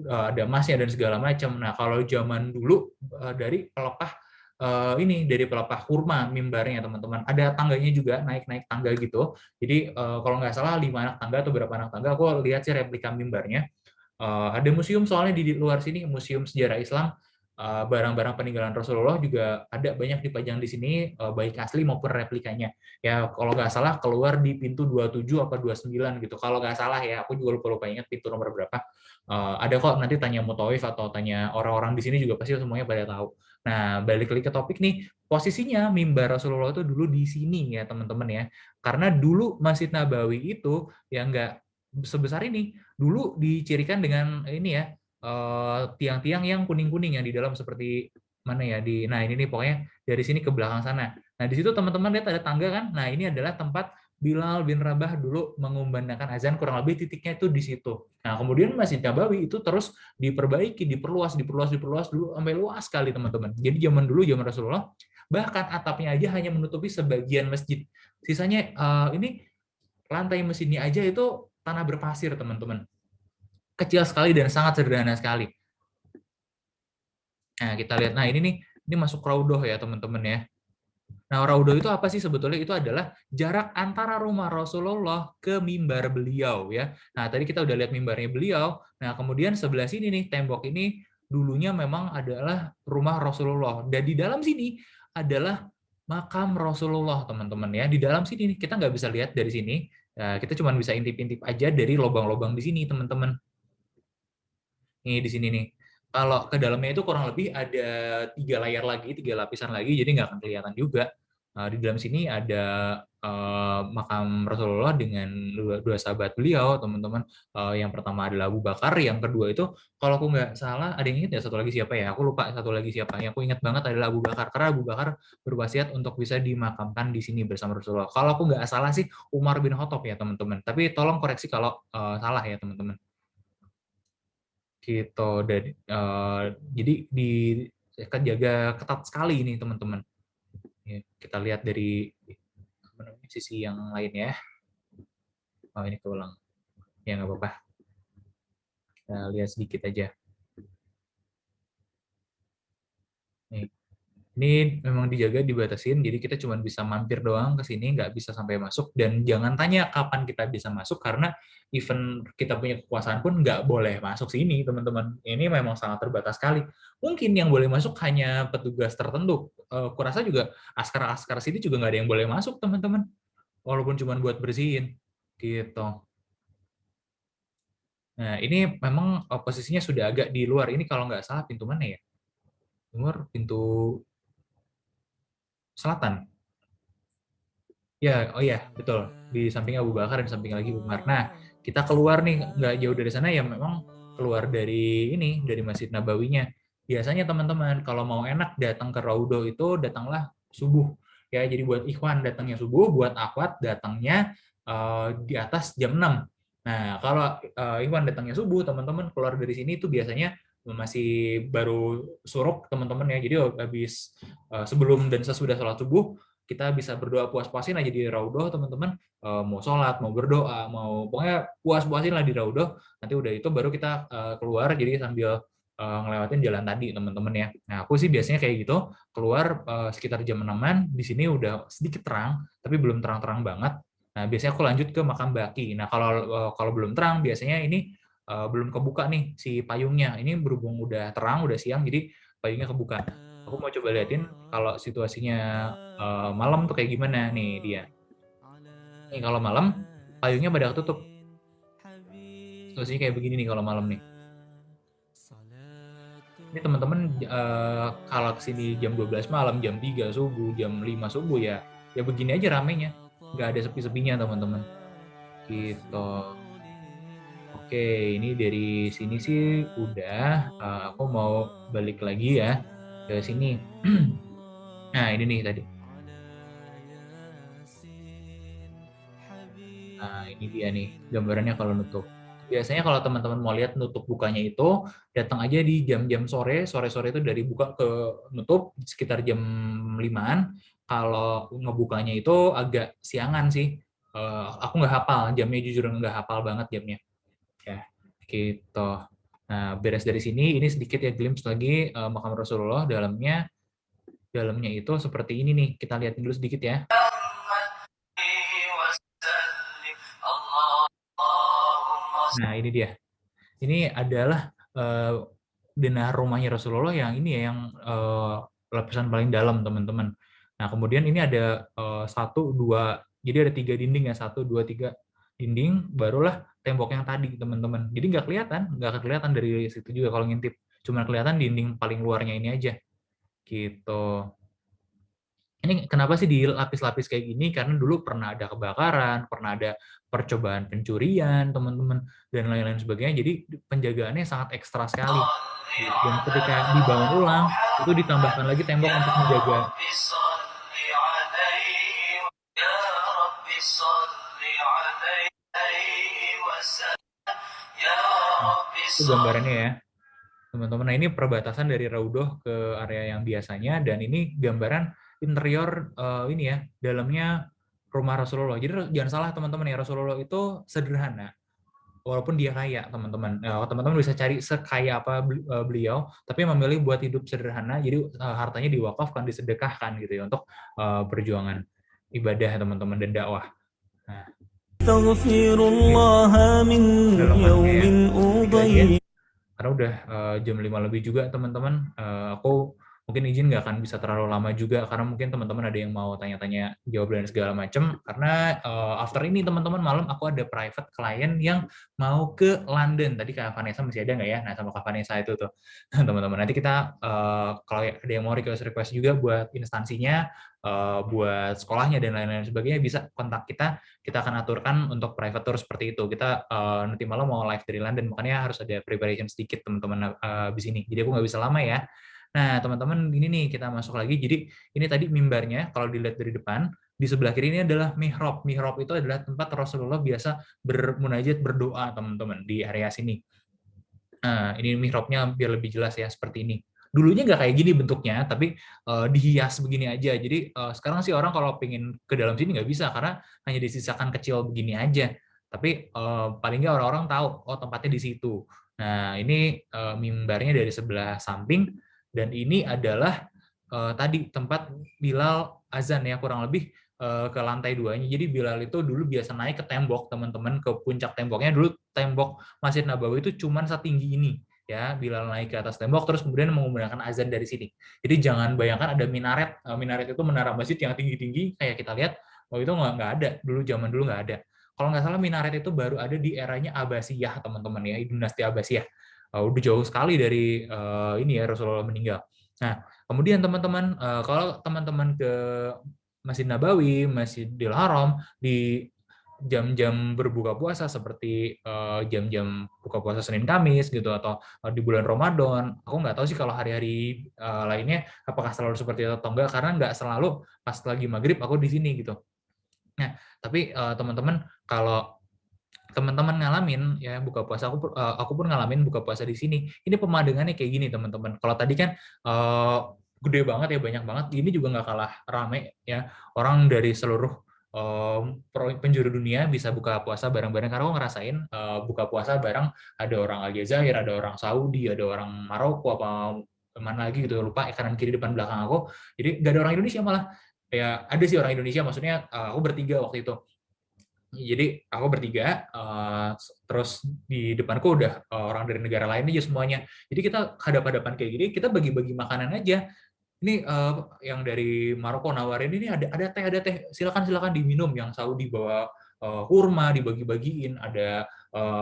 Ada emasnya dan segala macam. Nah, kalau zaman dulu dari pelepah ini dari pelepah kurma mimbarnya teman-teman. Ada tangganya juga, naik-naik tangga gitu. Jadi kalau nggak salah 5 anak tangga atau berapa anak tangga, aku lihat sih replika mimbarnya. Ada museum soalnya di luar sini, museum sejarah Islam, barang-barang peninggalan Rasulullah juga ada banyak dipajang di sini, baik asli maupun replikanya. Ya kalau nggak salah keluar di pintu 27 apa 29 gitu. Kalau nggak salah ya, aku juga lupa ingat pintu nomor berapa. Ada kok, nanti tanya Mutawif atau tanya orang-orang di sini juga pasti semuanya pada tahu. Nah, balik lagi ke topik nih, posisinya mimbar Rasulullah itu dulu di sini ya teman-teman ya. Karena dulu Masjid Nabawi itu yang nggak sebesar ini, dulu dicirikan dengan ini ya, tiang-tiang yang kuning-kuning yang di dalam seperti mana ya, nah ini nih pokoknya dari sini ke belakang sana. Nah di situ teman-teman lihat ada tangga kan, nah ini adalah tempat Bilal bin Rabah dulu mengumandangkan azan, kurang lebih titiknya itu di situ. Nah kemudian Masjid Nabawi itu terus diperbaiki, diperluas dulu sampai luas sekali teman-teman. Jadi zaman dulu, zaman Rasulullah, bahkan atapnya aja hanya menutupi sebagian masjid. Sisanya ini lantai masjidnya aja itu tanah berpasir teman-teman. Kecil sekali dan sangat sederhana sekali. Nah kita lihat, nah ini masuk raudhoh ya teman-teman ya. Nah, raudhoh itu apa sih sebetulnya? Itu adalah jarak antara rumah Rasulullah ke mimbar beliau ya. Nah, tadi kita udah lihat mimbarnya beliau. Nah, kemudian sebelah sini nih, tembok ini dulunya memang adalah rumah Rasulullah. Dan di dalam sini adalah makam Rasulullah, teman-teman ya. Di dalam sini nih, kita nggak bisa lihat dari sini. Nah, kita cuma bisa intip-intip aja dari lubang-lubang di sini, teman-teman. Nih, di sini nih. Kalau ke dalamnya itu kurang lebih ada 3 layar lagi, 3 lapisan lagi, jadi nggak akan kelihatan juga. Di dalam sini ada makam Rasulullah dengan dua sahabat beliau, teman-teman. Yang pertama adalah Abu Bakar, yang kedua itu, kalau aku nggak salah, ada yang ingat ya satu lagi siapa ya? Aku lupa satu lagi siapa. Yang aku ingat banget adalah Abu Bakar, karena Abu Bakar berwasiat untuk bisa dimakamkan di sini bersama Rasulullah. Kalau aku nggak salah sih Umar bin Khattab ya teman-teman. Tapi tolong koreksi kalau salah ya teman-teman. Gitu. Dan jadi jaga ketat sekali ini teman-teman. Ya, kita lihat dari sisi yang lain ya. Oh ini keulang. Ya nggak apa-apa. Kita lihat sedikit aja. Nih. Ini memang dijaga, dibatasin, jadi kita cuma bisa mampir doang ke sini, nggak bisa sampai masuk. Dan jangan tanya kapan kita bisa masuk, karena even kita punya kekuasaan pun nggak boleh masuk sini, teman-teman. Ini memang sangat terbatas sekali. Mungkin yang boleh masuk hanya petugas tertentu. Kurasa juga askar-askar sini juga nggak ada yang boleh masuk, teman-teman. Walaupun cuma buat bersihin. Gitu. Nah, ini memang posisinya sudah agak di luar. Ini kalau nggak salah pintu mana ya? Timur, pintu selatan. Ya, oh iya, betul. Di samping Abu Bakar, di samping lagi Umar. Nah, kita keluar nih, nggak jauh dari sana ya memang keluar dari ini, dari Masjid Nabawinya. Biasanya teman-teman, kalau mau enak datang ke Raudhoh itu datanglah subuh. Ya, jadi buat ikhwan datangnya subuh, buat akhwat datangnya di atas jam 6. Nah, kalau ikhwan datangnya subuh, teman-teman keluar dari sini itu biasanya masih baru suruk teman-teman ya. Jadi habis sebelum dan sesudah sholat subuh kita bisa berdoa puas-puasin aja di Raudhoh teman-teman. Mau sholat, mau berdoa, mau pokoknya puas-puasin lah di Raudhoh. Nanti udah itu baru kita keluar, jadi sambil ngelewatin jalan tadi teman-teman ya. Nah aku sih biasanya kayak gitu, keluar sekitar jam 6-an, di sini udah sedikit terang tapi belum terang-terang banget. Nah biasanya aku lanjut ke makam baki. Nah kalau belum terang biasanya ini belum kebuka nih si payungnya. Ini berhubung udah terang, udah siang, jadi payungnya kebuka. Aku mau coba liatin kalau situasinya malam tuh kayak gimana nih dia. Nih kalau malam payungnya pada ketutup. Situasinya kayak begini nih kalau malam nih. Ini teman-teman kalau kesini jam 12 malam, jam 3 subuh, jam 5 subuh ya begini aja ramenya. Nggak ada sepi-sepinya teman-teman. Gitu. Oke, ini dari sini sih udah. Aku mau balik lagi ya ke sini. Nah, ini nih tadi. Nah, ini dia nih gambarannya kalau nutup. Biasanya kalau teman-teman mau lihat nutup bukanya itu, datang aja di jam-jam sore. Sore-sore itu dari buka ke nutup sekitar jam 5-an. Kalau ngebukanya itu agak siangan sih. Aku nggak hafal jamnya, jujur nggak hafal banget jamnya. Ya, gitu. Nah, beres dari sini, ini sedikit ya glimpse lagi makam Rasulullah dalamnya itu seperti ini nih. Kita lihat dulu sedikit ya. Nah, ini dia. Ini adalah denah rumahnya Rasulullah yang ini ya, yang lapisan paling dalam, teman-teman. Nah, kemudian ini ada 1, 2, jadi ada 3 dinding ya, 1, 2, 3 dinding, barulah tembok yang tadi, teman-teman. Jadi nggak kelihatan dari situ juga kalau ngintip. Cuma kelihatan dinding paling luarnya ini aja. Gitu. Ini kenapa sih dilapis-lapis kayak gini? Karena dulu pernah ada kebakaran, pernah ada percobaan pencurian, teman-teman, dan lain-lain sebagainya. Jadi penjagaannya sangat ekstra sekali. Dan ketika dibangun ulang, itu ditambahkan lagi tembok untuk menjaga. Itu gambarannya ya, teman-teman. Nah, ini perbatasan dari Raudhoh ke area yang biasanya, dan ini gambaran interior ini ya, dalamnya rumah Rasulullah. Jadi jangan salah teman-teman ya, Rasulullah itu sederhana walaupun dia kaya, teman-teman. Teman-teman bisa cari sekaya apa beliau, tapi memilih buat hidup sederhana. Jadi hartanya diwakafkan, disedekahkan gitu ya, untuk perjuangan ibadah teman-teman dan dakwah. Nah, karena udah jam 5 lebih juga teman-teman, aku mungkin izin nggak akan bisa terlalu lama juga, karena mungkin teman-teman ada yang mau tanya-tanya, jawab dan segala macam. Karena after ini teman-teman malam aku ada private client yang mau ke London. Tadi Kak Vanessa masih ada nggak ya? Nah, sama Kak Vanessa itu tuh teman-teman. Nanti kita kalau ada yang mau request juga buat instansinya, buat sekolahnya dan lain-lain sebagainya, bisa kontak kita. Kita akan aturkan untuk private tour seperti itu. Kita nanti malam mau live dari London, makanya harus ada preparation sedikit teman-teman di sini. Jadi aku nggak bisa lama ya. Nah, teman-teman, ini nih kita masuk lagi. Jadi ini tadi mimbarnya, kalau dilihat dari depan, di sebelah kiri ini adalah mihrab. Mihrab itu adalah tempat Rasulullah biasa bermunajat, berdoa, teman-teman, di area sini. Nah, ini mihrabnya biar lebih jelas ya, seperti ini. Dulunya nggak kayak gini bentuknya, tapi dihias begini aja. Jadi sekarang sih orang kalau pengen ke dalam sini nggak bisa, karena hanya disisakan kecil begini aja. Tapi paling nggak orang-orang tahu, oh tempatnya di situ. Nah, ini mimbarnya dari sebelah samping, dan ini adalah tadi tempat Bilal azan ya, kurang lebih ke lantai 2-nya. Jadi Bilal itu dulu biasa naik ke tembok, teman-teman, ke puncak temboknya. Dulu tembok Masjid Nabawi itu cuma setinggi ini. Ya, Bilal naik ke atas tembok, terus kemudian mengumandangkan azan dari sini. Jadi jangan bayangkan ada minaret. Minaret itu menara masjid yang tinggi-tinggi, kayak kita lihat, waktu itu nggak ada. Zaman dulu nggak ada. Kalau nggak salah minaret itu baru ada di eranya Abbasiyah, teman-teman ya, dinasti Abbasiyah. Udah jauh sekali dari ini ya, Rasulullah meninggal. Nah, kemudian teman-teman, kalau teman-teman ke Masjid Nabawi, Masjidil Haram, di jam-jam berbuka puasa seperti jam-jam buka puasa Senin Kamis gitu, atau di bulan Ramadan, aku nggak tahu sih kalau hari-hari lainnya apakah selalu seperti itu atau enggak, karena nggak selalu pas lagi maghrib aku di sini gitu. Nah, tapi teman-teman, kalau teman-teman ngalamin ya buka puasa, aku pun ngalamin buka puasa di sini. Ini pemandangannya kayak gini, teman-teman. Kalau tadi kan gede banget ya, banyak banget. Ini juga nggak kalah rame ya. Orang dari seluruh penjuru dunia bisa buka puasa bareng-bareng, karena aku ngerasain buka puasa bareng ada orang Aljazair, ada orang Saudi, ada orang Maroko apa mana lagi gitu, lupa kanan kiri depan belakang aku. Jadi nggak ada orang Indonesia malah. Ya ada sih orang Indonesia, maksudnya aku bertiga waktu itu. Jadi aku bertiga, terus di depanku udah orang dari negara lain aja semuanya. Jadi kita hadap-hadapan kayak gini, kita bagi-bagi makanan aja. Ini yang dari Maroko nawarin, ini ada teh, silakan diminum. Yang Saudi bawa kurma dibagi-bagiin, ada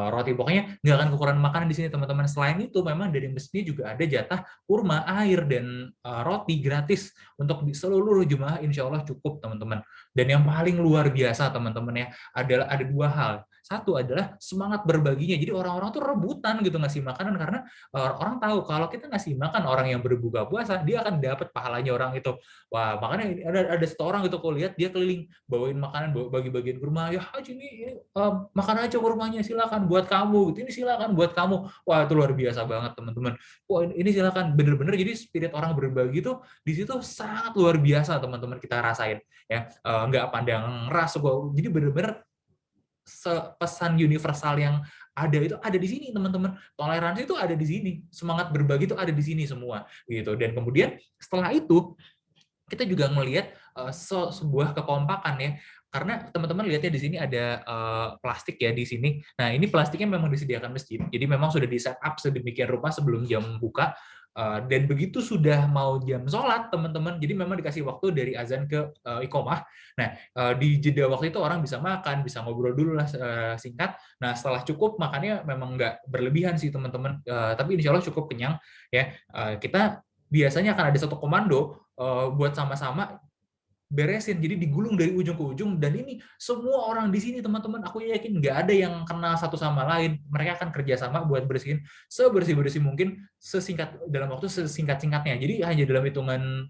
roti, pokoknya nggak akan kekurangan makanan di sini teman-teman. Selain itu memang dari masjid juga ada jatah kurma, air, dan roti gratis untuk di seluruh jemaah, insya Allah cukup teman-teman. Dan yang paling luar biasa teman-teman ya, adalah ada dua hal. Satu adalah semangat berbaginya. Jadi orang-orang tuh rebutan gitu ngasih makanan, karena orang tahu kalau kita ngasih makan orang yang berbuka puasa, dia akan dapat pahalanya orang itu. Wah, makanya ada satu orang gitu, aku lihat dia keliling bawain makanan, bagi-bagiin kurma. Ya Haji, ini makan aja kurmanya, silakan buat kamu. Ini silakan buat kamu. Wah, itu luar biasa banget teman-teman. Wah, ini silakan, bener-bener. Jadi spirit orang berbagi tuh di situ sangat luar biasa teman-teman, kita rasain ya. Nggak pandang ras, jadi bener-bener pesan universal yang ada itu ada di sini teman-teman. Toleransi itu ada di sini, semangat berbagi itu ada di sini semua gitu. Dan kemudian setelah itu kita juga melihat sebuah kekompakan ya, karena teman-teman lihatnya di sini ada plastik ya di sini. Nah, ini plastiknya memang disediakan masjid, jadi memang sudah di set up sedemikian rupa sebelum jam buka. Dan begitu sudah mau jam sholat teman-teman, jadi memang dikasih waktu dari azan ke iqomah. Nah, di jeda waktu itu orang bisa makan, bisa ngobrol dulu lah singkat. Nah, setelah cukup makannya memang nggak berlebihan sih teman-teman, tapi insya Allah cukup kenyang ya. Kita biasanya akan ada satu komando buat sama-sama beresin, jadi digulung dari ujung ke ujung. Dan ini semua orang di sini teman-teman, aku yakin nggak ada yang kenal satu sama lain. Mereka akan kerjasama buat bersihin sebersih-bersih mungkin, dalam waktu sesingkat-singkatnya. Jadi hanya dalam hitungan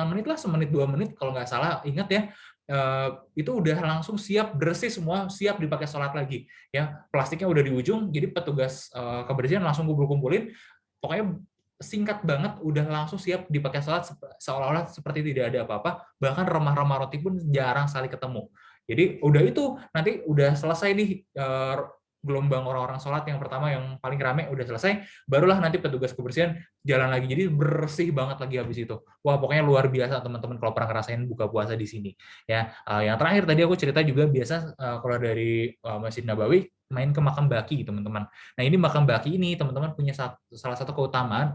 menit lah, semenit 2 menit kalau nggak salah, ingat ya. Itu udah langsung siap bersih semua, siap dipakai sholat lagi ya. Plastiknya udah di ujung, jadi petugas kebersihan langsung kumpul-kumpulin, pokoknya singkat banget, udah langsung siap dipakai sholat, seolah-olah seperti tidak ada apa-apa. Bahkan remah-remah roti pun jarang sekali ketemu. Jadi udah itu, nanti udah selesai nih gelombang orang-orang sholat yang pertama yang paling rame udah selesai, barulah nanti petugas kebersihan jalan lagi. Jadi bersih banget lagi habis itu. Wah, pokoknya luar biasa teman-teman kalau pernah ngerasain buka puasa di sini. Ya, yang terakhir tadi aku cerita juga, biasa kalau dari Masjid Nabawi main ke makam baki teman-teman. Nah, ini makam baki ini teman-teman punya salah satu keutamaan,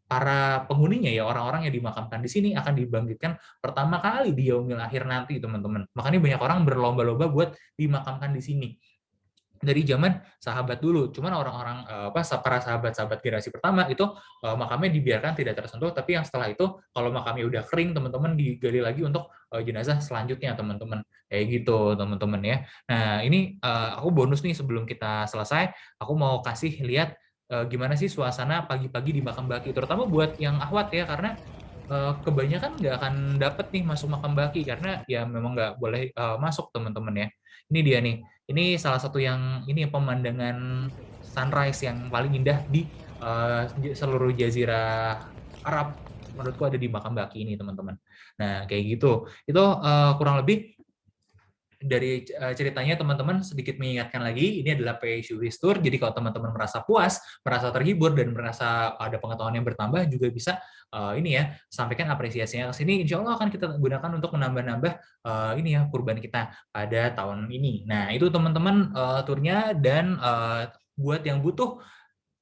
para penghuninya ya, orang-orang yang dimakamkan di sini akan dibangkitkan pertama kali di yaumil akhir nanti teman-teman. Makanya banyak orang berlomba-lomba buat dimakamkan di sini dari zaman sahabat dulu. Cuman orang-orang para sahabat-sahabat generasi pertama itu makamnya dibiarkan tidak tersentuh, tapi yang setelah itu kalau makamnya udah kering teman-teman, digali lagi untuk jenazah selanjutnya teman-teman, kayak gitu teman-teman ya. Nah, ini aku bonus nih sebelum kita selesai, aku mau kasih lihat gimana sih suasana pagi-pagi di makam baki, terutama buat yang ahwat ya, karena kebanyakan nggak akan dapet nih masuk makam baki, karena ya memang nggak boleh masuk teman-teman ya. Ini dia nih, ini salah satu yang ini pemandangan sunrise yang paling indah di seluruh jazirah Arab, menurutku ada di makam baki ini teman-teman. Nah, kayak gitu, itu kurang lebih dari ceritanya teman-teman. Sedikit mengingatkan lagi, ini adalah pay as you wish tour. Jadi kalau teman-teman merasa puas, merasa terhibur, dan merasa ada pengetahuan yang bertambah, juga bisa ini ya, sampaikan apresiasinya ke sini. Insya Allah akan kita gunakan untuk menambah-nambah ini ya, kurban kita pada tahun ini. Nah, itu teman-teman turnya. Dan buat yang butuh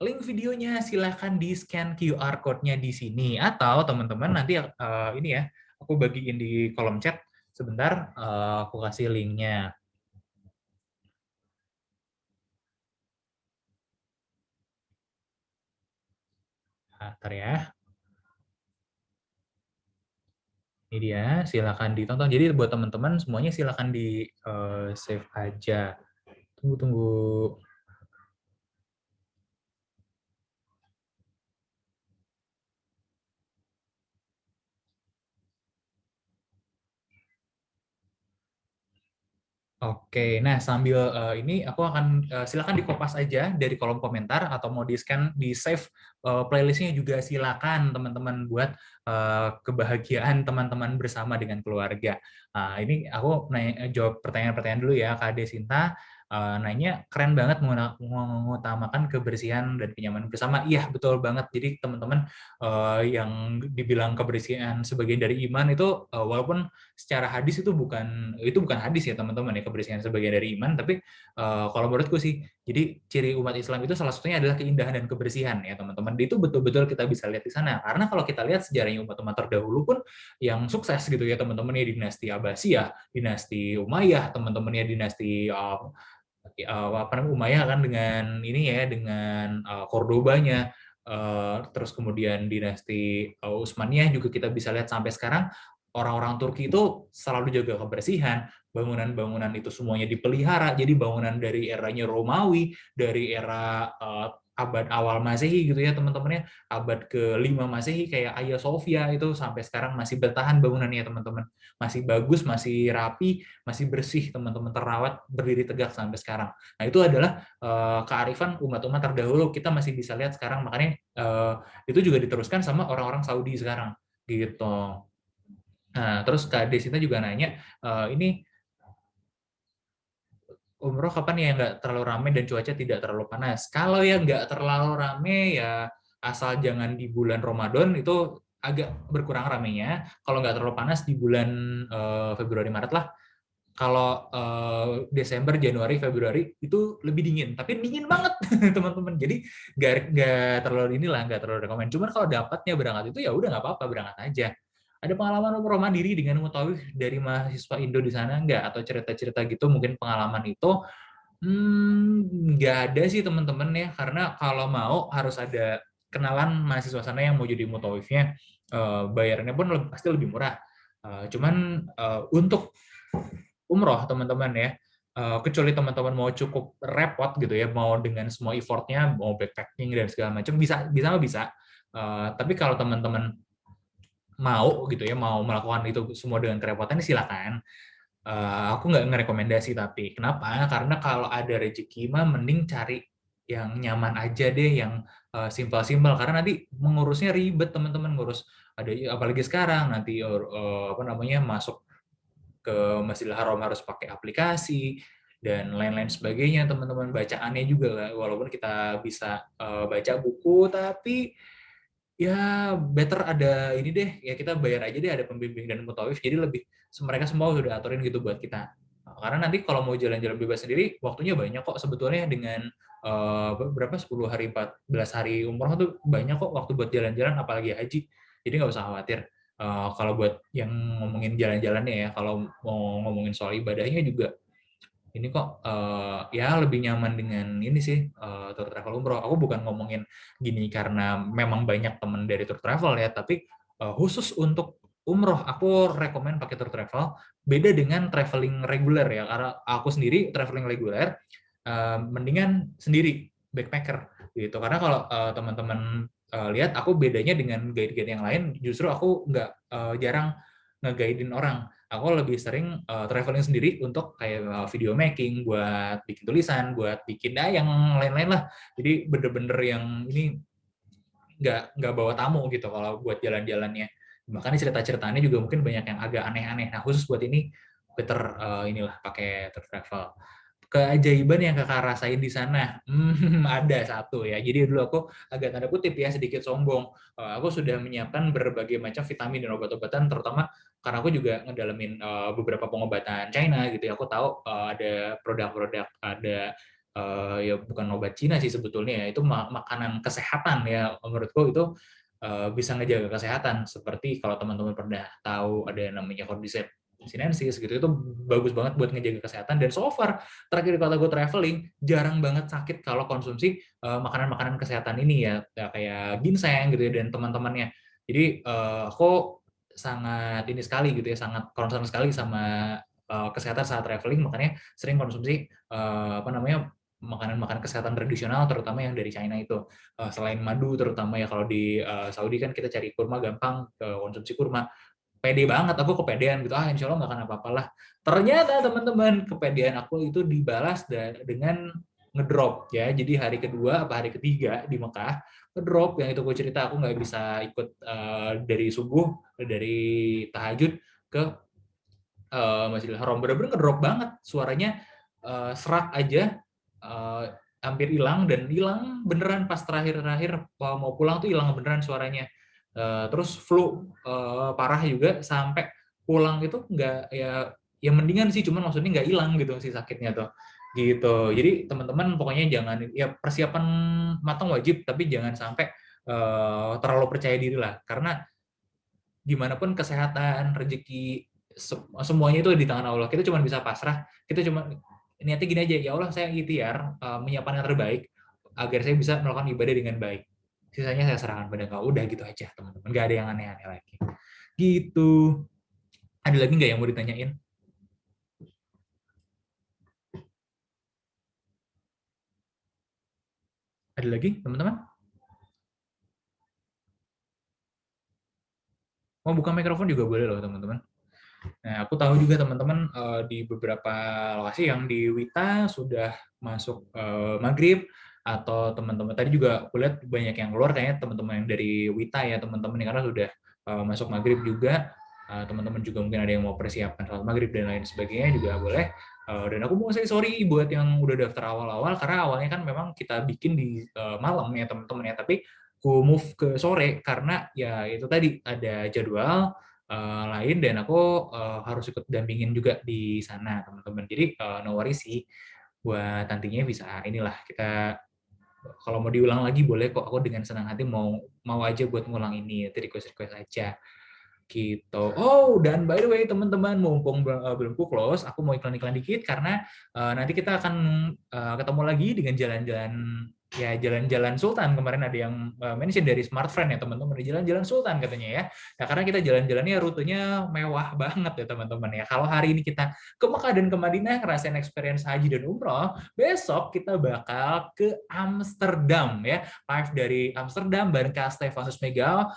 link videonya, silahkan di scan QR code-nya di sini, atau teman-teman nanti ini ya, aku bagiin di kolom chat. Sebentar, aku kasih linknya. Ntar ya. Ini dia, silakan ditonton. Jadi buat teman-teman semuanya silakan di save aja. Tunggu. Oke, nah sambil ini aku akan silakan dikopas aja dari kolom komentar atau mau di-scan, di-save playlistnya juga silakan teman-teman buat kebahagiaan teman-teman bersama dengan keluarga. Nah, ini aku jawab pertanyaan-pertanyaan dulu ya, Kak Desinta. Nanya keren banget mengutamakan kebersihan dan kenyamanan bersama. Iya, betul banget. Jadi teman-teman yang dibilang kebersihan sebagian dari iman itu walaupun secara hadis itu bukan hadis ya teman-teman ya, kebersihan sebagian dari iman, tapi kalau menurutku sih, jadi ciri umat Islam itu salah satunya adalah keindahan dan kebersihan ya teman-teman. Itu betul-betul kita bisa lihat di sana, karena kalau kita lihat sejarahnya umat-umat terdahulu pun yang sukses gitu ya teman-teman ya, dinasti Abbasiyah, dinasti Umayyah, teman-temannya dinasti apa namanya Umayyah kan dengan ini ya, dengan Cordobanya, terus kemudian dinasti Utsmaniyah juga kita bisa lihat sampai sekarang orang-orang Turki itu selalu jaga kebersihan, bangunan-bangunan itu semuanya dipelihara, jadi bangunan dari eranya Romawi, dari era abad awal Masehi gitu ya teman-teman ya, abad ke-5 Masehi kayak Hagia Sophia itu sampai sekarang masih bertahan bangunannya teman-teman, masih bagus, masih rapi, masih bersih teman-teman, terawat, berdiri tegak sampai sekarang. Nah itu adalah kearifan umat-umat terdahulu, kita masih bisa lihat sekarang, makanya itu juga diteruskan sama orang-orang Saudi sekarang gitu. Nah, terus Kak Desita juga nanya, ini umroh kapan ya nggak terlalu ramai dan cuaca tidak terlalu panas? Kalau ya nggak terlalu ramai ya asal jangan di bulan Ramadan, itu agak berkurang ramainya. Kalau nggak terlalu panas di bulan Februari Maret lah. Kalau Desember, Januari, Februari itu lebih dingin, tapi dingin banget teman-teman. Jadi nggak terlalu nggak terlalu rekomend. Cuman kalau dapatnya berangkat itu ya udah nggak apa-apa, berangkat aja. Ada pengalaman umroh mandiri dengan mutawif dari mahasiswa Indo di sana nggak? Atau cerita-cerita gitu mungkin pengalaman itu? Nggak ada sih teman-teman ya, karena kalau mau harus ada kenalan mahasiswa sana yang mau jadi mutawifnya, bayarannya pun pasti lebih murah. Cuman untuk umroh teman-teman ya, kecuali teman-teman mau cukup repot gitu ya, mau dengan semua effortnya, mau backpacking dan segala macam, bisa. Tapi kalau teman-teman mau gitu ya, mau melakukan itu semua dengan kerepotan, silakan. Aku nggak ngerekomendasi, tapi kenapa? Karena kalau ada rezeki mah mending cari yang nyaman aja deh, yang simpel-simpel, karena nanti mengurusnya ribet teman-teman, ngurus ada apalagi sekarang nanti apa namanya masuk ke Masjidil Haram harus pakai aplikasi dan lain-lain sebagainya teman-teman, bacaannya juga walaupun kita bisa baca buku, tapi ya better ada ini deh, ya kita bayar aja deh, ada pembimbing dan mutawif, jadi lebih mereka semua udah aturin gitu buat kita. Karena nanti kalau mau jalan-jalan bebas sendiri, waktunya banyak kok sebetulnya, dengan berapa 10 hari 14 hari umroh tuh banyak kok waktu buat jalan-jalan, apalagi haji. Jadi nggak usah khawatir. Kalau buat yang ngomongin jalan-jalannya ya, kalau mau ngomongin soal ibadahnya juga ini kok ya lebih nyaman dengan ini sih, tour travel umroh. Aku bukan ngomongin gini karena memang banyak teman dari tour travel ya, tapi khusus untuk umroh aku rekomen pakai tour travel. Beda dengan traveling reguler ya, karena aku sendiri traveling reguler mendingan sendiri backpacker gitu. Karena kalau teman-teman lihat aku bedanya dengan guide-guide yang lain, justru aku nggak jarang nge-guide-in orang. Aku lebih sering traveling sendiri untuk kayak video making, buat bikin tulisan, buat bikin yang lain-lain lah. Jadi bener-bener yang ini nggak bawa tamu gitu kalau buat jalan-jalannya. Bahkan cerita-ceritanya juga mungkin banyak yang agak aneh-aneh. Nah khusus buat ini better inilah pakai tour travel. Keajaiban yang kakak rasain di sana, ada satu ya. Jadi dulu aku agak tanda kutip ya, sedikit sombong. Aku sudah menyiapkan berbagai macam vitamin dan obat-obatan, terutama karena aku juga ngedalamin beberapa pengobatan China gitu ya. Aku tahu ada produk-produk, ada ya bukan obat Cina sih sebetulnya ya, itu makanan kesehatan ya, menurutku itu bisa ngejaga kesehatan. Seperti kalau teman-teman pernah tahu ada yang namanya Cordyceps sinensis gitu, itu bagus banget buat ngejaga kesehatan. Dan so far terakhir kalau gue traveling jarang banget sakit kalau konsumsi makanan-makanan kesehatan ini ya, kayak ginseng gitu ya dan teman-temannya. Jadi aku sangat ini sekali gitu ya, sangat concern sekali sama kesehatan saat traveling, makanya sering konsumsi apa namanya makanan-makanan kesehatan tradisional, terutama yang dari China itu. Selain madu, terutama ya kalau di Saudi kan kita cari kurma gampang, konsumsi kurma. pede banget, aku kepedean gitu, insya Allah nggak akan apa-apa lah. Ternyata teman-teman, kepedean aku itu dibalas dengan ngedrop ya. Jadi hari kedua apa hari ketiga di Mekah ngedrop, yang itu aku cerita, aku nggak bisa ikut dari subuh, dari tahajud ke Masjidil Haram. Bener-bener ngedrop banget, suaranya serak aja, hampir hilang, dan hilang beneran pas terakhir-terakhir mau pulang tuh hilang beneran suaranya. Terus flu parah juga, sampai pulang itu nggak ya mendingan sih, cuman maksudnya nggak hilang gitu si sakitnya tuh gitu. Jadi teman-teman pokoknya jangan, ya persiapan matang wajib, tapi jangan sampai terlalu percaya diri lah, karena gimana pun kesehatan, rezeki, semuanya itu di tangan Allah. Kita cuma bisa pasrah, kita cuma niatnya gini aja, ya Allah saya ikhtiar menyiapkan yang terbaik agar saya bisa melakukan ibadah dengan baik. Sisanya saya serahkan pada Engkau. Udah gitu aja teman-teman, nggak ada yang aneh-aneh lagi. Gitu. Ada lagi nggak yang mau ditanyain? Ada lagi teman-teman? Mau buka mikrofon juga boleh loh teman-teman. Nah, aku tahu juga teman-teman di beberapa lokasi yang di Wita sudah masuk maghrib, atau teman-teman tadi juga aku lihat banyak yang keluar, kayaknya teman-teman yang dari Wita ya teman-teman, karena sudah masuk maghrib juga. Teman-teman juga mungkin ada yang mau persiapan salat maghrib dan lain sebagainya juga boleh. Dan aku mau say sorry buat yang udah daftar awal-awal, karena awalnya kan memang kita bikin di malam ya teman-teman ya, tapi aku move ke sore karena ya itu tadi ada jadwal lain, dan aku harus ikut dampingin juga di sana teman-teman. Jadi no worries sih, buat nantinya bisa inilah, kita kalau mau diulang lagi boleh kok, aku dengan senang hati mau aja buat ngulang ini, itu request aja gitu. Oh, dan by the way teman-teman, mumpung belum close, aku mau iklan-iklan dikit, karena nanti kita akan ketemu lagi dengan jalan-jalan Sultan. Kemarin ada yang mention dari Smart Friend ya teman-teman, di jalan-jalan Sultan katanya ya. Nah, karena kita jalan-jalannya rutenya mewah banget ya teman-teman ya. Kalau hari ini kita ke Mekah dan ke Madinah ngerasain experience haji dan umroh, besok kita bakal ke Amsterdam ya. Live dari Amsterdam bareng Kak Stefanus Megal.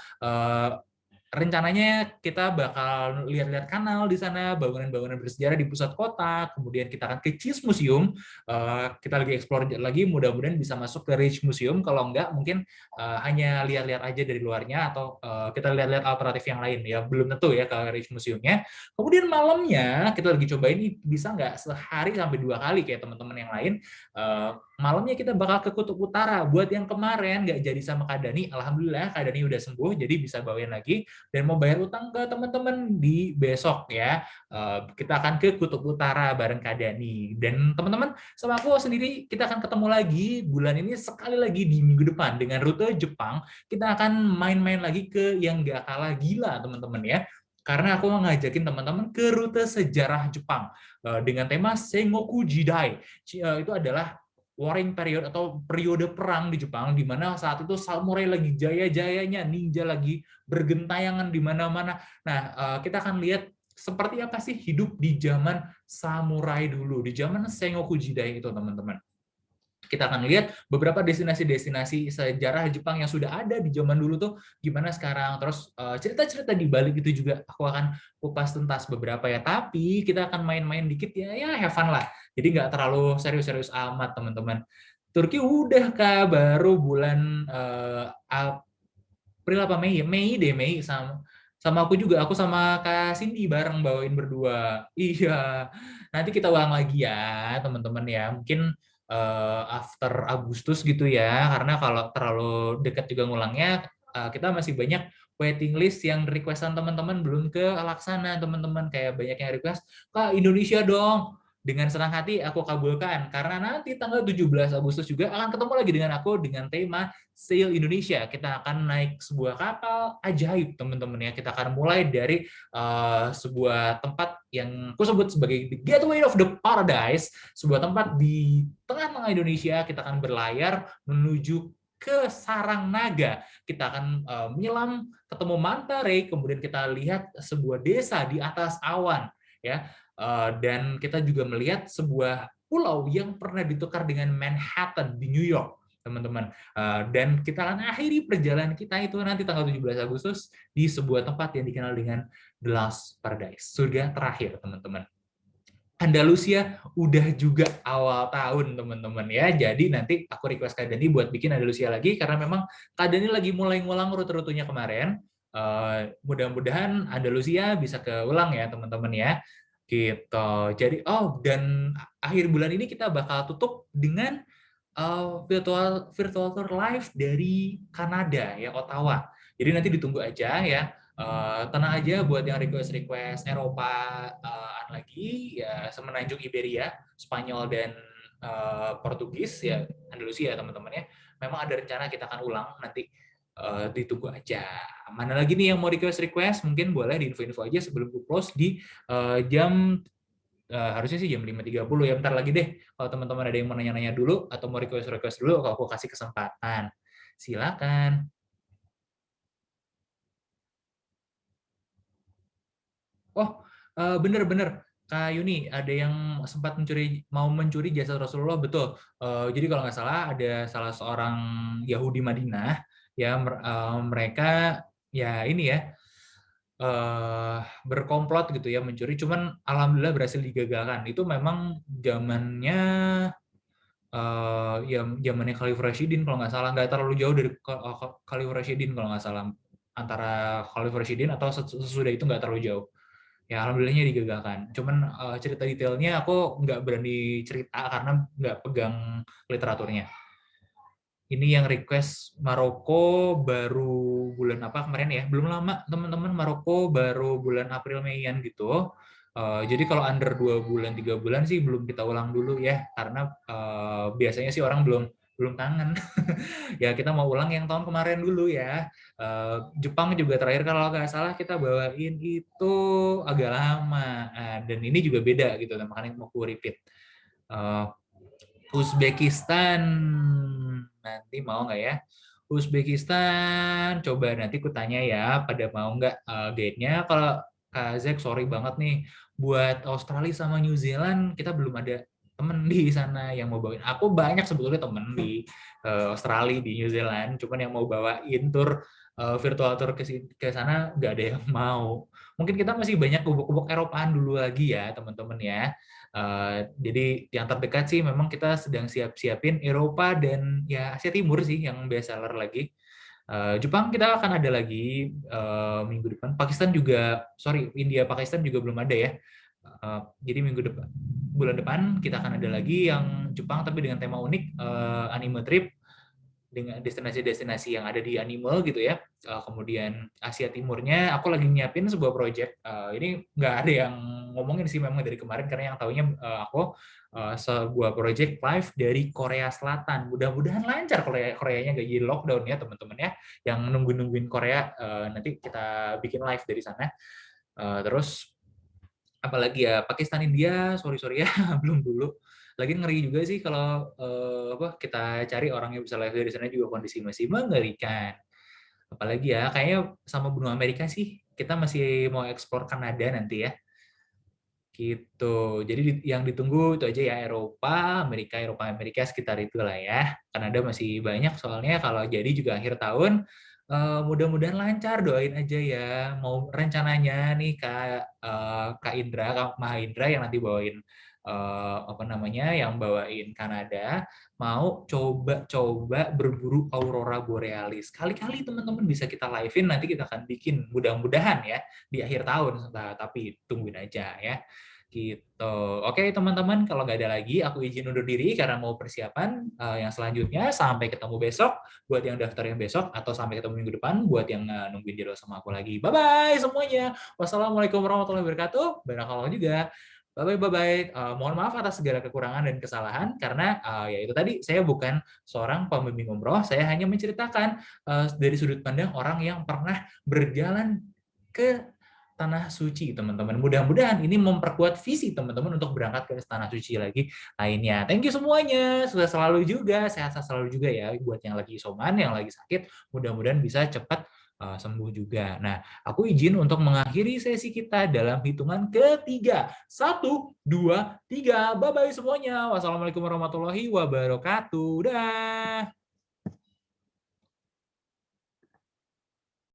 Rencananya kita bakal lihat-lihat kanal di sana, bangunan-bangunan bersejarah di pusat kota, kemudian kita akan ke Cheese Museum, kita lagi explore lagi, mudah-mudahan bisa masuk ke Rich Museum, kalau enggak mungkin hanya lihat-lihat aja dari luarnya, atau kita lihat-lihat alternatif yang lain, ya belum tentu ya ke Rich Museumnya. Kemudian malamnya kita lagi coba ini bisa nggak sehari sampai 2 kali kayak teman-teman yang lain, malamnya kita bakal ke Kutub Utara. Buat yang kemarin nggak jadi sama Kak Dani, alhamdulillah Kak Dani udah sembuh, jadi bisa bawain lagi. Dan mau bayar utang ke teman-teman di besok ya, kita akan ke Kutub Utara bareng Kak Dani. Dan teman-teman, sama aku sendiri kita akan ketemu lagi bulan ini sekali lagi di minggu depan dengan rute Jepang. Kita akan main-main lagi ke yang nggak kalah gila teman-teman ya, karena aku ngajakin teman-teman ke rute sejarah Jepang dengan tema Sengoku Jidai. Itu adalah warring period atau periode perang di Jepang, di mana saat itu samurai lagi jaya-jayanya, ninja lagi bergentayangan di mana-mana. Nah, kita akan lihat seperti apa sih hidup di zaman samurai dulu, di zaman Sengoku Jidai itu, teman-teman. Kita akan lihat beberapa destinasi-destinasi sejarah Jepang yang sudah ada di zaman dulu tuh gimana sekarang. Terus cerita-cerita di balik itu juga aku akan kupas tuntas beberapa ya. Tapi kita akan main-main dikit ya have fun lah. Jadi nggak terlalu serius-serius amat teman-teman. Turki udah Kak, baru bulan April apa Mei? Mei sama aku juga. Aku sama Kak Cindy bareng bawain berdua. Iya. Nanti kita ulang lagi ya teman-teman ya. Mungkin after Agustus gitu ya, karena kalau terlalu dekat juga ngulangnya, kita masih banyak waiting list yang requestan teman-teman belum ke laksana teman-teman, kayak banyak yang request, Kak Indonesia dong. Dengan senang hati aku kabulkan, karena nanti tanggal 17 Agustus juga akan ketemu lagi dengan aku dengan tema Sail Indonesia. Kita akan naik sebuah kapal ajaib teman-teman ya. Kita akan mulai dari sebuah tempat yang aku sebut sebagai the Gateway of the Paradise, sebuah tempat di tengah-tengah Indonesia. Kita akan berlayar menuju ke Sarangnaga. Kita akan menyelam, ketemu Mantare, kemudian kita lihat sebuah desa di atas awan ya. Dan kita juga melihat sebuah pulau yang pernah ditukar dengan Manhattan di New York. teman-teman. Dan kita akan akhiri perjalanan kita itu nanti tanggal 17 Agustus di sebuah tempat yang dikenal dengan The Last Paradise, surga terakhir, teman-teman. Andalusia udah juga awal tahun, teman-teman ya. Jadi nanti aku request Kak Dani buat bikin Andalusia lagi karena memang Kak Dani lagi mulai ngulang rute-rutenya kemarin. Mudah-mudahan Andalusia bisa keulang ya, teman-teman ya. Gitu. Jadi dan akhir bulan ini kita bakal tutup dengan virtual tour live dari Kanada ya, Ottawa. Jadi nanti ditunggu aja ya. Tenang aja buat yang request Eropa lagi ya, semenanjung Iberia, Spanyol dan Portugis ya, Andalusia teman-teman ya. Memang ada rencana kita akan ulang nanti, ditunggu aja. Mana lagi nih yang mau request mungkin boleh diinfo-info aja sebelum gue close di jam harusnya sih jam 5.30 ya, bentar lagi deh. Kalau teman-teman ada yang mau nanya-nanya dulu atau mau request dulu, kalau aku kasih kesempatan. Silakan. Oh, bener. Kak Yuni, ada yang sempat mau mencuri jasa Rasulullah, betul. Jadi kalau nggak salah ada salah seorang Yahudi Madinah, ya mereka ya ini ya berkomplot gitu ya mencuri, cuman alhamdulillah berhasil digagalkan. Itu memang zamannya ya zamannya Khalifah Rasyidin kalau nggak salah, nggak terlalu jauh dari Khalifah Rasyidin kalau nggak salah, antara Khalifah Rasyidin atau sesudah itu nggak terlalu jauh. Ya alhamdulillahnya digagalkan. Cuman cerita detailnya aku nggak berani cerita karena nggak pegang literaturnya. Ini yang request Maroko baru bulan apa kemarin ya? Belum lama teman-teman, Maroko baru bulan April Meian gitu. Jadi kalau under 2 bulan 3 bulan sih belum kita ulang dulu ya, karena biasanya sih orang belum kangen. Ya kita mau ulang yang tahun kemarin dulu ya. Jepang juga terakhir kalau nggak salah kita bawain itu agak lama. Dan ini juga beda gitu, makanya mau aku repeat. Uzbekistan nanti mau nggak ya? Uzbekistan coba nanti ku tanya ya, pada mau nggak guide-nya. Kalau Kak Zek, sorry banget nih, buat Australia sama New Zealand kita belum ada temen di sana yang mau bawain. Aku banyak sebetulnya temen di Australia, di New Zealand, cuman yang mau bawain tour virtual tour ke sana nggak ada yang mau. Mungkin kita masih banyak kubuk-kubuk Eropaan dulu lagi ya teman-teman ya. Jadi yang terdekat sih memang kita sedang siapin Eropa dan ya Asia Timur sih yang best seller lagi. Jepang kita akan ada lagi minggu depan. Pakistan juga, India Pakistan juga belum ada ya. Jadi bulan depan kita akan ada lagi yang Jepang tapi dengan tema unik, anime trip dengan destinasi-destinasi yang ada di animal gitu ya. Kemudian Asia Timurnya aku lagi nyiapin sebuah project. Ini nggak ada yang ngomongin sih memang dari kemarin karena yang taunya aku sebuah project live dari Korea Selatan. Mudah-mudahan lancar Koreanya nggak jadi lockdown ya teman-teman ya. Yang nungguin Korea nanti kita bikin live dari sana. Terus apalagi ya Pakistan, India, sorry ya belum dulu. Lagi ngeri juga sih kalau kita cari orang yang bisa live dari sana juga kondisi masih mengerikan. Apalagi ya kayaknya sama benua Amerika sih kita masih mau ekspor Kanada nanti ya. Gitu. Jadi yang ditunggu itu aja ya Eropa, Amerika sekitar itulah ya. Kanada masih banyak soalnya kalau jadi juga akhir tahun. Mudah-mudahan lancar, doain aja ya. Mau rencananya nih Kak Indra, Kak Mahendra yang nanti bawain yang bawain Kanada, mau coba berburu aurora borealis. Kali-kali teman-teman bisa kita live-in, nanti kita akan bikin mudah-mudahan ya di akhir tahun, tapi tungguin aja ya. Gitu. Oke teman-teman, kalau nggak ada lagi, aku izin undur diri karena mau persiapan yang selanjutnya. Sampai ketemu besok buat yang daftar yang besok, atau sampai ketemu minggu depan buat yang nungguin jadwal sama aku lagi. Bye-bye semuanya. Wassalamualaikum warahmatullahi wabarakatuh. Barakallahu juga. Bye-bye. Mohon maaf atas segala kekurangan dan kesalahan, karena ya itu tadi, saya bukan seorang pembimbing umroh, saya hanya menceritakan dari sudut pandang orang yang pernah berjalan ke tanah suci, teman-teman. Mudah-mudahan ini memperkuat visi teman-teman untuk berangkat ke tanah suci lagi lainnya. Thank you semuanya. Sukses selalu juga, sehat-sehat selalu juga ya buat yang lagi isoman, yang lagi sakit. Mudah-mudahan bisa cepat sembuh juga. Nah, aku izin untuk mengakhiri sesi kita dalam hitungan ketiga. 1, 2, 3. Bye-bye semuanya. Wassalamualaikum warahmatullahi wabarakatuh. Dah.